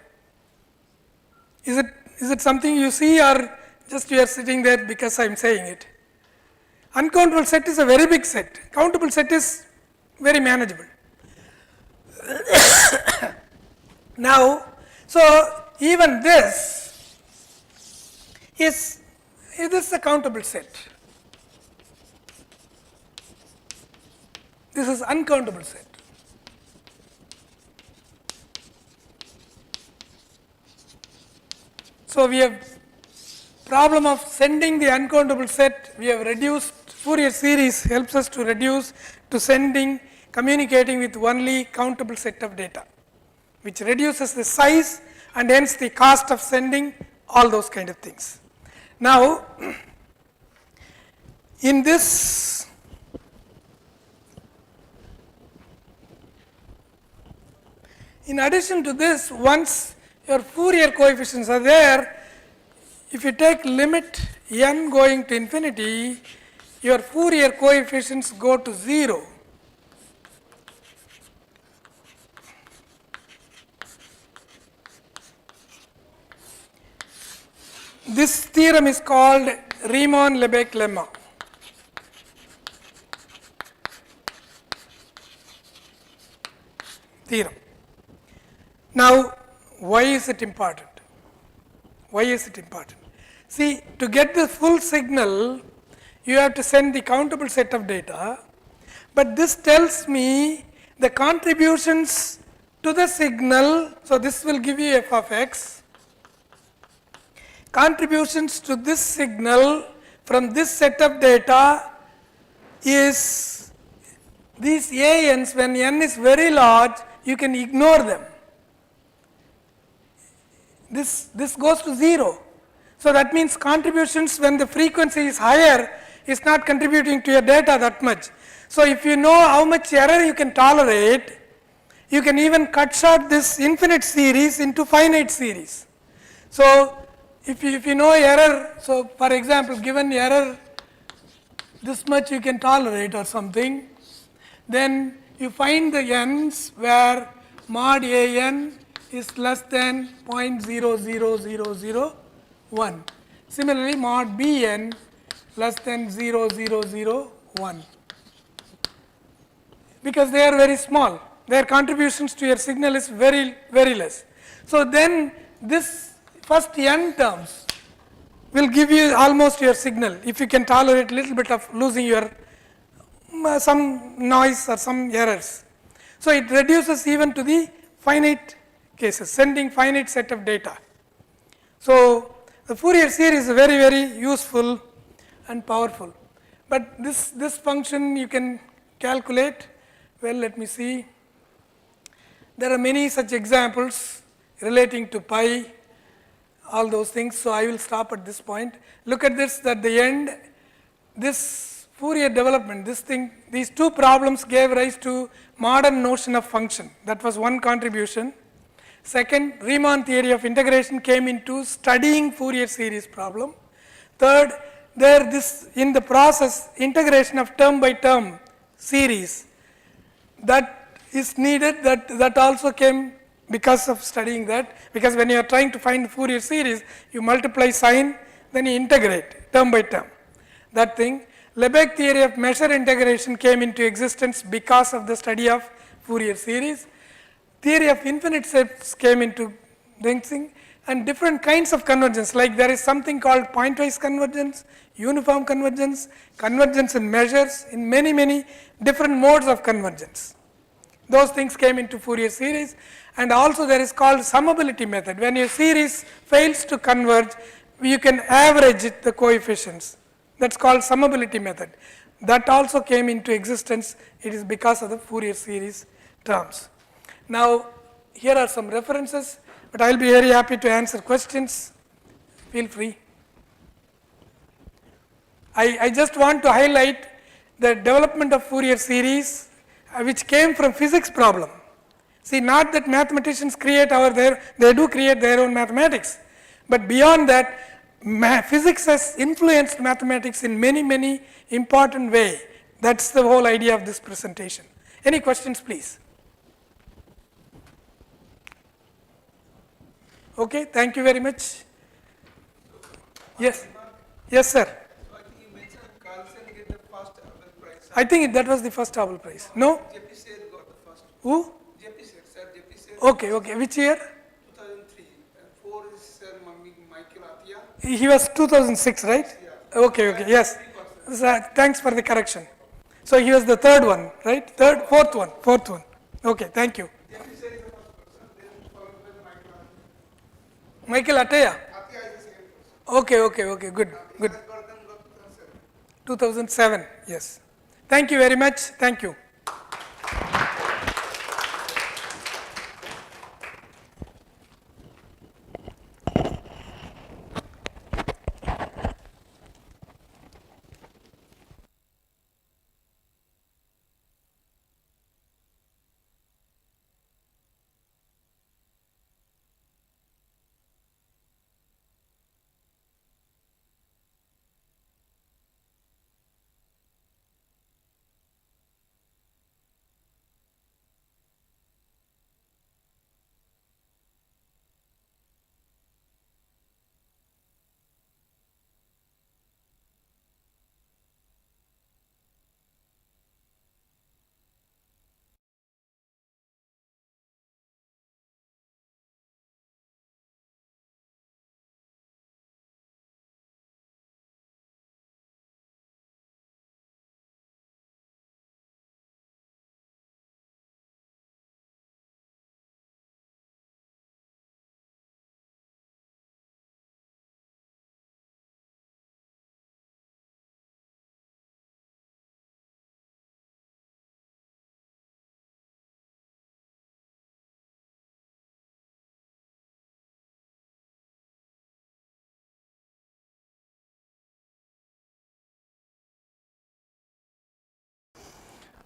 Is it something you see or just you are sitting there because I am saying it? Uncountable set is a very big set, countable set is very manageable. Now, so even this is a countable set. This is uncountable set. So, we have problem of sending the uncountable set, we have reduced. Fourier series helps us to reduce to sending, communicating with only countable set of data, which reduces the size and hence the cost of sending, all those kind of things. Now, in this in addition to this, once your Fourier coefficients are there, if you take limit n going to infinity, your Fourier coefficients go to 0. This theorem is called Riemann-Lebesgue lemma. Theorem. Now, why is it important? Why is it important? See, to get the full signal, you have to send the countable set of data, but this tells me the contributions to the signal. So, this will give you f of x. Contributions to this signal from this set of data is these ANs, when n is very large, you can ignore them. This goes to 0. So, that means contributions when the frequency is higher is not contributing to your data that much. So, if you know how much error you can tolerate, you can even cut short this infinite series into finite series. So, if you know error, so for example, given error this much you can tolerate or something, then you find the n's where mod an is less than 0.00001. Similarly, mod bn less than 0.001, because they are very small, their contributions to your signal is very, very less. So, then this first n terms will give you almost your signal if you can tolerate little bit of losing your some noise or some errors. So, it reduces even to the finite cases, sending finite set of data. So, the Fourier series is very, very useful and powerful, but this function you can calculate. Well, let me see, there are many such examples relating to pi, all those things. So, I will stop at this point. Look at this, at the end, this Fourier development, this thing, these two problems gave rise to modern notion of function. That was one contribution. Second, Riemann theory of integration came into studying Fourier series problem. Third, there this in the process integration of term by term series, that is needed, that also came because of studying that, because when you are trying to find the Fourier series, you multiply sign, then you integrate term by term. That thing. Lebesgue theory of measure integration came into existence because of the study of Fourier series. Theory of infinite sets came into thing, and different kinds of convergence, like there is something called pointwise convergence, uniform convergence, convergence in measures, in many different modes of convergence. Those things came into Fourier series, and also there is called summability method. When a series fails to converge, you can average it, the coefficients. That's called summability method. That also came into existence. It is because of the Fourier series terms. Now, here are some references, but I will be very happy to answer questions. Feel free. I just want to highlight the development of Fourier series, which came from physics problem. See, not that mathematicians create they do create their own mathematics, but beyond that, physics has influenced mathematics in many important way. That's the whole idea of this presentation. Any questions, please? Okay, thank you very much. Yes, yes, sir. I think you mentioned Carlsen get the first Nobel Prize. I think that was the first Nobel Prize. No? JP Seth got the first. Who? JP Seth, sir. JP Seth. Okay, which year? 2003. And 4 is Sir Michael Atiyah. He was 2006, right? Yeah. Okay, yes. Thanks for the correction. So he was the third one, right? Fourth one. Okay, thank you. JP Seth is the first person, then followed by Michael Michael Atiyah. Atiyah. Atiyah is the second person. Okay, good. Gordon got 2007. 2007, yes. Thank you very much. Thank you.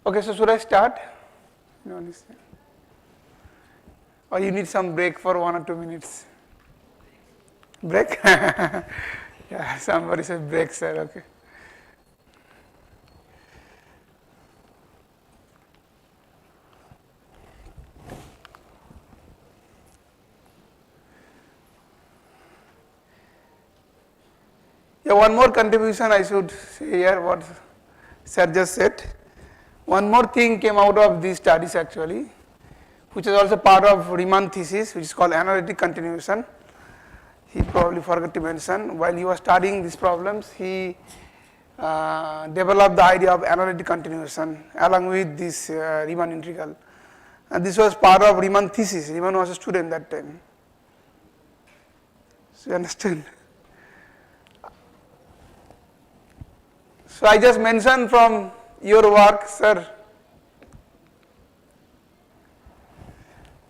Okay, so should I start? No, listen. Or you need some break for 1 or 2 minutes? Break? Yeah, somebody said break, sir. Okay. Yeah, one more contribution I should say here, what sir just said. One more thing came out of these studies actually, which is also part of Riemann thesis, which is called analytic continuation. He probably forgot to mention, while he was studying these problems, he developed the idea of analytic continuation along with this Riemann integral. And this was part of Riemann thesis. Riemann was a student that time. So you understand? So I just mentioned from your work, sir.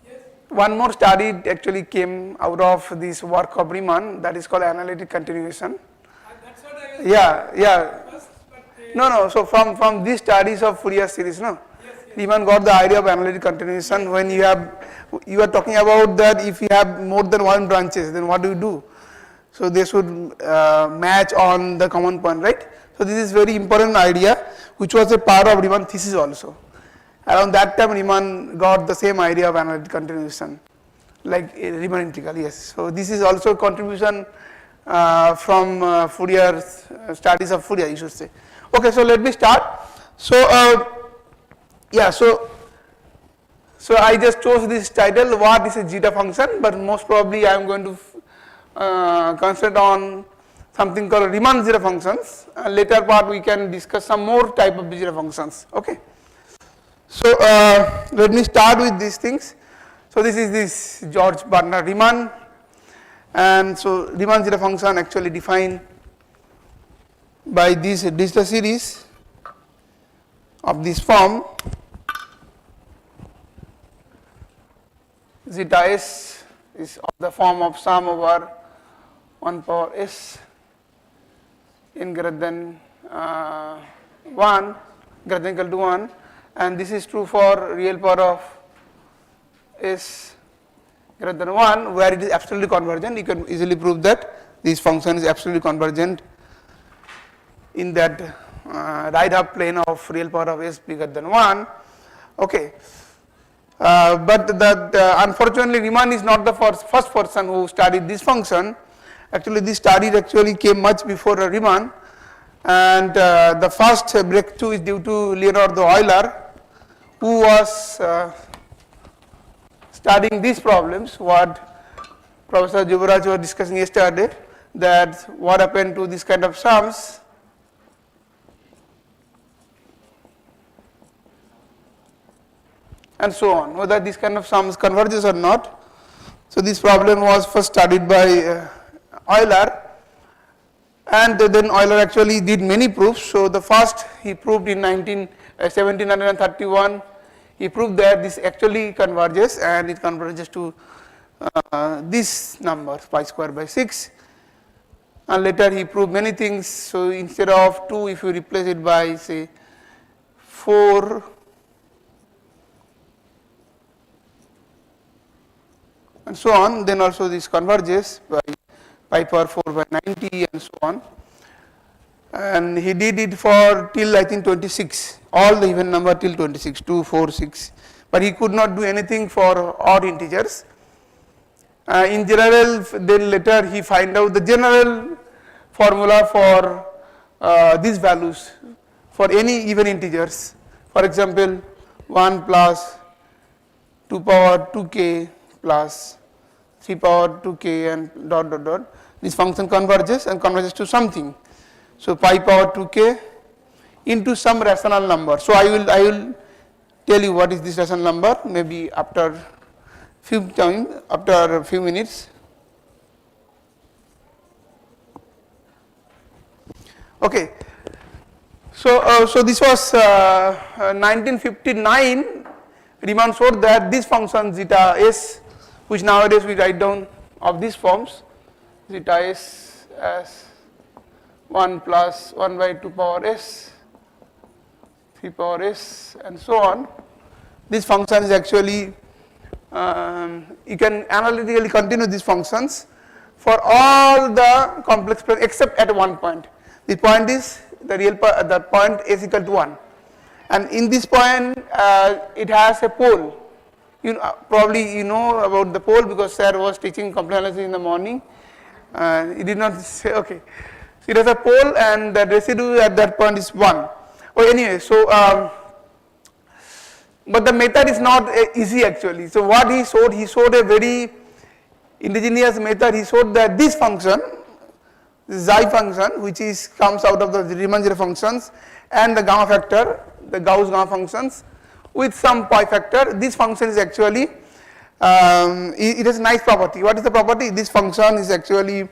Yes. One more study actually came out of this work of Riemann, that is called analytic continuation. That's what I was Yeah. first, but No. So from these studies of Fourier series, no. Riemann got the idea of analytic continuation. When you are talking about that if you have more than one branches, then what do you do? So they should match on the common point, right? So this is very important idea, which was a part of Riemann thesis also. Around that time Riemann got the same idea of analytic continuation, like Riemann integral, yes. So this is also contribution from Fourier, studies of Fourier, you should say. Okay, so let me start. So yeah, so I just chose this title, what is a zeta function, but most probably I am going to concentrate on something called Riemann zeta functions. Later part we can discuss some more type of zeta functions. Okay. So let me start with these things. So this is this George Bernard Riemann, and so Riemann zeta function actually defined by this digital series of this form zeta s is of the form of sum over 1 power s n greater than 1 greater than equal to 1, and this is true for real power of s greater than 1 where it is absolutely convergent. You can easily prove that this function is absolutely convergent in that right half plane of real power of s bigger than 1. Okay. But that unfortunately Riemann is not the first person who studied this function. Actually this study actually came much before Riemann, and the first breakthrough is due to Leonardo Euler, who was studying these problems, what Professor Juvaraj was discussing yesterday, that what happened to this kind of sums. And so on, whether this kind of sums converges or not. So this problem was first studied by Euler, and then Euler actually did many proofs. So the first he proved in 1731, he proved that this actually converges, and it converges to this number pi square by 6, and later he proved many things. So instead of 2, if you replace it by say 4, and so on, then also this converges by pi power 4 by 90 and so on. And he did it for till I think 26, all the even number till 26, 2, 4, 6, but he could not do anything for odd integers. In general, then later he find out the general formula for these values for any even integers. For example, 1 plus 2 power 2k plus 3 power 2k and dot dot dot, this function converges and converges to something. So pi power 2k into some rational number. So I will tell you what is this rational number maybe after a few minutes. Okay. So this was 1959. Riemann showed that this function zeta s, which nowadays we write down of these forms, zeta s as 1 plus 1 by 2 power s, 3 power s and so on. This function is actually, you can analytically continue these functions for all the complex planes except at one point. The point is the real part, the point s equal to 1, and in this point it has a pole. You know, probably you know about the pole because sir was teaching complete analysis in the morning. He did not say, okay. So it has a pole and the residue at that point is 1. Oh, anyway, so but the method is not easy actually. So what he showed a very ingenious method. He showed that this function, this xi function, which comes out of the Riemann zeta functions and the gamma factor, the Gauss gamma functions with some pi factor, this function is actually, it has a nice property. What is the property? This function is actually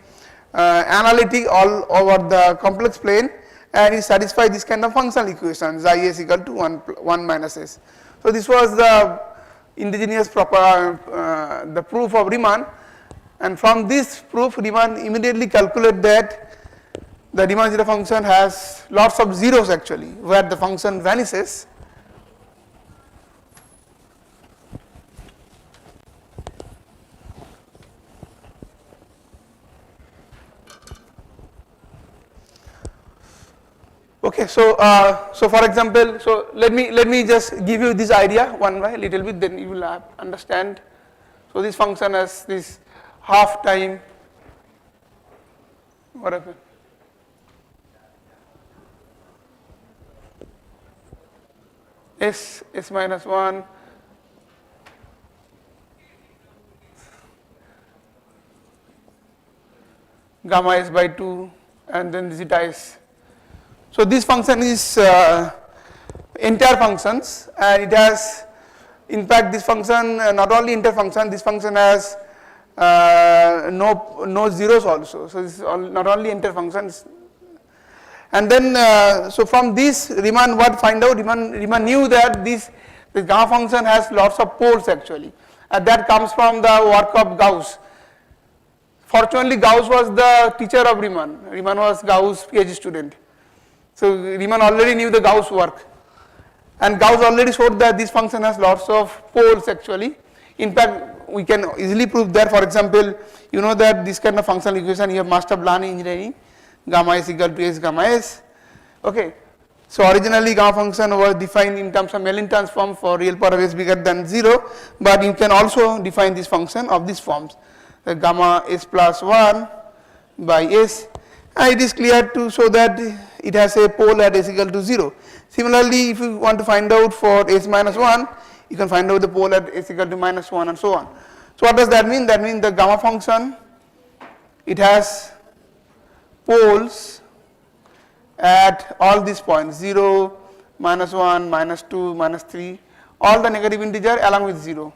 analytic all over the complex plane, and it satisfies this kind of functional equation, xi s equal to 1 minus s. So this was the ingenious the proof of Riemann, and from this proof Riemann immediately calculated that the Riemann zeta function has lots of zeros actually, where the function vanishes. Okay, so so for example, so let me just give you this idea one by little bit, then you will understand. So this function has this half time. What happened? S minus 1, gamma s by 2, and then zeta s. So this function is entire functions, and it has, in fact, this function not only entire function, this function has no zeros also. So this is not only entire functions. And then, so from this, Riemann what find out? Riemann knew that this gamma function has lots of poles actually, and that comes from the work of Gauss. Fortunately, Gauss was the teacher of Riemann. Riemann was Gauss' PhD student. So Riemann already knew the Gauss work, and Gauss already showed that this function has lots of poles actually. In fact, we can easily prove that. For example, you know that this kind of functional equation you must have learned in engineering. Gamma s equal to s gamma s. Okay, so originally gamma function was defined in terms of Mellin transform for real power of s bigger than 0, but you can also define this function of these forms, the gamma s plus 1 by s, and it is clear to show that it has a pole at s equal to 0. Similarly, if you want to find out for s minus 1, you can find out the pole at s equal to minus 1 and so on. So what does that mean? That means the gamma function, it has poles at all these points, 0, minus 1, minus 2, minus 3, all the negative integer along with 0.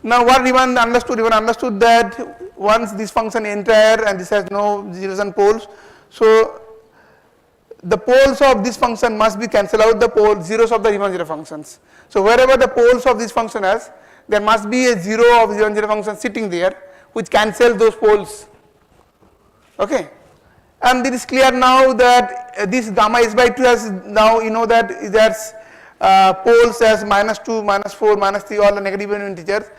Now what Riemann understood? Riemann understood that once this function entire and this has no zeros and poles, so the poles of this function must be cancelled out the zeros of the Riemann zero functions. So wherever the poles of this function has, there must be a zero of Riemann zero function sitting there which cancels those poles. Okay. And it is clear now that this gamma s by 2 has, now you know that it has poles as minus 2, minus 4, minus 3, all the negative integers,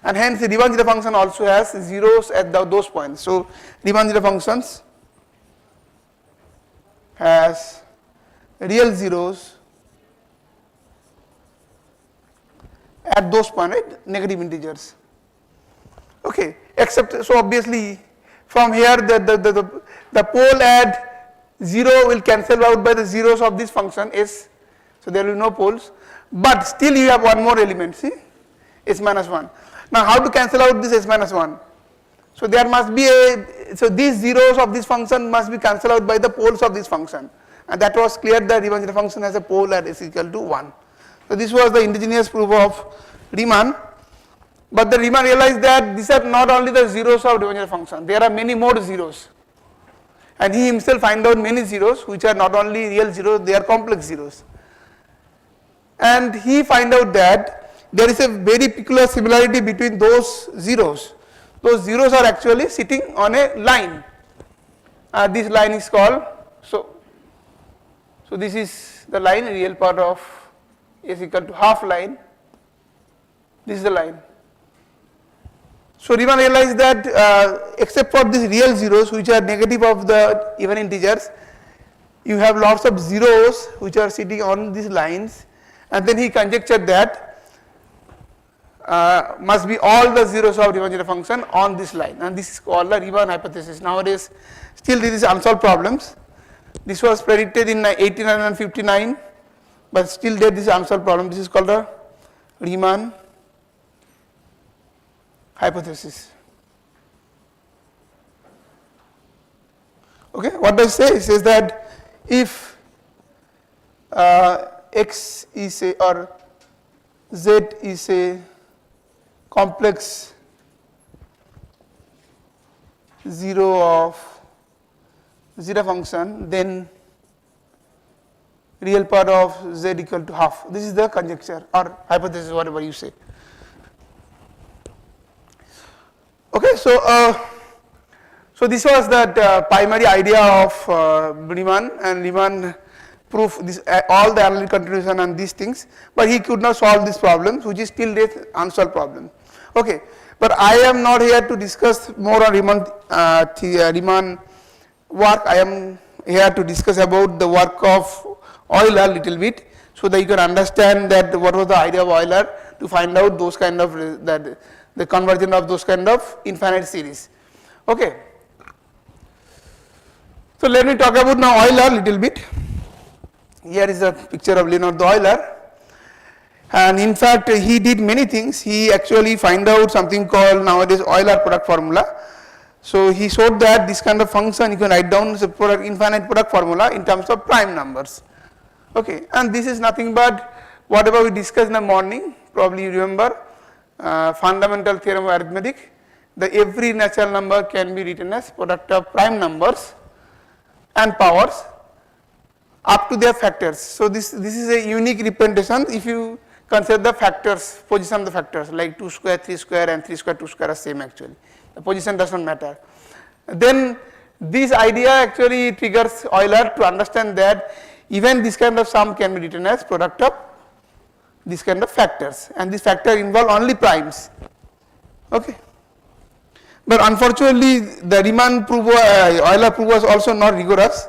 and hence the Riemann zero function also has zeros at those points. So Riemann zero functions has real zeros at those points, right? Negative integers. Okay, except, so obviously from here the pole at 0 will cancel out by the zeros of this function s, so there will be no poles, but still you have one more element, see, s minus 1. Now how to cancel out this s minus 1? So there must be so these zeros of this function must be cancelled out by the poles of this function, and that was clear that Riemann zero function has a pole at s equal to 1. So this was the ingenious proof of Riemann. But the Riemann realized that these are not only the zeros of Riemann zero function, there are many more zeros, and he himself found out many zeros which are not only real zeros, they are complex zeros. And he found out that there is a very peculiar similarity between those zeros. Those zeros are actually sitting on a line. This line is called, so this is the line, real part of s equal to half line. This is the line. So Riemann realized that except for these real zeros which are negative of the even integers, you have lots of zeros which are sitting on these lines, and then he conjectured that must be all the zeros of Riemann zero function on this line, and this is called the Riemann hypothesis. Nowadays still this is unsolved problems. This was predicted in 1859, but still there this is unsolved problem. This is called the Riemann hypothesis. Okay, what does it say? It says that if x is a, or z is a complex zero of zeta function, then real part of z equal to half. This is the conjecture or hypothesis, whatever you say. Okay, so this was that primary idea of Riemann, and Riemann proved this all the analytic continuation and these things, but he could not solve these problems, which is still this unsolved problem. Okay, but I am not here to discuss more on Riemann work. I am here to discuss about the work of Euler little bit, so that you can understand that what was the idea of Euler to find out those kind of the conversion of those kind of infinite series. Okay. So let me talk about now Euler little bit. Here is a picture of Leonard Euler, and in fact he did many things. He actually find out something called nowadays Euler product formula. So he showed that this kind of function you can write down as a product, infinite product formula in terms of prime numbers. Okay, and this is nothing but whatever we discussed in the morning. Probably you remember fundamental theorem of arithmetic, that every natural number can be written as product of prime numbers and powers up to their factors. So this is a unique representation if you consider the factors, position of the factors, like 2 square, 3 square and 3 square, 2 square are same actually. The position does not matter. Then this idea actually triggers Euler to understand that even this kind of sum can be written as product of this kind of factors, and this factor involve only primes. Okay. But unfortunately the Riemann proof, Euler proof was also not rigorous.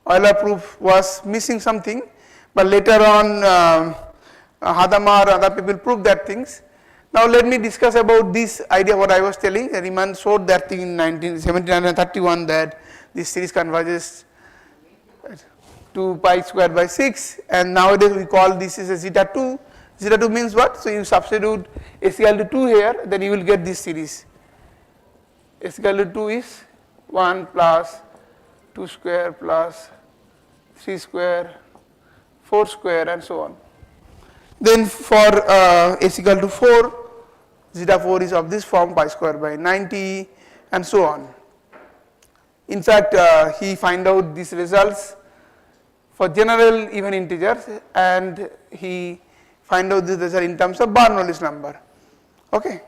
Euler proof was missing something, but later on Hadamard and other people proved that things. Now let me discuss about this idea what I was telling. Riemann showed that thing in 1731 that this series converges to pi squared by 6, and nowadays we call this is a zeta 2. Zeta 2 means what? So you substitute s equal to 2 here, then you will get this series. S equal to 2 is 1 plus 2 square plus 3 square, 4 square and so on. Then for s equal to 4, zeta 4 is of this form, pi square by 90 and so on. In fact, he find out these results for general even integers, and he find out this result in terms of Bernoulli's number. Okay.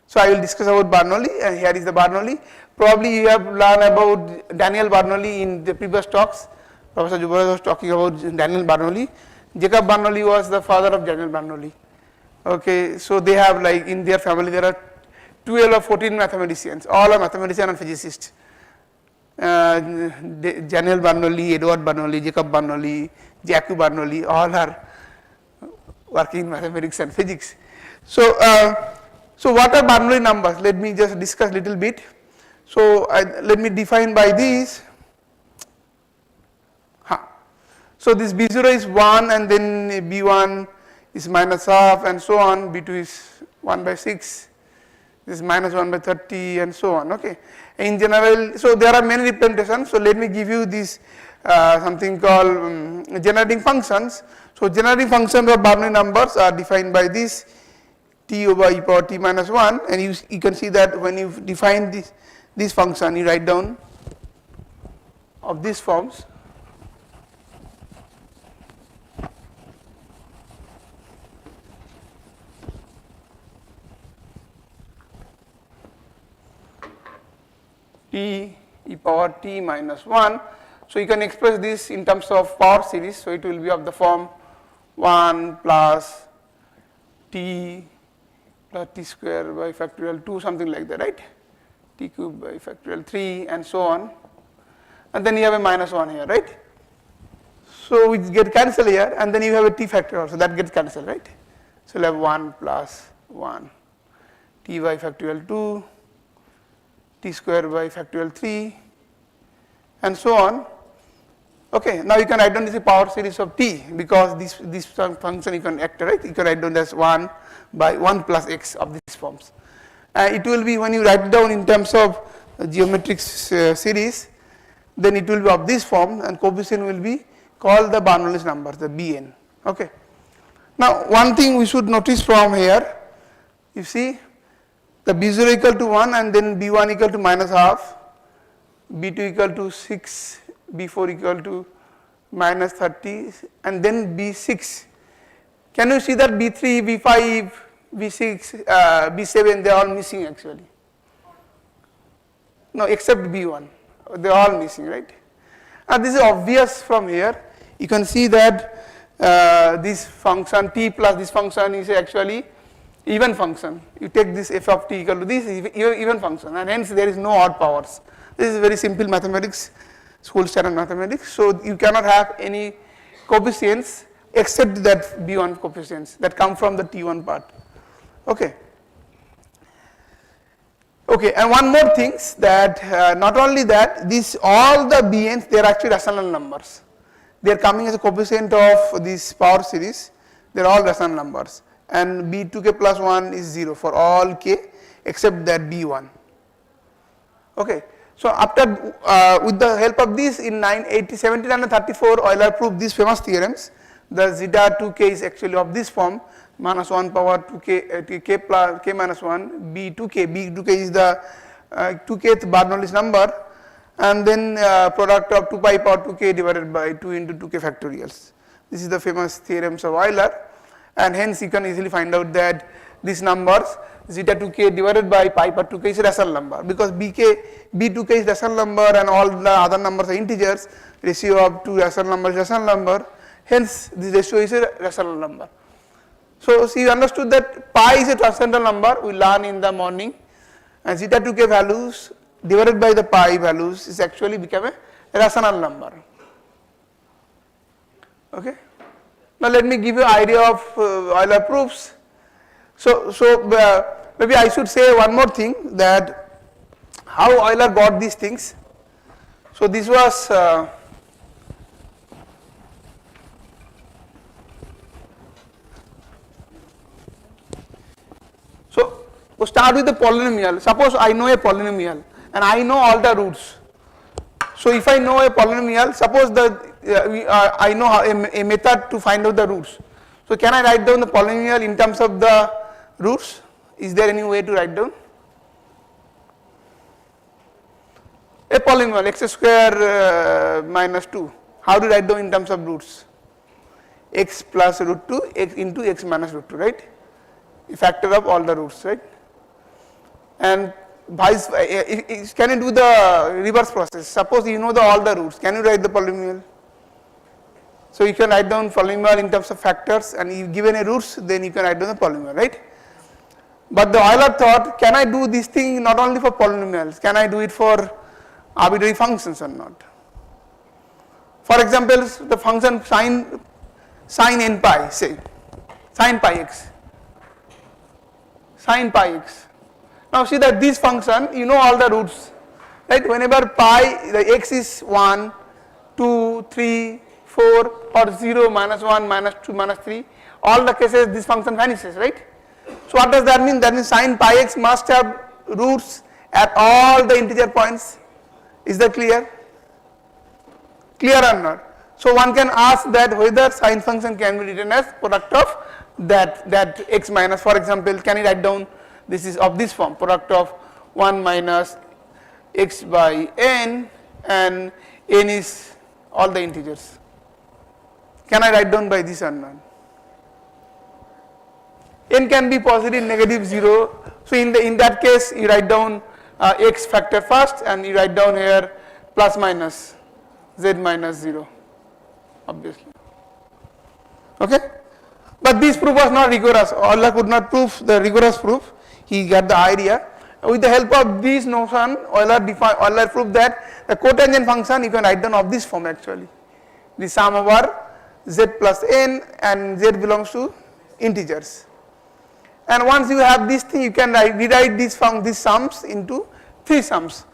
So I will discuss about Bernoulli, and here is the Bernoulli. Probably you have learned about Daniel Bernoulli in the previous talks. Professor Jubaraz was talking about Daniel Bernoulli. Jacob Bernoulli was the father of Daniel Bernoulli. Okay, so they have, like, in their family there are 12 or 14 mathematicians, all are mathematicians and physicists. Daniel Bernoulli, Edward Bernoulli, Jacob Bernoulli, Jacques Bernoulli, all are working in mathematics and physics. So, so what are Bernoulli numbers? Let me just discuss a little bit. So let me define by these. So this B0 is 1, and then B1 is minus half and so on, B2 is 1 by 6, this is minus 1 by 30 and so on. Okay. In general, so there are many representations. So let me give you this something called generating functions. So generating functions of Bernoulli numbers are defined by this t over e power t minus 1, and you can see that when you define this function, you write down of these forms. T e power t minus 1. So you can express this in terms of power series. So it will be of the form 1 plus t plus t square by factorial 2, something like that, right? T cube by factorial 3 and so on. And then you have a minus 1 here, right? So we get cancelled here, and then you have a t factor also, that gets cancelled, right? So you have 1 plus 1 t by factorial 2, t square by factorial 3 and so on. Okay, now you can write down this power series of t, because this function you can act, right? You can write down as 1 by 1 plus x of these forms. It will be, when you write down in terms of geometric series, then it will be of this form, and coefficient will be called the Bernoulli's numbers, the Bn. Okay. Now one thing we should notice from here, you see, the B0 equal to 1, and then B1 equal to minus half, B2 equal to 6, B4 equal to minus 30, and then B6. Can you see that B3, B5, B6, B7, they are all missing actually? No, except B1, they are all missing, right? And this is obvious from here. You can see that this function t plus this function is actually even function. You take this f of t equal to this even function, and hence there is no odd powers. This is very simple mathematics. school standard mathematics. So you cannot have any coefficients except that B1 coefficients that come from the T1 part. Okay. Okay, and one more thing that not only that, this all the Bn's, they are actually rational numbers. They are coming as a coefficient of this power series. They are all rational numbers, and B2k plus 1 is 0 for all k except that B1. Okay, so after with the help of this in 1734 Euler proved these famous theorems. The zeta 2k is actually of this form, minus 1 power 2k k plus k minus 1 b2k is the 2kth Bernoulli's number, and then product of 2 pi power 2k divided by 2 into 2k factorials. This is the famous theorems of Euler, and hence you can easily find out that these numbers zeta 2k divided by pi power 2k is a rational number, because b2k is rational number and all the other numbers are integers. Ratio of two rational numbers is rational number, hence this ratio is a rational number. So you understood that pi is a transcendental number, we learn in the morning, and zeta 2k values divided by the pi values is actually become a rational number. Okay. Now let me give you an idea of Euler proofs. So maybe I should say one more thing, that how Euler got these things. So this was so we start with the polynomial. Suppose I know a polynomial and I know all the roots. So if I know a polynomial, suppose I know a method to find out the roots. So can I write down the polynomial in terms of the roots? Is there any way to write down a polynomial x square minus 2? How to write down in terms of roots? X plus root 2 x into x minus root 2, right? A factor of all the roots, right? And can you do the reverse process? Suppose you know all the roots, can you write the polynomial? So you can write down polynomial in terms of factors, and if given a roots, then you can write down the polynomial, right? But the Euler thought, can I do this thing not only for polynomials, can I do it for arbitrary functions or not? For example, the function sin n pi, say, sin pi x. Now see that this function, you know all the roots, right? Whenever pi, the x is 1, 2, 3, 4 or 0, minus 1, minus 2, minus 3, all the cases this function vanishes, right? So what does that mean? That means sin pi x must have roots at all the integer points. Is that clear? Clear or not? So one can ask that whether sin function can be written as product of that x minus, for example, can you write down this is of this form, product of 1 minus x by n, and n is all the integers. Can I write down by this or not? N can be positive, negative, 0. So in that case you write down x factor first, and you write down here plus minus z minus 0, obviously. Okay? But this proof was not rigorous. Euler could not prove the rigorous proof. He got the idea. With the help of this notion, Euler proved that the cotangent function you can write down of this form actually. The sum over z plus n, and z belongs to integers. And once you have this thing, you can rewrite these sums into 3 sums.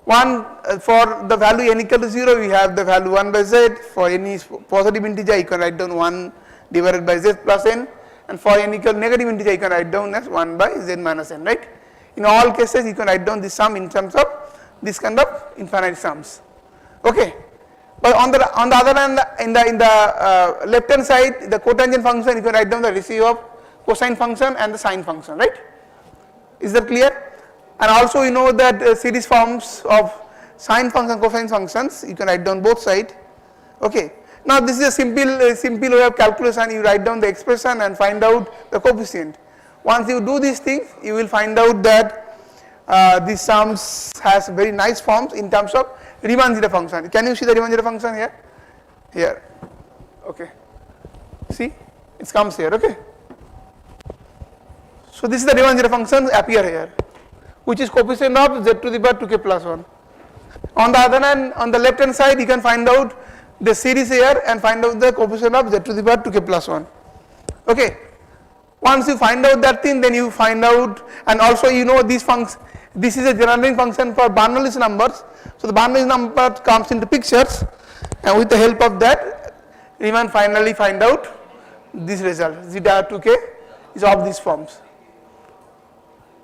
One for the value n equal to 0, we have the value 1 by z. For any positive integer, you can write down 1 divided by z plus n, and for n equal negative integer, you can write down as 1 by z minus n, right? In all cases, you can write down this sum in terms of this kind of infinite sums. Okay. But on the other hand, in the left hand side, the cotangent function, you can write down the ratio of cosine function and the sine function, right? Is that clear? And also you know that series forms of sine function, cosine functions, you can write down both sides. Okay. Now this is a simple way of calculation. You write down the expression and find out the coefficient. Once you do these things, you will find out that these sums has very nice forms in terms of Riemann zeta function. Can you see the Riemann zeta function here? Here. Okay. See, it comes here. Okay. So this is the Riemann zeta function appear here, which is coefficient of z to the power 2k plus 1. On the other hand, on the left hand side, you can find out the series here and find out the coefficient of z to the power 2k plus 1. Okay. Once you find out that thing, then you find out, and also you know these functions. This is a generating function for Bernoulli's numbers. So the Bernoulli's number comes into pictures, and with the help of that, Riemann finally find out this result. Zeta 2k is of these forms.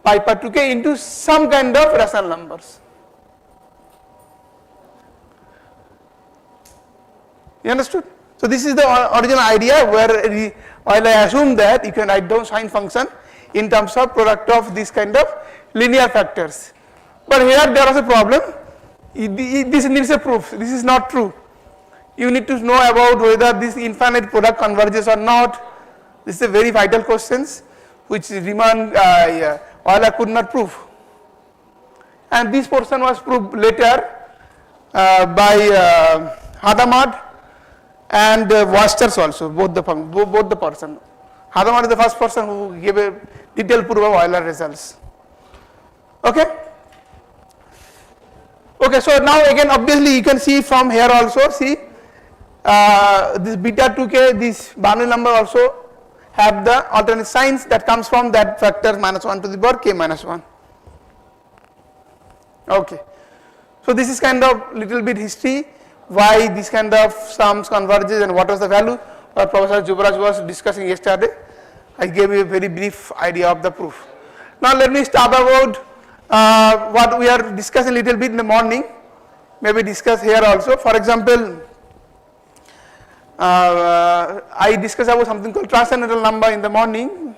Pi per 2k into some kind of rational numbers. You understood? So this is the original idea where while I assume that you can write down sine function in terms of product of this kind of linear factors. But here there is a problem. This needs a proof. This is not true. You need to know about whether this infinite product converges or not. This is a very vital question which Riemann Euler could not prove. And this portion was proved later by Hadamard and Wasters also, both the person. Hadamard is the first person who gave a detailed proof of Euler results. Okay. Okay, so now again obviously you can see from here also, see this beta 2k, this Bernoulli number also have the alternate signs that comes from that factor minus 1 to the power k minus 1. Okay. So this is kind of little bit history, why this kind of sums converges and what was the value Professor Jubraj was discussing yesterday. I gave you a very brief idea of the proof. Now let me start about what we are discussing a little bit in the morning, maybe discuss here also. For example, I discussed about something called transcendental number in the morning.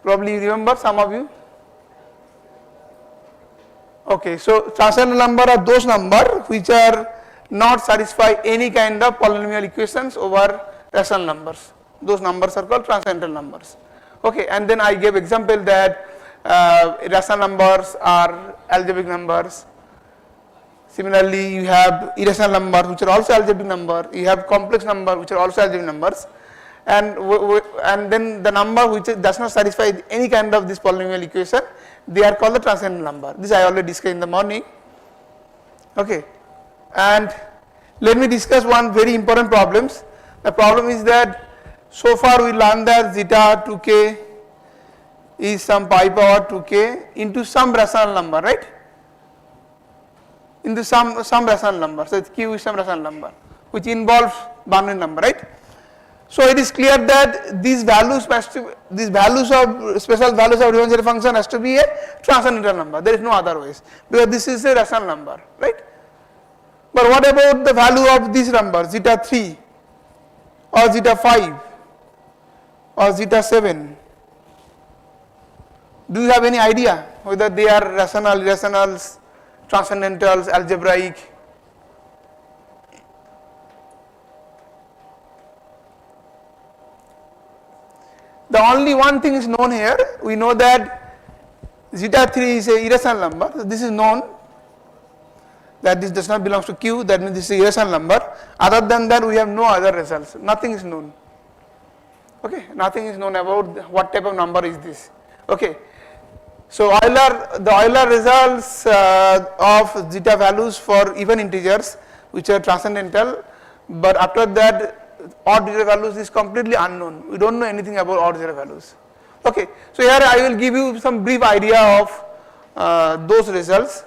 Probably you remember, some of you. Okay, so transcendental number are those numbers which are not satisfy any kind of polynomial equations over rational numbers. Those numbers are called transcendental numbers. Okay, and then I gave example that rational numbers are algebraic numbers. Similarly, you have irrational numbers which are also algebraic numbers. You have complex numbers which are also algebraic numbers, and then the number which does not satisfy any kind of this polynomial equation, they are called the transcendental number. This I already discussed in the morning. Okay, and let me discuss one very important problems. The problem is that so far we learned that zeta 2k is some pi power 2k into some rational number, right? Into some rational number. So q is some rational number which involves Bernoulli number, right? So it is clear that these values of special values of Riemann function has to be a transcendental number. There is no other ways, because this is a rational number, right? But what about the value of this number, zeta 3 or zeta 5 or zeta 7? Do you have any idea whether they are rational, irrationals, transcendentals, algebraic? The only one thing is known here. We know that zeta 3 is a irrational number. So this is known that this does not belong to Q. That means this is a irrational number. Other than that, we have no other results. Nothing is known. Okay, nothing is known about what type of number is this. Okay. So the Euler results of zeta values for even integers which are transcendental, but after that odd zero values is completely unknown. We don't know anything about odd zero values. Okay, so here I will give you some brief idea of those results.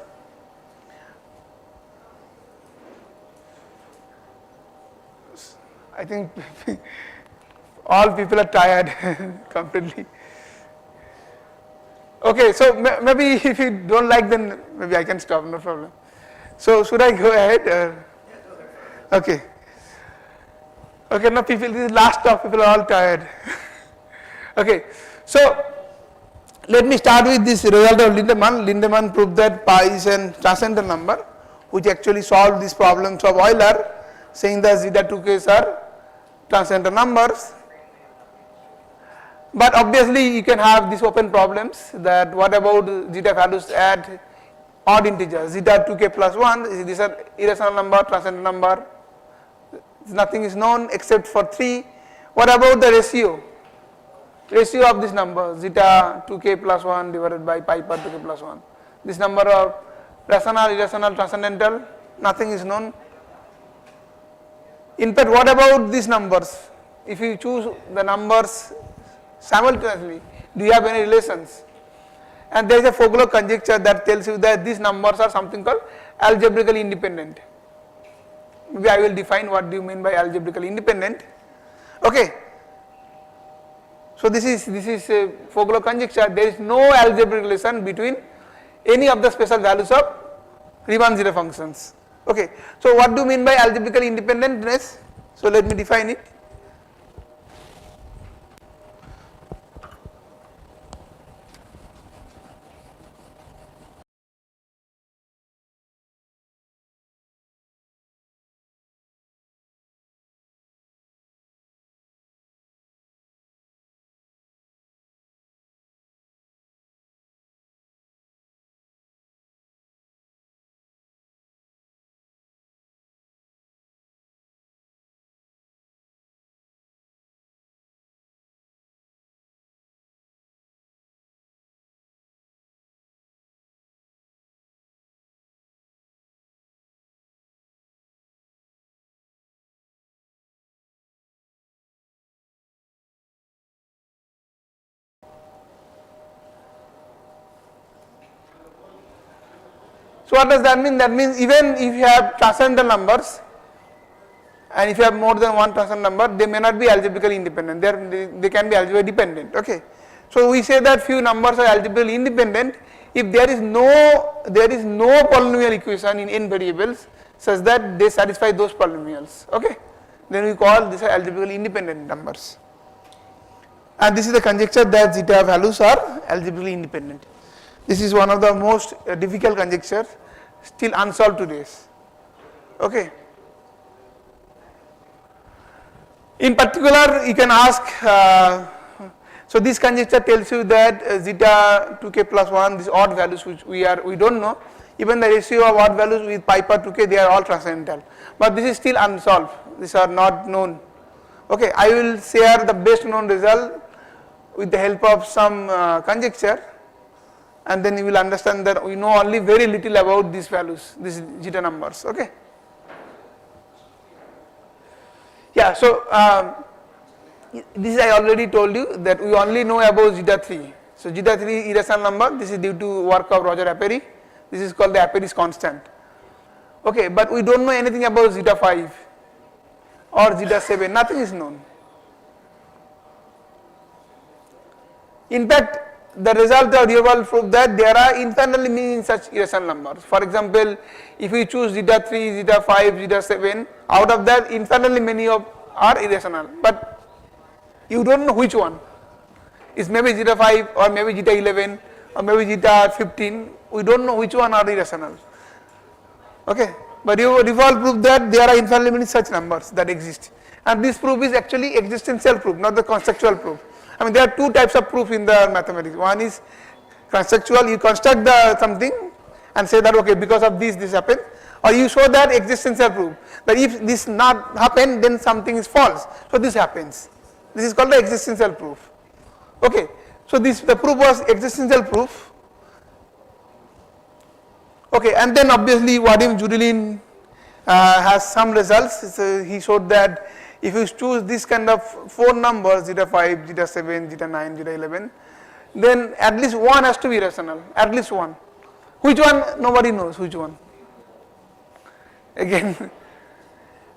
I think all people are tired completely. Okay, so maybe if you don't like, then maybe I can stop, no problem. So should I go ahead? Okay. Okay, now people, this is last talk, people are all tired. Okay, so let me start with this result of Lindemann. Lindemann proved that pi is a transcendental number which actually solved these problems of Euler, saying that zeta 2k's are transcendental numbers. But obviously you can have these open problems, that what about zeta values at odd integers, zeta 2k plus 1, is this an irrational number, transcendental number? Nothing is known except for 3. What about the ratio of this number, zeta 2k plus 1 divided by pi per 2k plus 1? This number of rational, irrational, transcendental, nothing is known. In fact, what about these numbers? If you choose the numbers simultaneously, do you have any relations? And there is a Fogler conjecture that tells you that these numbers are something called algebraically independent. Maybe I will define what do you mean by algebraically independent. Okay. So this is a Fogler conjecture. There is no algebraic relation between any of the special values of Riemann zeta functions. Okay. So what do you mean by algebraically independentness? So let me define it. So what does that mean? That means even if you have transcendental numbers and if you have more than one transcendental number, they may not be algebraically independent, they can be algebraically dependent. Okay. So we say that few numbers are algebraically independent if there is no polynomial equation in n variables such that they satisfy those polynomials. Okay. Then we call these are algebraically independent numbers. And this is the conjecture that zeta values are algebraically independent. This is one of the most difficult conjectures still unsolved today. Okay. In particular, you can ask, so this conjecture tells you that zeta 2k plus 1, these odd values which we don't know, even the ratio of odd values with pi per 2k, they are all transcendental. But this is still unsolved, these are not known. Okay, I will share the best known result with the help of some conjecture, and then you will understand that we know only very little about these values, these zeta numbers. Okay. Yeah, so this I already told you that we only know about zeta 3. So zeta 3 irrational number, this is due to work of Roger Apperi, this is called the Apperi's constant. Okay, but we don't know anything about zeta 5 or zeta 7, nothing is known. In fact, the result of real world prove that there are infinitely many such irrational numbers. For example, if we choose zeta 3, zeta 5, zeta 7, out of that infinitely many are irrational, but you don't know which one. It's maybe zeta 5 or maybe zeta 11 or maybe zeta 15, we don't know which one are irrational. Okay, but you default proof that there are infinitely many such numbers that exist, and this proof is actually existential proof, not the conceptual proof. I mean, there are two types of proof in the mathematics. One is conceptual, you construct the something and say that okay, because of this happened, or you show that existential proof that if this not happen, then something is false, so this happens. This is called the existential proof. Okay, so the proof was existential proof. Okay, and then obviously Vadim Judilin has some results. So he showed that if you choose this kind of 4 numbers, zeta 5, zeta 7, zeta 9, zeta 11, then at least one has to be rational, at least one. Which one? Nobody knows which one. Again,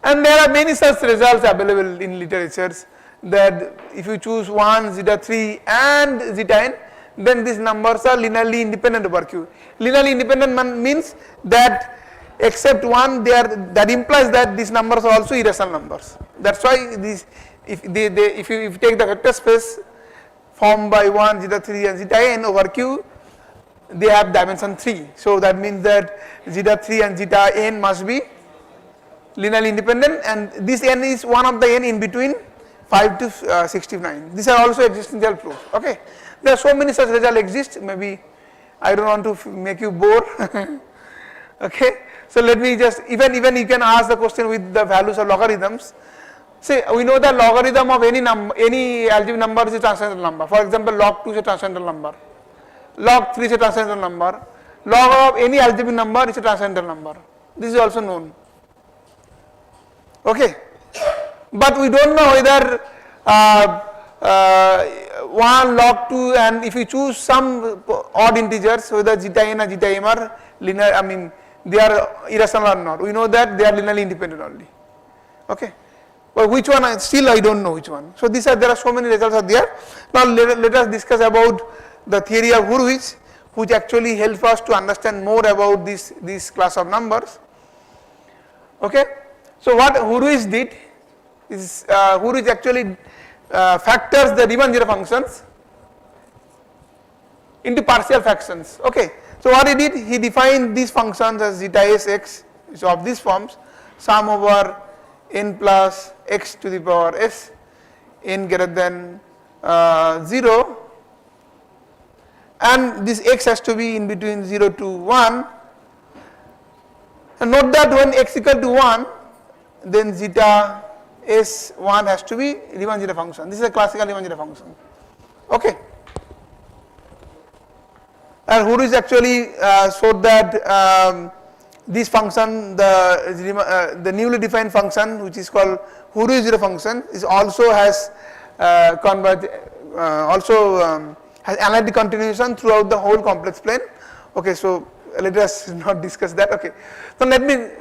and there are many such results available in literatures that if you choose 1, zeta 3 and zeta n, then these numbers are linearly independent over Q. Linearly independent means that except one, that implies that these numbers are also irrational numbers. That's why these, if you take the vector space formed by 1, zeta 3 and zeta n over Q, they have dimension 3. So that means that zeta 3 and zeta n must be linearly independent, and this n is one of the n in between 5 to 69. These are also existential proof. Okay, there are so many such results exist. Maybe I don't want to make you bored. Okay, so let me just even you can ask the question with the values of logarithms. Say we know the logarithm of any algebraic number is a transcendental number. For example, log 2 is a transcendental number, log 3 is a transcendental number, log of any algebraic number is a transcendental number. This is also known. Okay, but we don't know whether 1 log 2, and if you choose some odd integers, whether zeta n or zeta m are linear, I mean they are irrational or not. We know that they are linearly independent only. Okay, but which one, still I don't know which one. So these are, there are so many results are there. Now let us discuss about the theory of Hurwitz, which actually helps us to understand more about this class of numbers. Okay, so what Hurwitz did is Hurwitz actually factors the Riemann zero functions into partial fractions. Okay, so what he did, he defined these functions as zeta s x is of these forms, sum over n plus x to the power s, n greater than 0, and this x has to be in between 0 to 1. And note that when x equal to 1, then zeta s1 has to be Riemann zero function. This is a classical Riemann zero function. Okay, and Hurwitz actually showed that this function, the newly defined function, which is called Hurwitz zero function, is also has has analytic continuation throughout the whole complex plane. Okay, so let us not discuss that. Okay,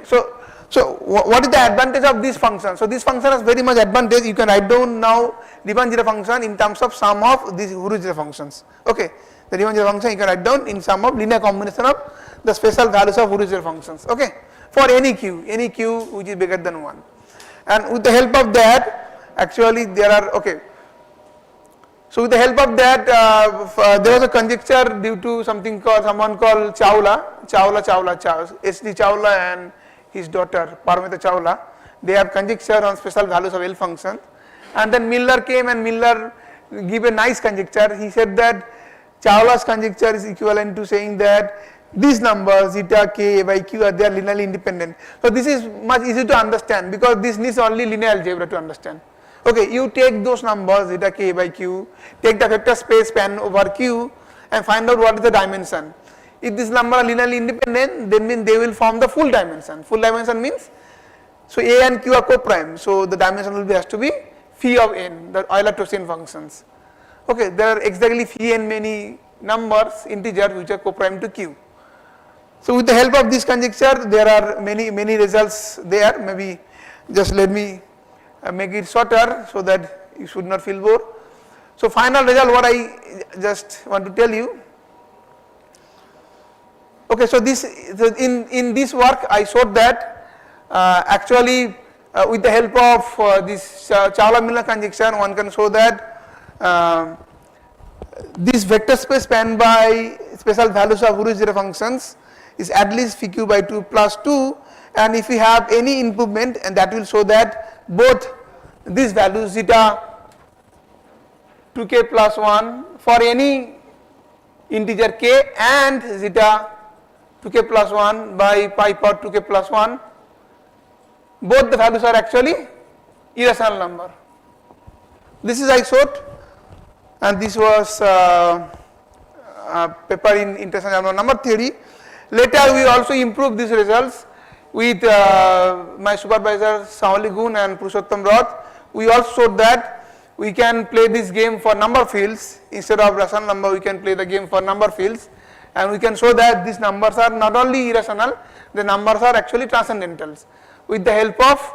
so so what is the advantage of this function? So this function has very much advantage. You can write down now Riemann zero function in terms of sum of these Hurwitz zero functions. Okay, the Riemann zero function you can write down in sum of linear combination of the special values of Hurwitz zero functions. Okay, for any q which is bigger than 1, and with the help of that, actually there are, okay. So with the help of that, there was a conjecture due to someone called Chawla, H.D. Chawla and his daughter Paramita Chawla. They have conjecture on special values of L function, and then Miller came and Miller gave a nice conjecture. He said that Chawla's conjecture is equivalent to saying that these numbers zeta k by q are they are linearly independent. So this is much easier to understand because this needs only linear algebra to understand. Okay, you take those numbers zeta k by q, take the vector space span over q and find out what is the dimension. If this number are linearly independent, then means they will form the full dimension. Full dimension means, so a and q are co-prime, so the dimension will be, has to be phi of n, the Euler-Tolstoyan functions. Okay, there are exactly phi n many numbers, integers which are co-prime to q. So with the help of this conjecture, there are many results there. Maybe just let me make it shorter so that you should not feel bored. So final result, what I just want to tell you. Okay, so this in this work I showed that actually with the help of this Chawla-Miller conjecture, one can show that this vector space spanned by special values of Hurwitz zero functions is at least phi q by 2 plus 2, and if we have any improvement, and that will show that both these values zeta 2k plus 1 for any integer k and zeta 2k plus 1 by pi power 2k plus 1, both the values are actually irrational number. This is I showed, and this was a paper in international number theory. Later we also improved these results with my supervisor Saoli Gun and Purushottam Roth. We also showed that we can play this game for number fields instead of rational number. We can play the game for number fields, and we can show that these numbers are not only irrational, the numbers are actually transcendentals with the help of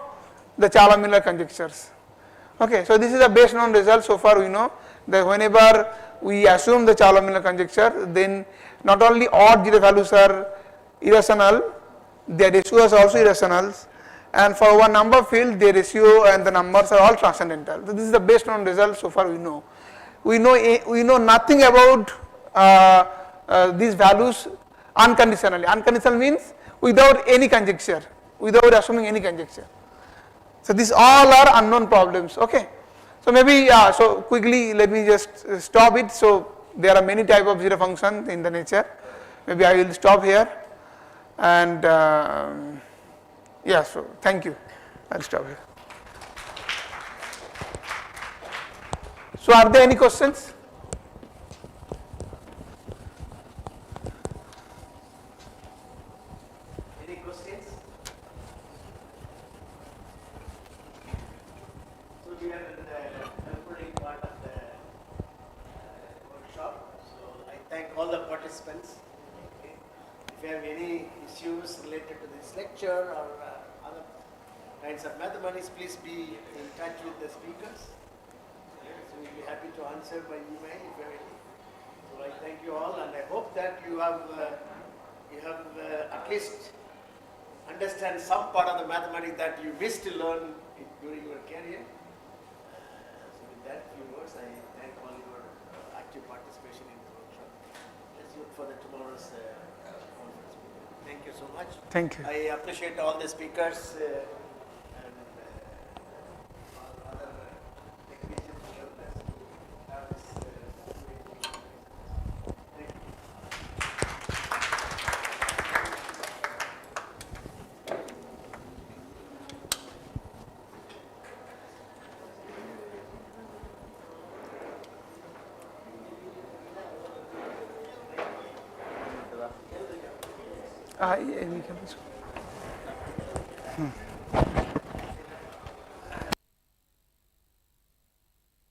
the Chawla-Miller conjectures. Okay, so this is a best known result so far. We know that whenever we assume the Chawla-Miller conjecture, then not only odd zero values are irrational, their ratios are also irrational, and for one number field the ratio and the numbers are all transcendental. So this is the best known result so far we know. We know nothing about these values unconditionally. Unconditional means without any conjecture, without assuming any conjecture. So these all are unknown problems. Okay, so maybe so quickly let me just stop it. So there are many types of zero functions in the nature. Maybe I will stop here, and yeah, so thank you. I'll stop here. So are there any questions? here in the concluding part of the workshop. So I thank all the participants. Okay. If you have any issues related to this lecture or other kinds of mathematics, please be in touch with the speakers. Okay. So we'll be happy to answer by email if you have any. So I thank you all, and I hope that you have at least understand some part of the mathematics that you wish to learn during your career. So with that few words, I thank all your active participation in the workshop. Let's look for the tomorrow's conference. Thank you so much. Thank you. I appreciate all the speakers and all other technicians who helped us to have this. Thank you. Yeah, we can.